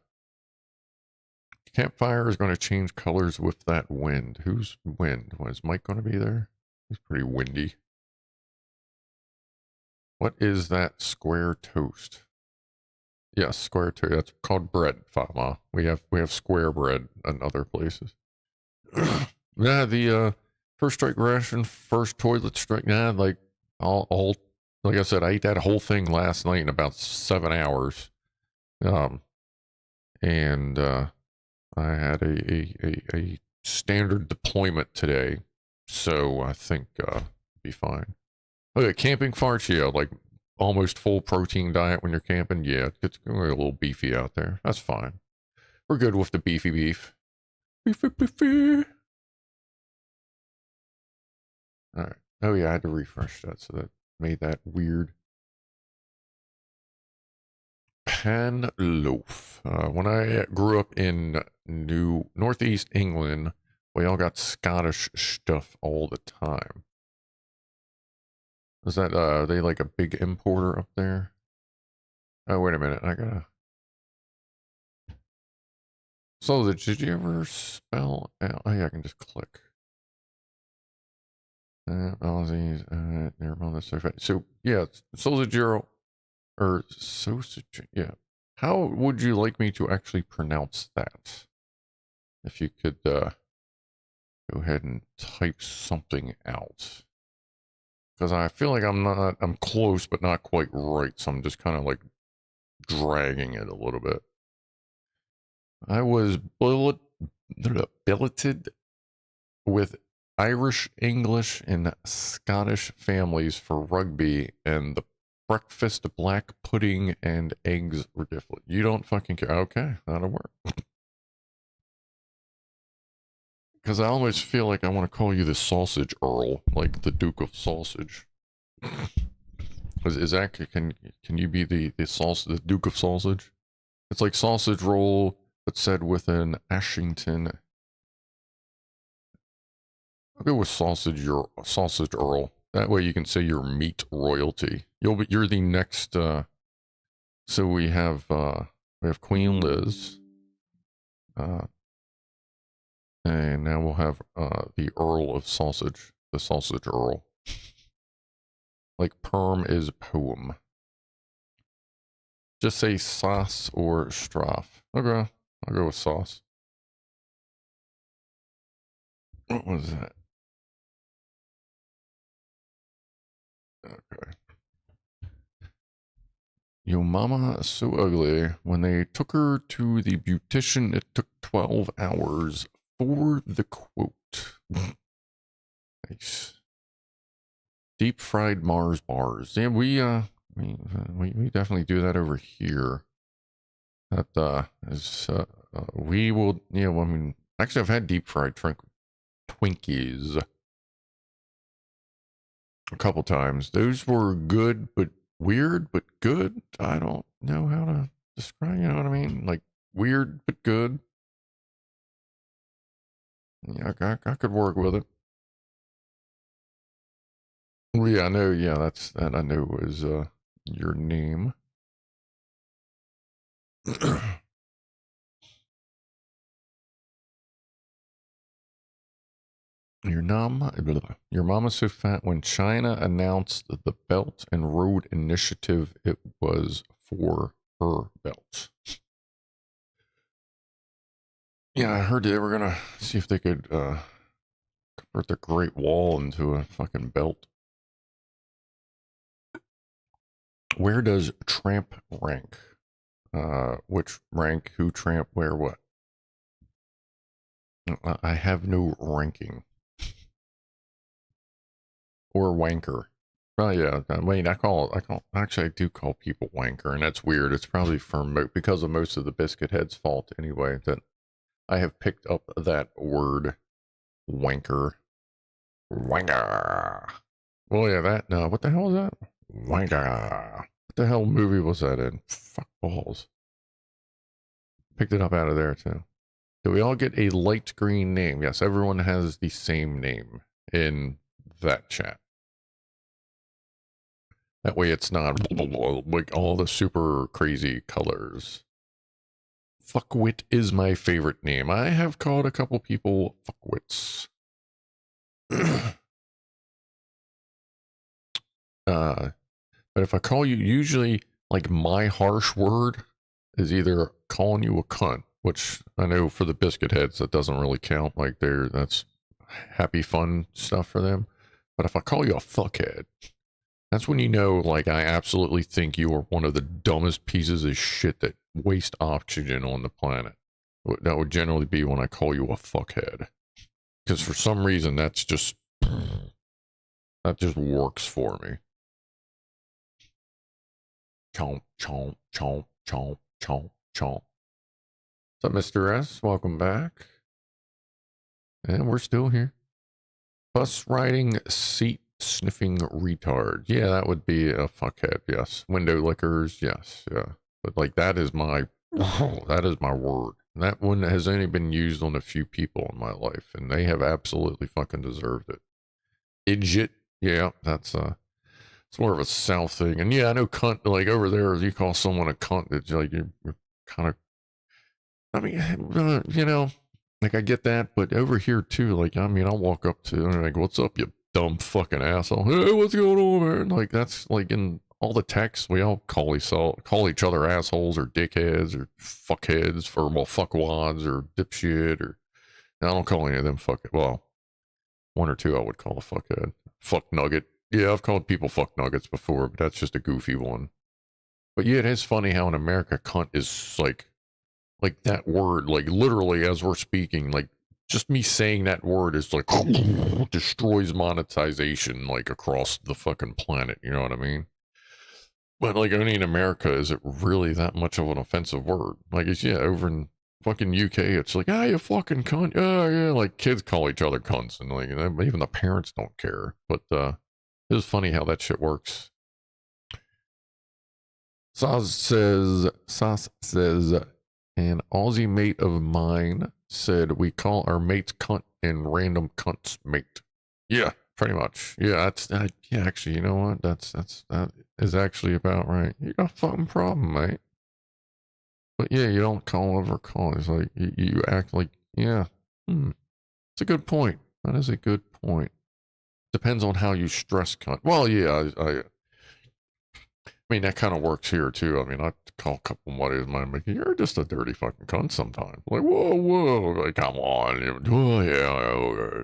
Campfire is going to change colors with that wind. Whose wind? Was Mike going to be there? It's pretty windy. What is that square toast? Yes, square toast. That's called bread, Fama. We have square bread in other places. Yeah, the first strike ration, first toilet strike. Yeah, like all like I said, I ate that whole thing last night in about 7 hours. And I had a standard deployment today, so I think be fine. Okay, camping farts, yeah, like almost full protein diet when you're camping. Yeah, it's going to be a little beefy out there. That's fine. We're good with the beefy beef. Beefy. All right. Oh yeah, I had to refresh that, so that made that weird. Pan loaf. When I grew up in Northeast England, we all got Scottish stuff all the time. Is that, are they like a big importer up there? Oh, wait a minute. I gotta... So, did you ever spell out? Oh, yeah, I can just click. Aussies, near on the so, yeah, sausage or sausage, yeah. How would you like me to actually pronounce that? If you could, go ahead and type something out. Because I feel like I'm close, but not quite right. So I'm just kind of like dragging it a little bit. I was billeted with Irish, English, and Scottish families for rugby, and the breakfast black pudding and eggs were different. You don't fucking care. Okay, that'll work. Because I always feel like I want to call you the Sausage Earl, like the Duke of Sausage. Is that, can you be the Duke of Sausage? It's like sausage roll, but said with an Ashington. I'll go with sausage Earl. That way you can say you're meat royalty. You're the next. So we have Queen Liz. And now we'll have the Earl of Sausage, the Sausage Earl. Like perm is poem. Just say sauce or straff. Okay, I'll go with sauce. What was that? Okay. Yo mama so ugly. When they took her to the beautician, it took 12 hours for the quote. Nice. Deep fried Mars bars. Yeah, we definitely do that over here. That is we will, you know, I mean, actually I've had deep fried Twinkies a couple times. Those were good, but weird, but good. I don't know how to describe, you know what I mean? Like weird, but good. Yeah, I could work with it. Well, yeah, I know. Yeah, that I know was your name. Your mama's so fat. When China announced the Belt and Road Initiative, it was for her belt. Yeah, I heard they were gonna see if they could convert the Great Wall into a fucking belt. Where does tramp rank? Which rank? Who tramp? Where? What? I have no ranking. Or wanker. Oh yeah, I mean, actually, I do call people wanker, and that's weird. It's probably because of most of the biscuit heads' fault anyway that I have picked up that word, wanker. Wanker. Well, yeah, that. No, what the hell is that? Wanker. What the hell movie was that in? Fuck balls. Picked it up out of there too. Do we all get a light green name? Yes, everyone has the same name in that chat. That way it's not like all the super crazy colors. Fuckwit is my favorite name. I have called a couple people fuckwits. But if I call you, usually like my harsh word is either calling you a cunt, which I know for the biscuit heads that doesn't really count. Like that's happy fun stuff for them. But if I call you a fuckhead, that's when you know, like, I absolutely think you are one of the dumbest pieces of shit that waste oxygen on the planet. That would generally be when I call you a fuckhead. Because for some reason, that just works for me. Chomp, chomp, chomp, chomp, chomp, chomp. What's up, Mr. S? Welcome back. And we're still here. Bus riding, seat sniffing retard. Yeah, that would be a fuckhead, yes. Window lickers, yes, yeah. But like that is my word. That one has only been used on a few people in my life, and they have absolutely fucking deserved it. Idjit, yeah, it's more of a South thing. And yeah, I know cunt, like over there, if you call someone a cunt, it's like you're kind of, I mean, you know, like I get that, but over here too, like, I mean, I'll walk up to and like, what's up, you dumb fucking asshole? Hey, what's going on, man? Like, that's like in all the texts, we all call each other assholes or dickheads or fuckheads for, well, fuckwads or dipshit or, I don't call any of them well, one or two I would call a fuckhead. Fuck nugget. Yeah, I've called people fuck nuggets before, but that's just a goofy one. But yeah, it is funny how in America, cunt is like that word, like literally as we're speaking, like just me saying that word is like destroys monetization like across the fucking planet. You know what I mean? But like only in America is it really that much of an offensive word. Like it's over in fucking UK, it's like, ah, you fucking cunt. Oh yeah, like kids call each other cunts, and like even the parents don't care. But it is funny how that shit works. Sauce says, an Aussie mate of mine said we call our mates cunt and random cunts mate. Yeah, pretty much. Yeah, yeah, actually, you know what? That is actually about right. You got a fucking problem, mate. But yeah, you don't call over call. It's like you act like, yeah. It's a good point. That is a good point. Depends on how you stress cunt. Well, yeah, I mean, that kind of works here too. I mean, I call a couple of buddies of mine, like, you're just a dirty fucking cunt sometimes. Like, whoa, like, come on. Oh, yeah,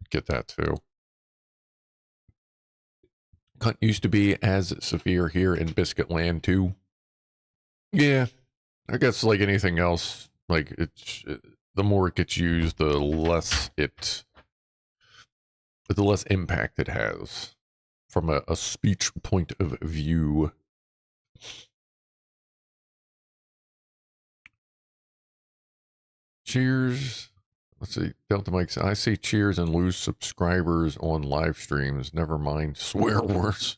get that too. Cunt used to be as severe here in Biscuit Land too. Yeah, I guess like anything else, like the more it gets used, the less impact it has from a speech point of view. Cheers. Let's see. Delta Mike says, I say cheers and lose subscribers on live streams. Never mind swear words.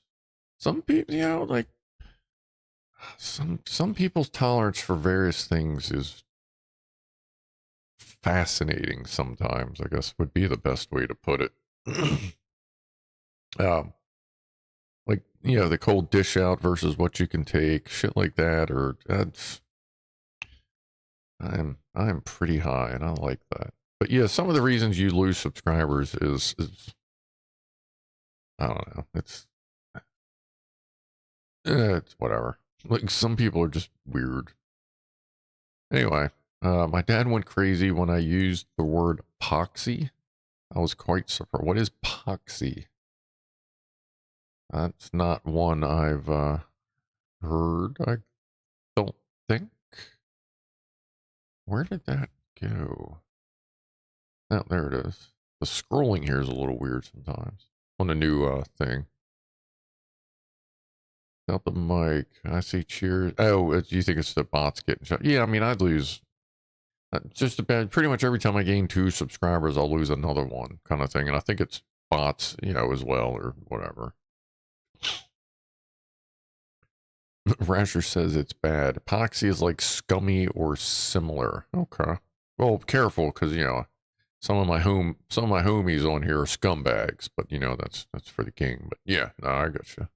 Some people, you know, like some people's tolerance for various things is fascinating sometimes, I guess would be the best way to put it. Like, you know, the cold dish out versus what you can take, shit like that, or that's I'm pretty high and I like that. But yeah, some of the reasons you lose subscribers is I don't know. It's whatever. Like some people are just weird. Anyway, my dad went crazy when I used the word poxy. I was quite surprised. What is poxy? That's not one I've heard. I don't think. Where did that go? Oh, there it is. The scrolling here is a little weird sometimes on the new thing. Out the mic. I see cheers. Oh, do you think it's the bots getting shot? Yeah, I mean, I'd lose just about pretty much every time I gain 2 subscribers, I'll lose another one kind of thing. And I think it's bots, you know, as well or whatever. Rasher says it's bad. Epoxy is like scummy or similar. Okay. Well, careful because, you know, some of my homies on here are scumbags, but you know, that's for the king. But yeah, no, I got you.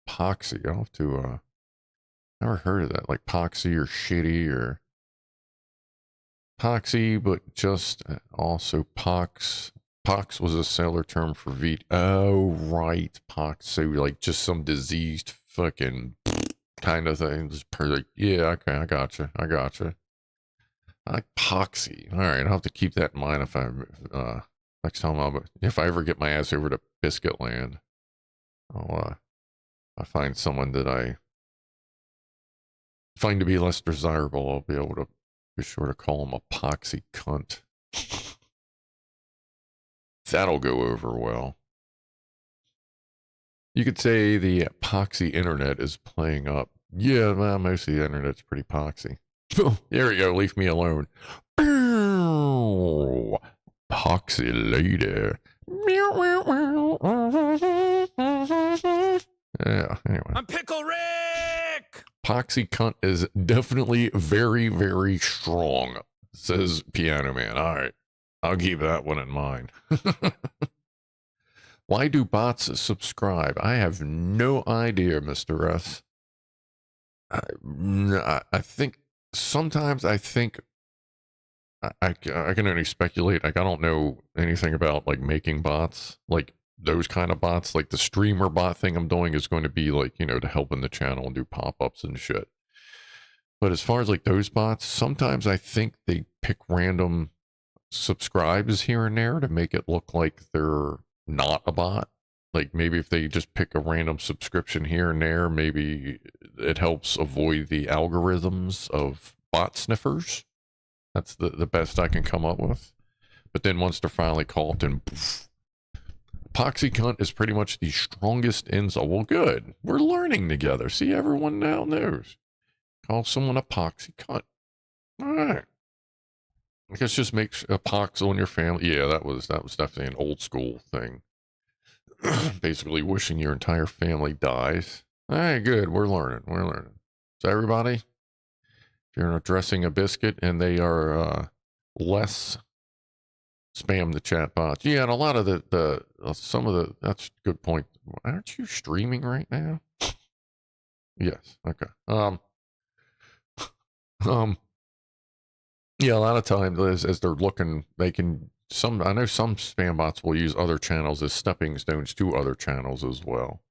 Epoxy. I'll have to, never heard of that. Like poxy or shitty or poxy, but just also pox. Pox was a sailor term for oh, right. Pox. So like just some diseased fucking kind of thing. Just like, yeah, okay, I gotcha. I like poxy. All right, I'll have to keep that in mind if I, next time if I ever get my ass over to Biscuit Land, I find someone that I find to be less desirable, I'll be able to be sure to call him a poxy cunt. That'll go over well. You could say the poxy internet is playing up. Yeah, well, most of the internet's pretty poxy. There we go, leave me alone. Poxy lady. Yeah, anyway. I'm Pickle Rick! Poxy cunt is definitely very, very strong, says Pianoman. All right, I'll keep that one in mind. Why do bots subscribe? I have no idea, Mr. S. I think sometimes I can only speculate. Like I don't know anything about like making bots, like those kind of bots. Like the streamer bot thing I'm doing is going to be like, you know, to help in the channel and do pop-ups and shit. But as far as like those bots, sometimes I think they pick random subscribes here and there to make it look like they're not a bot. Like maybe if they just pick a random subscription here and there, maybe it helps avoid the algorithms of bot sniffers. That's the best I can come up with. But then once they're finally caught, and poof, Poxy cunt is pretty much the strongest insult. Well, good. We're learning together. See, everyone now knows. Call someone a poxy cunt. All right. I guess just make a pox on your family. Yeah, that was definitely an old school thing. Basically wishing your entire family dies. All right, good. We're learning. So everybody, if you're addressing a biscuit and they are less, spam the chat bots. Yeah, and a lot of that's a good point. Aren't you streaming right now? Yes. Okay. Yeah, a lot of times as they're looking, they can I know some spam bots will use other channels as stepping stones to other channels as well.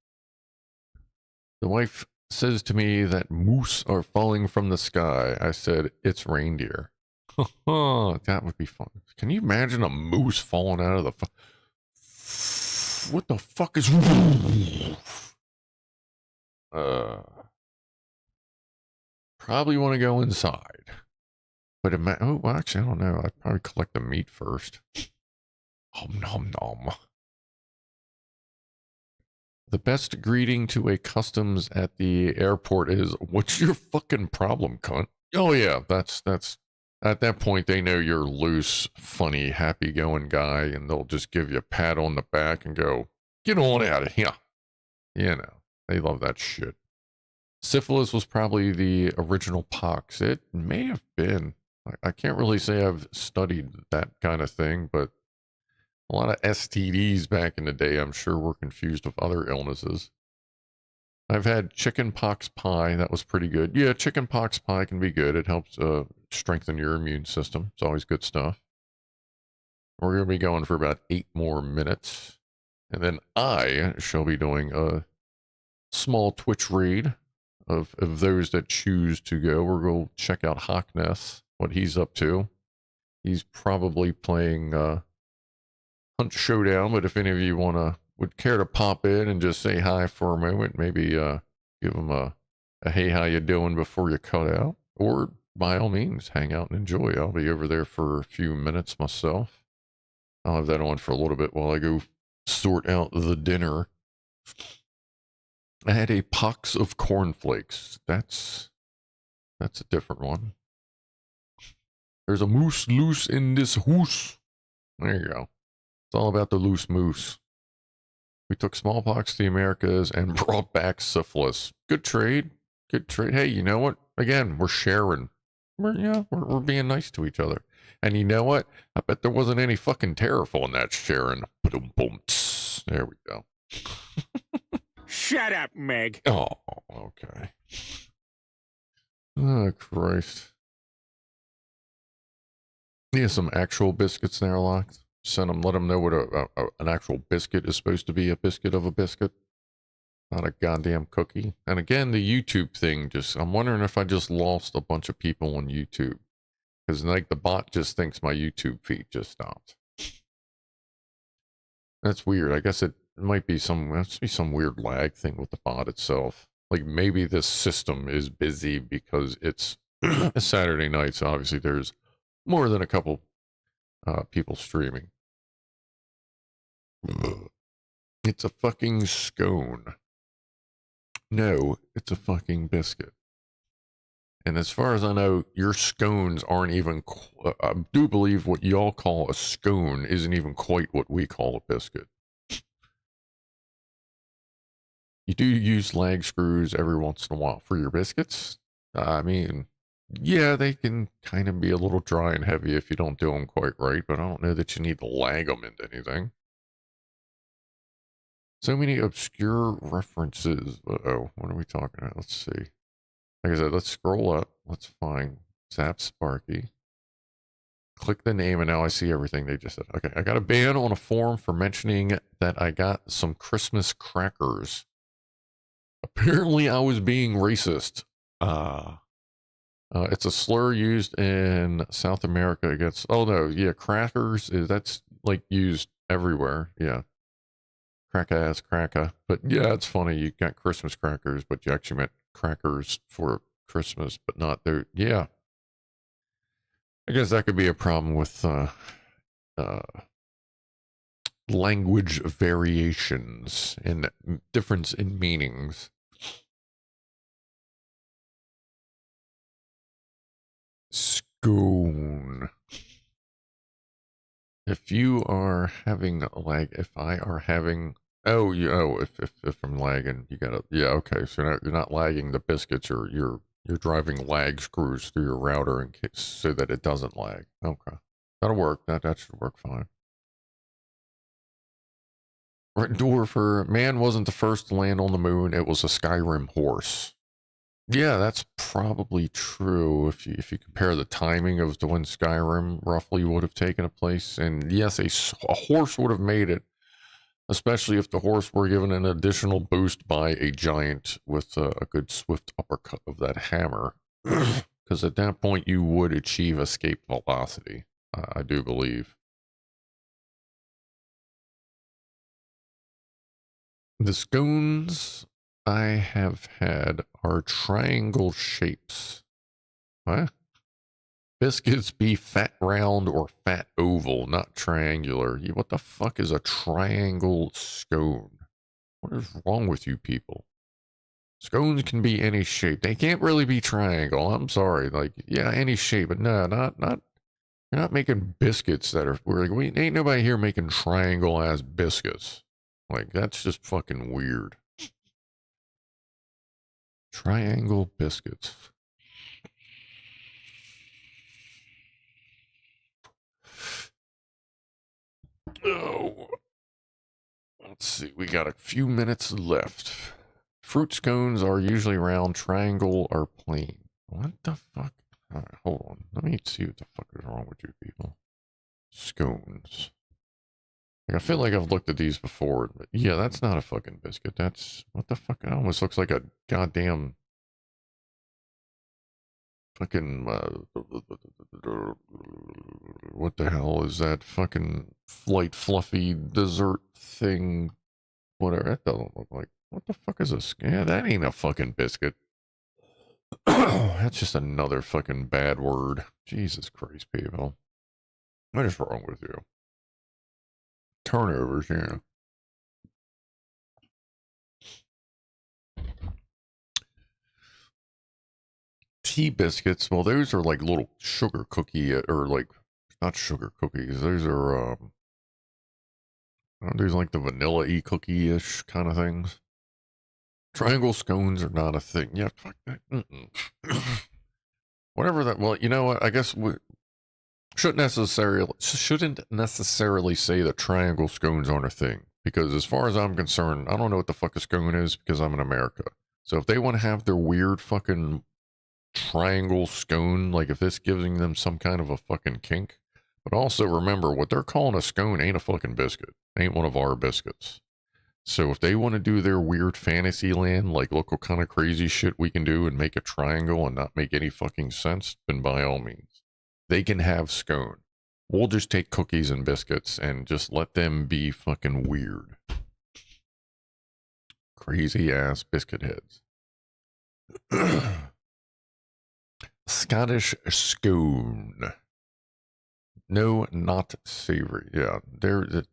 The wife says to me that moose are falling from the sky. I said, it's reindeer. That would be fun. Can you imagine a moose falling out of the... What the fuck is... Probably want to go inside. But oh, well, actually, I don't know. I'd probably collect the meat first. Om nom nom. The best greeting to a customs at the airport is, what's your fucking problem, cunt? Oh yeah, that's at that point they know you're loose, funny, happy-going guy, and they'll just give you a pat on the back and go, get on out of here. You know, they love that shit. Syphilis was probably the original pox. It may have been. I can't really say I've studied that kind of thing, but a lot of STDs back in the day, I'm sure, were confused with other illnesses. I've had chicken pox pie. That was pretty good. Yeah, chicken pox pie can be good. It helps strengthen your immune system. It's always good stuff. We're going to be going for about 8 more minutes. And then I shall be doing a small Twitch raid of those that choose to go. We're going to check out Hockness, what he's up to. He's probably playing Hunt Showdown, but if any of you would care to pop in and just say hi for a moment, maybe give him a hey, how you doing before you cut out, or by all means, hang out and enjoy. I'll be over there for a few minutes myself. I'll have that on for a little bit while I go sort out the dinner. I had a pox of cornflakes. That's a different one. There's a moose loose in this hoose. There you go. It's all about the loose moose. We took smallpox to the Americas and brought back syphilis. Good trade. Good trade. Hey, you know what? Again, we're sharing. We're being nice to each other. And you know what? I bet there wasn't any fucking terrible in that sharing. Boom, boom. There we go. Shut up, Meg. Oh, okay. Oh, Christ. Yeah, some actual biscuits there, locked. Send them, let them know what an actual biscuit is supposed to be. A biscuit of a biscuit. Not a goddamn cookie. And again, the YouTube thing, I'm wondering if I just lost a bunch of people on YouTube. Because like the bot just thinks my YouTube feed just stopped. That's weird. I guess it might be some weird lag thing with the bot itself. Like maybe this system is busy because it's a Saturday night, so obviously there's more than a couple people streaming. It's a fucking scone. No, it's a fucking biscuit. And as far as I know, your scones aren't even... I do believe what y'all call a scone isn't even quite what we call a biscuit. You do use lag screws every once in a while for your biscuits. I mean, yeah, they can kind of be a little dry and heavy if you don't do them quite right, but I don't know that you need to lag them into anything. So many obscure references. Uh-oh, what are we talking about? Let's see. Like I said, let's scroll up. Let's find Zap Sparky. Click the name, and now I see everything they just said. Okay, I got a ban on a forum for mentioning that I got some Christmas crackers. Apparently, I was being racist. It's a slur used in South America against... Oh, no, yeah, crackers, that's, like, used everywhere. Yeah. Crack-ass, cracker. But, yeah, it's funny. You got Christmas crackers, but you actually meant crackers for Christmas, but not there. Yeah. I guess that could be a problem with language variations and difference in meanings. Scone. If you are having lag, if I are having, if I'm lagging, you gotta, yeah, okay. So you're not lagging the biscuits, or you're driving lag screws through your router in case so that it doesn't lag. Okay, that'll work. That should work fine. Dwarfer, man wasn't the first to land on the moon. It was a Skyrim horse. Yeah, that's probably true if you compare the timing of when Skyrim roughly would have taken place. And yes, a horse would have made it. Especially if the horse were given an additional boost by a giant with a good swift uppercut of that hammer. Because at that point you would achieve escape velocity, I do believe. The scones I have had are triangle shapes. What? Biscuits be fat round or fat oval, not triangular. What the fuck is a triangle scone? What is wrong with you people? Scones can be any shape. They can't really be triangle. I'm sorry. Like, yeah, any shape, but no, not. You're not making biscuits that are. We ain't nobody here making triangle ass biscuits. Like, that's just fucking weird. Triangle biscuits. Oh. Let's see. We got a few minutes left. Fruit scones are usually round, triangle, or plain. What the fuck? All right, hold on. Let me see what the fuck is wrong with you people. Scones. Like, I feel like I've looked at these before, but yeah, that's not a fucking biscuit. That's, what the fuck? It almost looks like a goddamn fucking, what the hell is that fucking light fluffy dessert thing? Whatever, that doesn't look like, what the fuck is this? Yeah, that ain't a fucking biscuit. That's just another fucking bad word. Jesus Christ, people. What is wrong with you? Turnovers, yeah. Tea biscuits, well, those are like little sugar cookie, or like, not sugar cookies, those are, these like the vanilla-y cookie-ish kind of things. Triangle scones are not a thing. Yeah, fuck that. Whatever that, well, you know what, I guess we shouldn't necessarily say that triangle scones aren't a thing. Because as far as I'm concerned, I don't know what the fuck a scone is because I'm in America. So if they want to have their weird fucking triangle scone, like if this giving them some kind of a fucking kink. But also remember, what they're calling a scone ain't a fucking biscuit. Ain't one of our biscuits. So if they want to do their weird fantasy land, like look what kind of crazy shit we can do and make a triangle and not make any fucking sense, then by all means. They can have scone. We'll just take cookies and biscuits and just let them be fucking weird. Crazy ass biscuit heads. Scottish scone. No, not savory. Yeah, the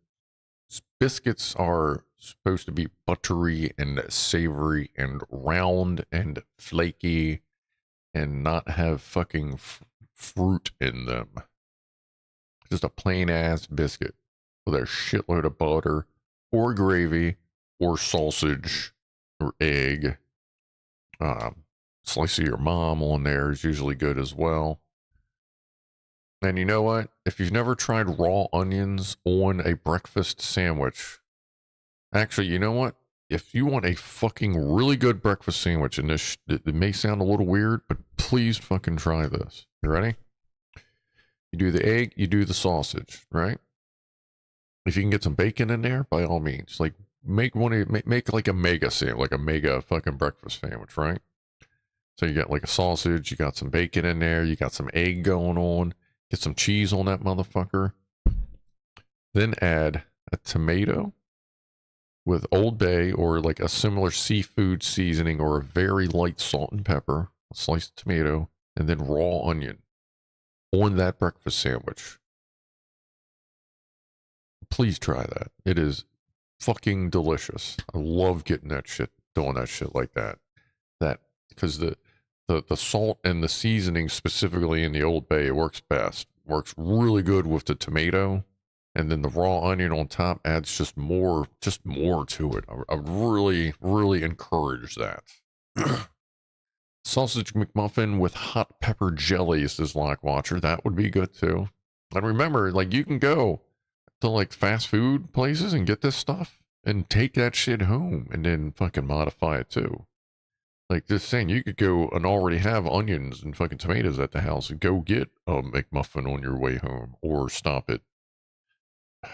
biscuits are supposed to be buttery and savory and round and flaky and not have fucking fruit in them. Just a plain ass biscuit with a shitload of butter or gravy or sausage or egg. Slice of your mom on there is usually good as well. And you know what? If you've never tried raw onions on a breakfast sandwich, actually, you know what? If you want a fucking really good breakfast sandwich, and this it may sound a little weird, but please fucking try this. You ready? You do the egg, you do the sausage, right? If you can get some bacon in there, by all means, like make like a mega sandwich, like a mega fucking breakfast sandwich, right? So you got like a sausage, you got some bacon in there, you got some egg going on, get some cheese on that motherfucker. Then add a tomato with Old Bay or like a similar seafood seasoning or a very light salt and pepper, a sliced tomato, and then raw onion on that breakfast sandwich. Please try that. It is fucking delicious. I love getting that shit, doing that shit like that. Because the salt and the seasoning specifically in the Old Bay, it works best. Works really good with the tomato, and then the raw onion on top adds just more to it. I really, really encourage that. Sausage McMuffin with hot pepper jelly, says Lockwatcher. That would be good too. And remember, like, you can go to like fast food places and get this stuff and take that shit home and then fucking modify it too. Like, just saying, you could go and already have onions and fucking tomatoes at the house and go get a McMuffin on your way home or stop at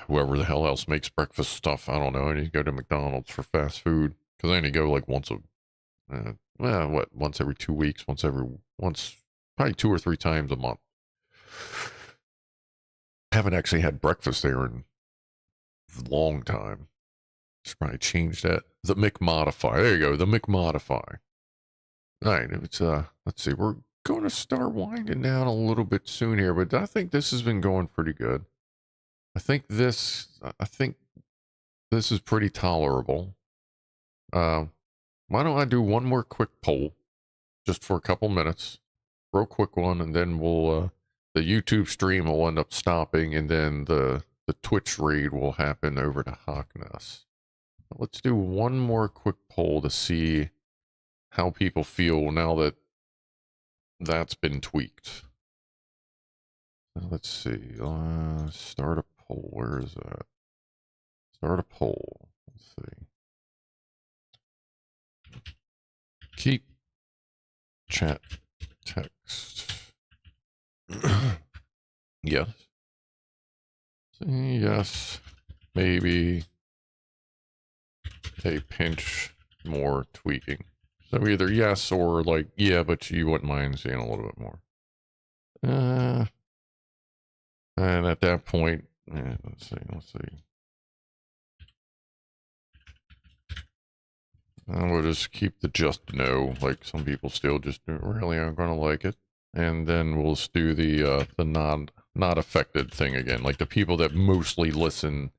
whoever the hell else makes breakfast stuff. I don't know. I need to go to McDonald's for fast food because I need to go like once every 2 weeks, probably 2 or 3 times a month. Haven't actually had breakfast there in a long time. Should probably change that. The McModify. There you go. The McModify. All right. It's let's see. We're going to start winding down a little bit soon here, but I think this has been going pretty good. I think this is pretty tolerable. Why don't I do one more quick poll just for a couple minutes, real quick one, and then we'll the YouTube stream will end up stopping, and then the Twitch raid will happen over to Hawkness. Let's do one more quick poll to see how people feel now that that's been tweaked. Let's see. Start a poll. Where is that? Start a poll. Let's see. Keep chat text. Yes. Yes. Maybe a pinch more tweaking. So either yes or like, yeah, but you wouldn't mind seeing a little bit more. And at that point, let's see. We'll just keep the just no, like some people still just really aren't going to like it. And then we'll just do the not affected thing again, like the people that mostly listen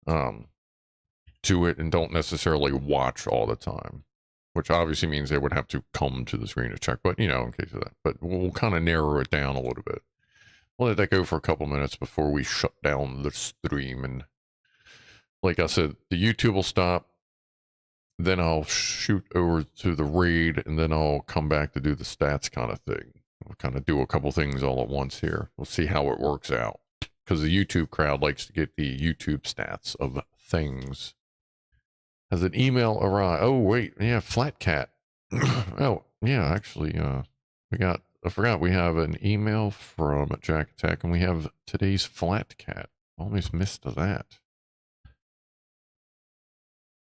to it and don't necessarily watch all the time, which obviously means they would have to come to the screen to check, but you know, in case of that. But we'll kind of narrow it down a little bit. We'll let that go for a couple minutes before we shut down the stream. And like I said, the YouTube will stop. Then I'll shoot over to the raid, and then I'll come back to do the stats kind of thing. We'll kind of do a couple things all at once here. We'll see how it works out. Because the YouTube crowd likes to get the YouTube stats of things. Has an email arrived? Oh, wait. Yeah, Flat Cat. Oh, yeah, actually, I forgot we have an email from Jack Attack, and we have today's Flat Cat. Almost missed that.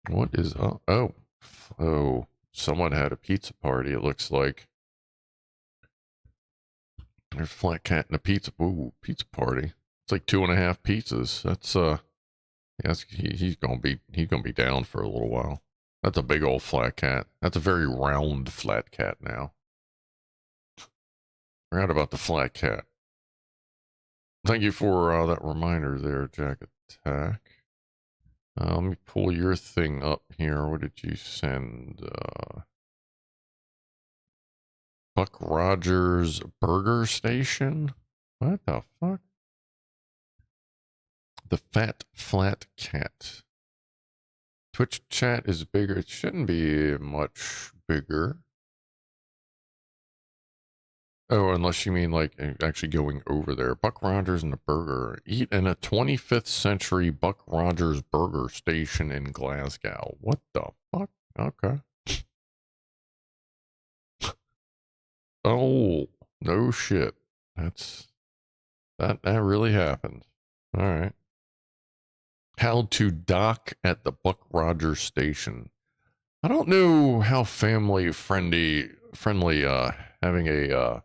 What is, oh, someone had a pizza party, it looks like. There's Flat Cat and a pizza, pizza party. It's like 2.5 pizzas. That's, yes, he's gonna be down for a little while. That's a big old Flat Cat. That's a very round Flat Cat now. Forgot about the Flat Cat. Thank you for that reminder there, Jack Attack. Let me pull your thing up here. What did you send? Buck Rogers Burger Station? What the fuck? The Fat Flat Cat. Twitch chat is bigger. It shouldn't be much bigger. Oh, unless you mean like actually going over there. Buck Rogers and a burger. Eat in a 25th century Buck Rogers burger station in Glasgow. What the fuck? Okay. Oh, no shit. That really happened. All right. How to dock at the Buck Rogers station. I don't know how family friendly having a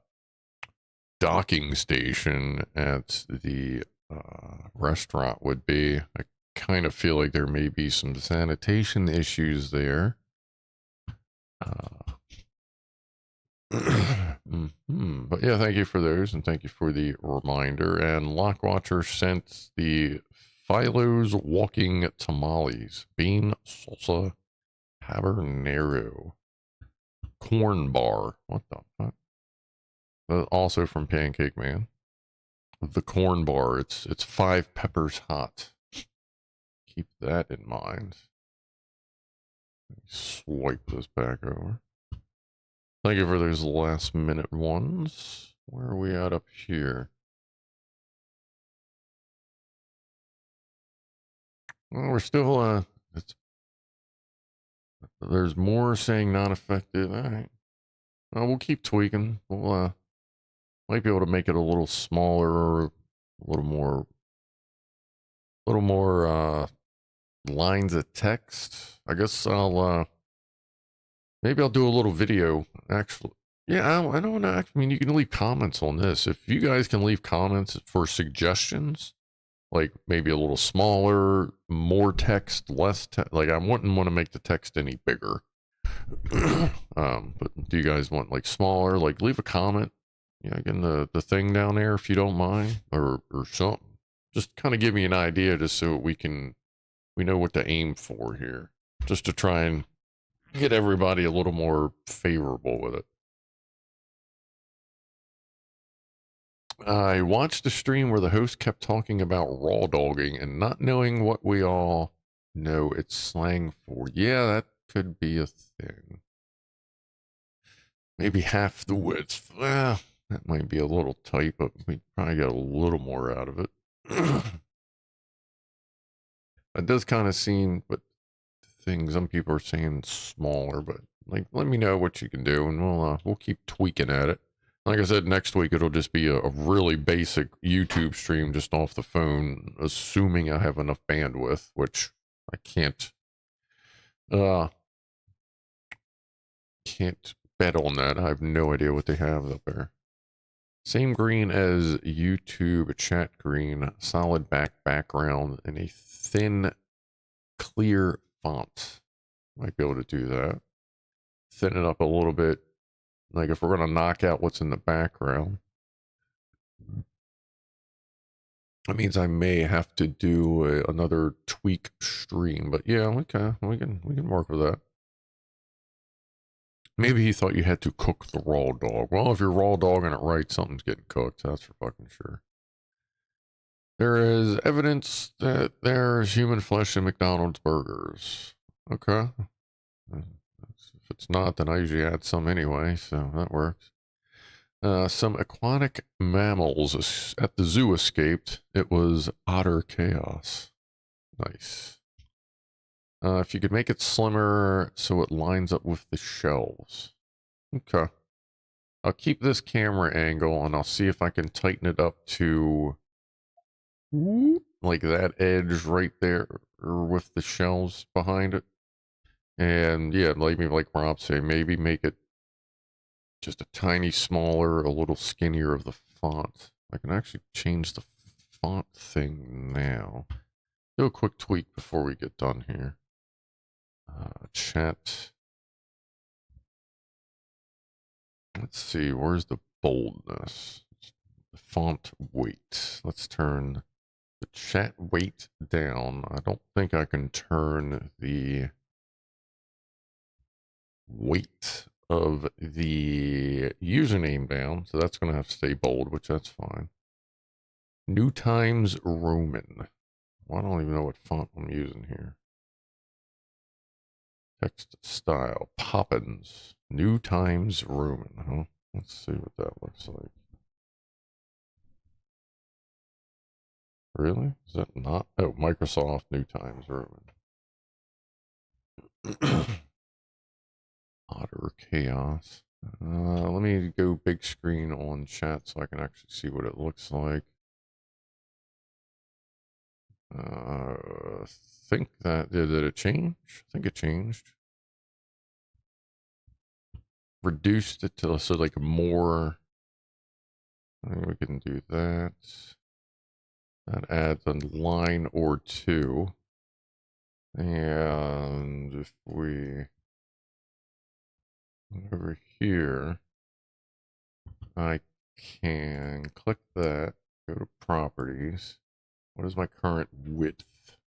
docking station at the restaurant would be. I kind of feel like there may be some sanitation issues there. But yeah, thank you for those, and thank you for the reminder. And Lockwatcher sent the Philo's Walking Tamales, bean salsa habanero corn bar. What the fuck? Also from Pancake Man. The corn bar. It's 5 peppers hot. Keep that in mind. Swipe this back over. Thank you for those last minute ones. Where are we at up here? Well, we're still, there's more saying not affected. All right. Well, we'll keep tweaking. We'll, might be able to make it a little smaller or a little more little more lines of text. I guess maybe I'll do a little video. Actually, yeah, I don't know. I mean, you can leave comments on this. If you guys can leave comments for suggestions, like maybe a little smaller, more text, less text. Like I wouldn't want to make the text any bigger. But do you guys want like smaller? Like leave a comment. Yeah, again, the thing down there if you don't mind, or something. Just kind of give me an idea, just so we know what to aim for here, just to try and get everybody a little more favorable with it. I watched the stream where the host kept talking about raw dogging and not knowing what we all know it's slang for. Yeah, that could be a thing. Maybe half the width. Well, that might be a little tight, but we probably get a little more out of it. It does kind of seem, but some people are saying smaller, but like, let me know what you can do, and we'll keep tweaking at it. Like I said, next week it'll just be a really basic YouTube stream just off the phone, assuming I have enough bandwidth, which I can't bet on that. I have no idea what they have up there. Same green as YouTube chat green, solid background, and a thin, clear font. Might be able to do that. Thin it up a little bit. Like if we're going to knock out what's in the background, that means I may have to do another tweak stream. But yeah, okay, we can work with that. Maybe he thought you had to cook the raw dog. Well, if you're raw dogging it right, something's getting cooked. That's for fucking sure. There is evidence that there's human flesh in McDonald's burgers. Okay. If it's not, then I usually add some anyway, so that works. Some aquatic mammals at the zoo escaped. It was otter chaos. Nice. If you could make it slimmer so it lines up with the shelves. Okay. I'll keep this camera angle and I'll see if I can tighten it up to like that edge right there with the shelves behind it. And yeah, like Rob say, maybe make it just a tiny smaller, a little skinnier of the font. I can actually change the font thing now. Do a quick tweak before we get done here. Chat. Let's see, where's the boldness? The font weight. Let's turn the chat weight down. I don't think I can turn the weight of the username down, so that's going to have to stay bold, which that's fine. New Times Roman. Well, I don't even know what font I'm using here. Text style. Poppins. New Times Roman, huh? Let's see what that looks like. Really? Is that not? Oh, Microsoft New Times Roman. Otter Chaos. Let me go big screen on chat so I can actually see what it looks like. Think that did it change? I think it changed. Reduced it to so like more. I think we can do that. That adds a line or two. And if we over here, I can click that, go to properties. What is my current width?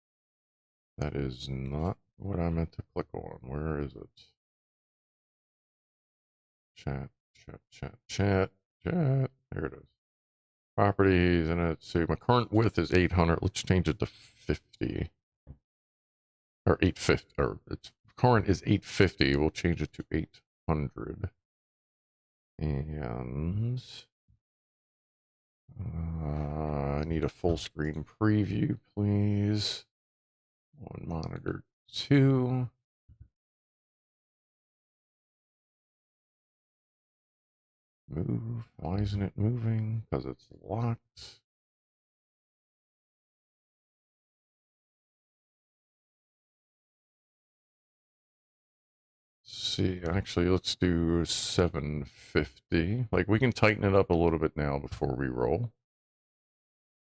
That is not what I meant to click on. Where is it? Chat. There it is. Properties, and let's see, my current width is 800. Let's change it to 50. Or 850, or its current is 850. We'll change it to 800. And I need a full screen preview, please. On monitor 2. Move. Why isn't it moving? Because it's locked. see. Actually, let's do 750. Like, we can tighten it up a little bit now before we roll.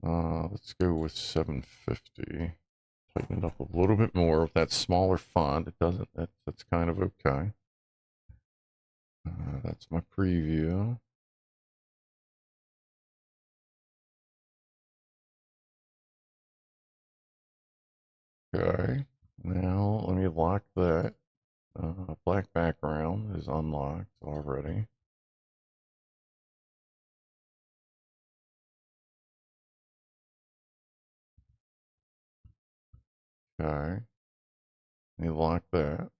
Let's go with 750. Tighten it up a little bit more with that smaller font. It doesn't, that's kind of okay. That's my preview. Okay, now let me lock that. Black background is unlocked already. Okay, let me lock that.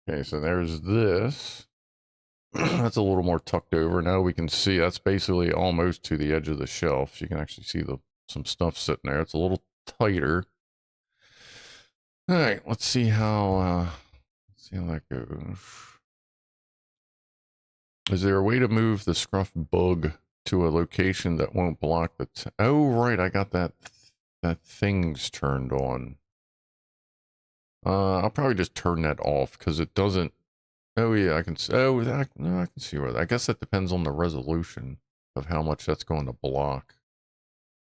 Okay, so there's this. That's a little more tucked over. Now we can see that's basically almost to the edge of the shelf. So you can actually see some stuff sitting there. It's a little tighter. All right, let's see how that goes. Is there a way to move the Scrufdog to a location that won't block the? Oh, right, I got that thing's turned on. I'll probably just turn that off because it doesn't. Oh yeah, I can. Oh, no, I can see where. I guess that depends on the resolution of how much that's going to block.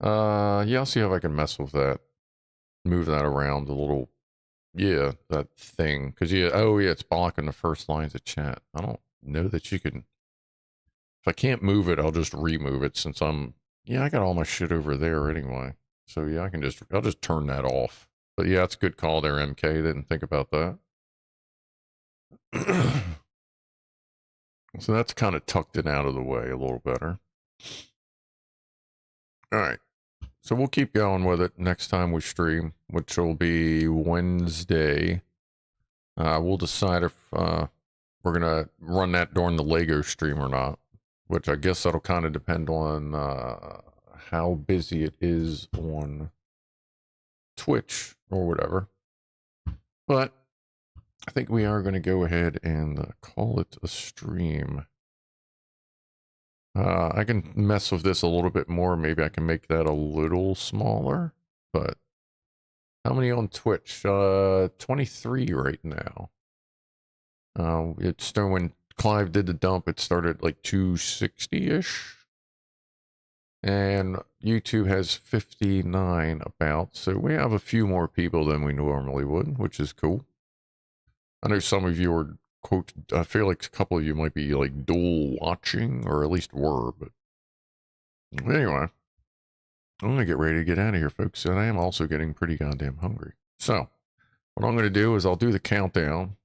Yeah, I'll see if I can mess with that. Move that around a little. Yeah, that thing. Because yeah, oh yeah, it's blocking the first lines of chat. I don't know that you can. If I can't move it, I'll just remove it since I'm. Yeah, I got all my shit over there anyway. So yeah, I'll just turn that off. But yeah, it's a good call there, MK. Didn't think about that. So that's kind of tucked it out of the way a little better. All right. So we'll keep going with it next time we stream, which will be Wednesday. We'll decide if we're going to run that during the Lego stream or not, which I guess that'll kind of depend on how busy it is on Twitch or whatever. But I think we are going to go ahead and call it a stream. I can mess with this a little bit more. Maybe I can make that a little smaller. But how many on Twitch? 23 right now. It's when Clive did the dump, it started like 260-ish. And YouTube has 59 about. So we have a few more people than we normally would, which is cool. I know some of you are, quote, I feel like a couple of you might be like dual watching, or at least were, but anyway, I'm going to get ready to get out of here, folks, and I am also getting pretty goddamn hungry. So, what I'm going to do is I'll do the countdown.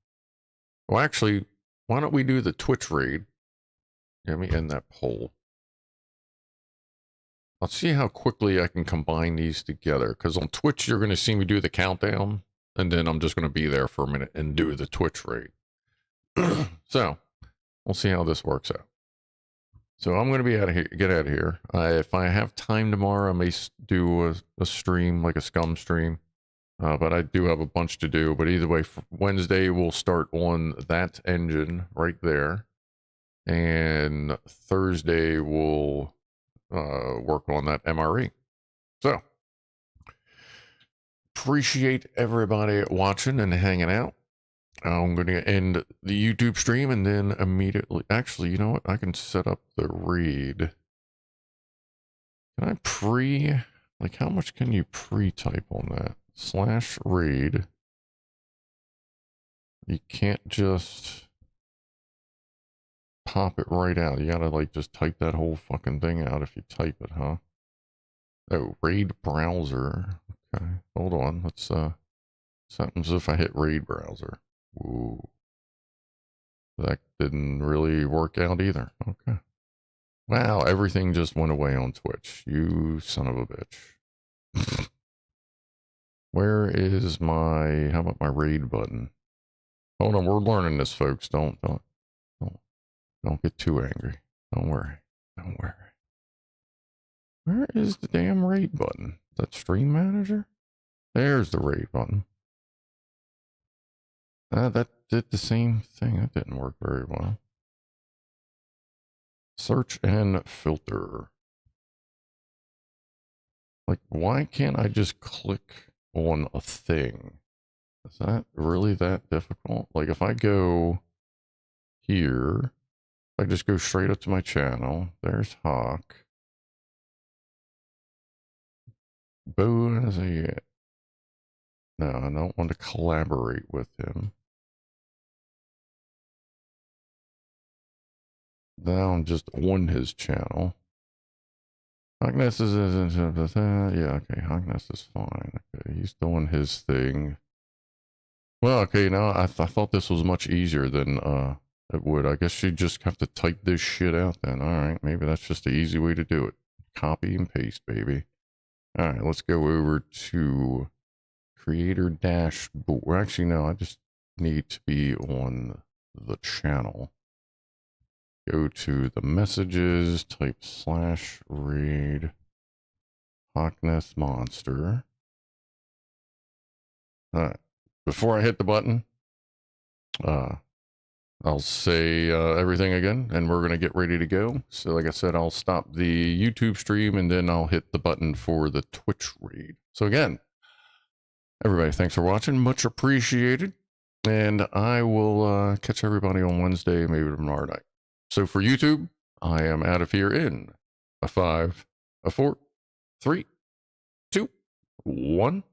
Well, actually, why don't we do the Twitch raid? Let me end that poll. I'll see how quickly I can combine these together, because on Twitch, you're going to see me do the countdown, and then I'm just going to be there for a minute and do the Twitch raid. So, we'll see how this works out. So I'm going to be get out of here. If I have time tomorrow, I may do a stream, like a scum stream. But I do have a bunch to do. But either way, Wednesday we'll start on that engine right there. And Thursday we'll work on that MRE. So, appreciate everybody watching and hanging out. I'm going to end the YouTube stream and then immediately... Actually, you know what? I can set up the read. Can I like, how much can you pre-type on that? /read. You can't just pop it right out. You gotta, like, just type that whole fucking thing out if you type it, huh? Oh, raid browser. Okay, hold on. Let's, something's if I hit raid browser. Ooh. That didn't really work out either. Okay. Wow, everything just went away on Twitch. You son of a bitch. Where is my, how about my raid button? Hold on, we're learning this, folks. Don't get too angry. Don't worry. Don't worry. Where is the damn raid button? Is that stream manager? There's the raid button. That did the same thing. That didn't work very well. Search and filter. Like, why can't I just click on a thing? Is that really that difficult? Like if I go here, I just go straight up to my channel. There's Hawk. Bout has a... No, I don't want to collaborate with him. Now I'm just on his channel. Hogness is... Yeah, okay, Hogness is fine. Okay, he's doing his thing. Well, okay, now I thought this was much easier than it would. I guess you just have to type this shit out then. Alright, maybe that's just the easy way to do it. Copy and paste, baby. Alright, let's go over to creator dashboard. Actually, no, I just need to be on the channel. Go to the messages, type /raid Hogness monster. Alright, before I hit the button, I'll say everything again, and we're going to get ready to go. So like I said, I'll stop the YouTube stream, and then I'll hit the button for the Twitch raid. So again, everybody, thanks for watching. Much appreciated. And I will catch everybody on Wednesday, maybe tomorrow night. So for YouTube, I am out of here in a 5, a 4, 3, 2, 1.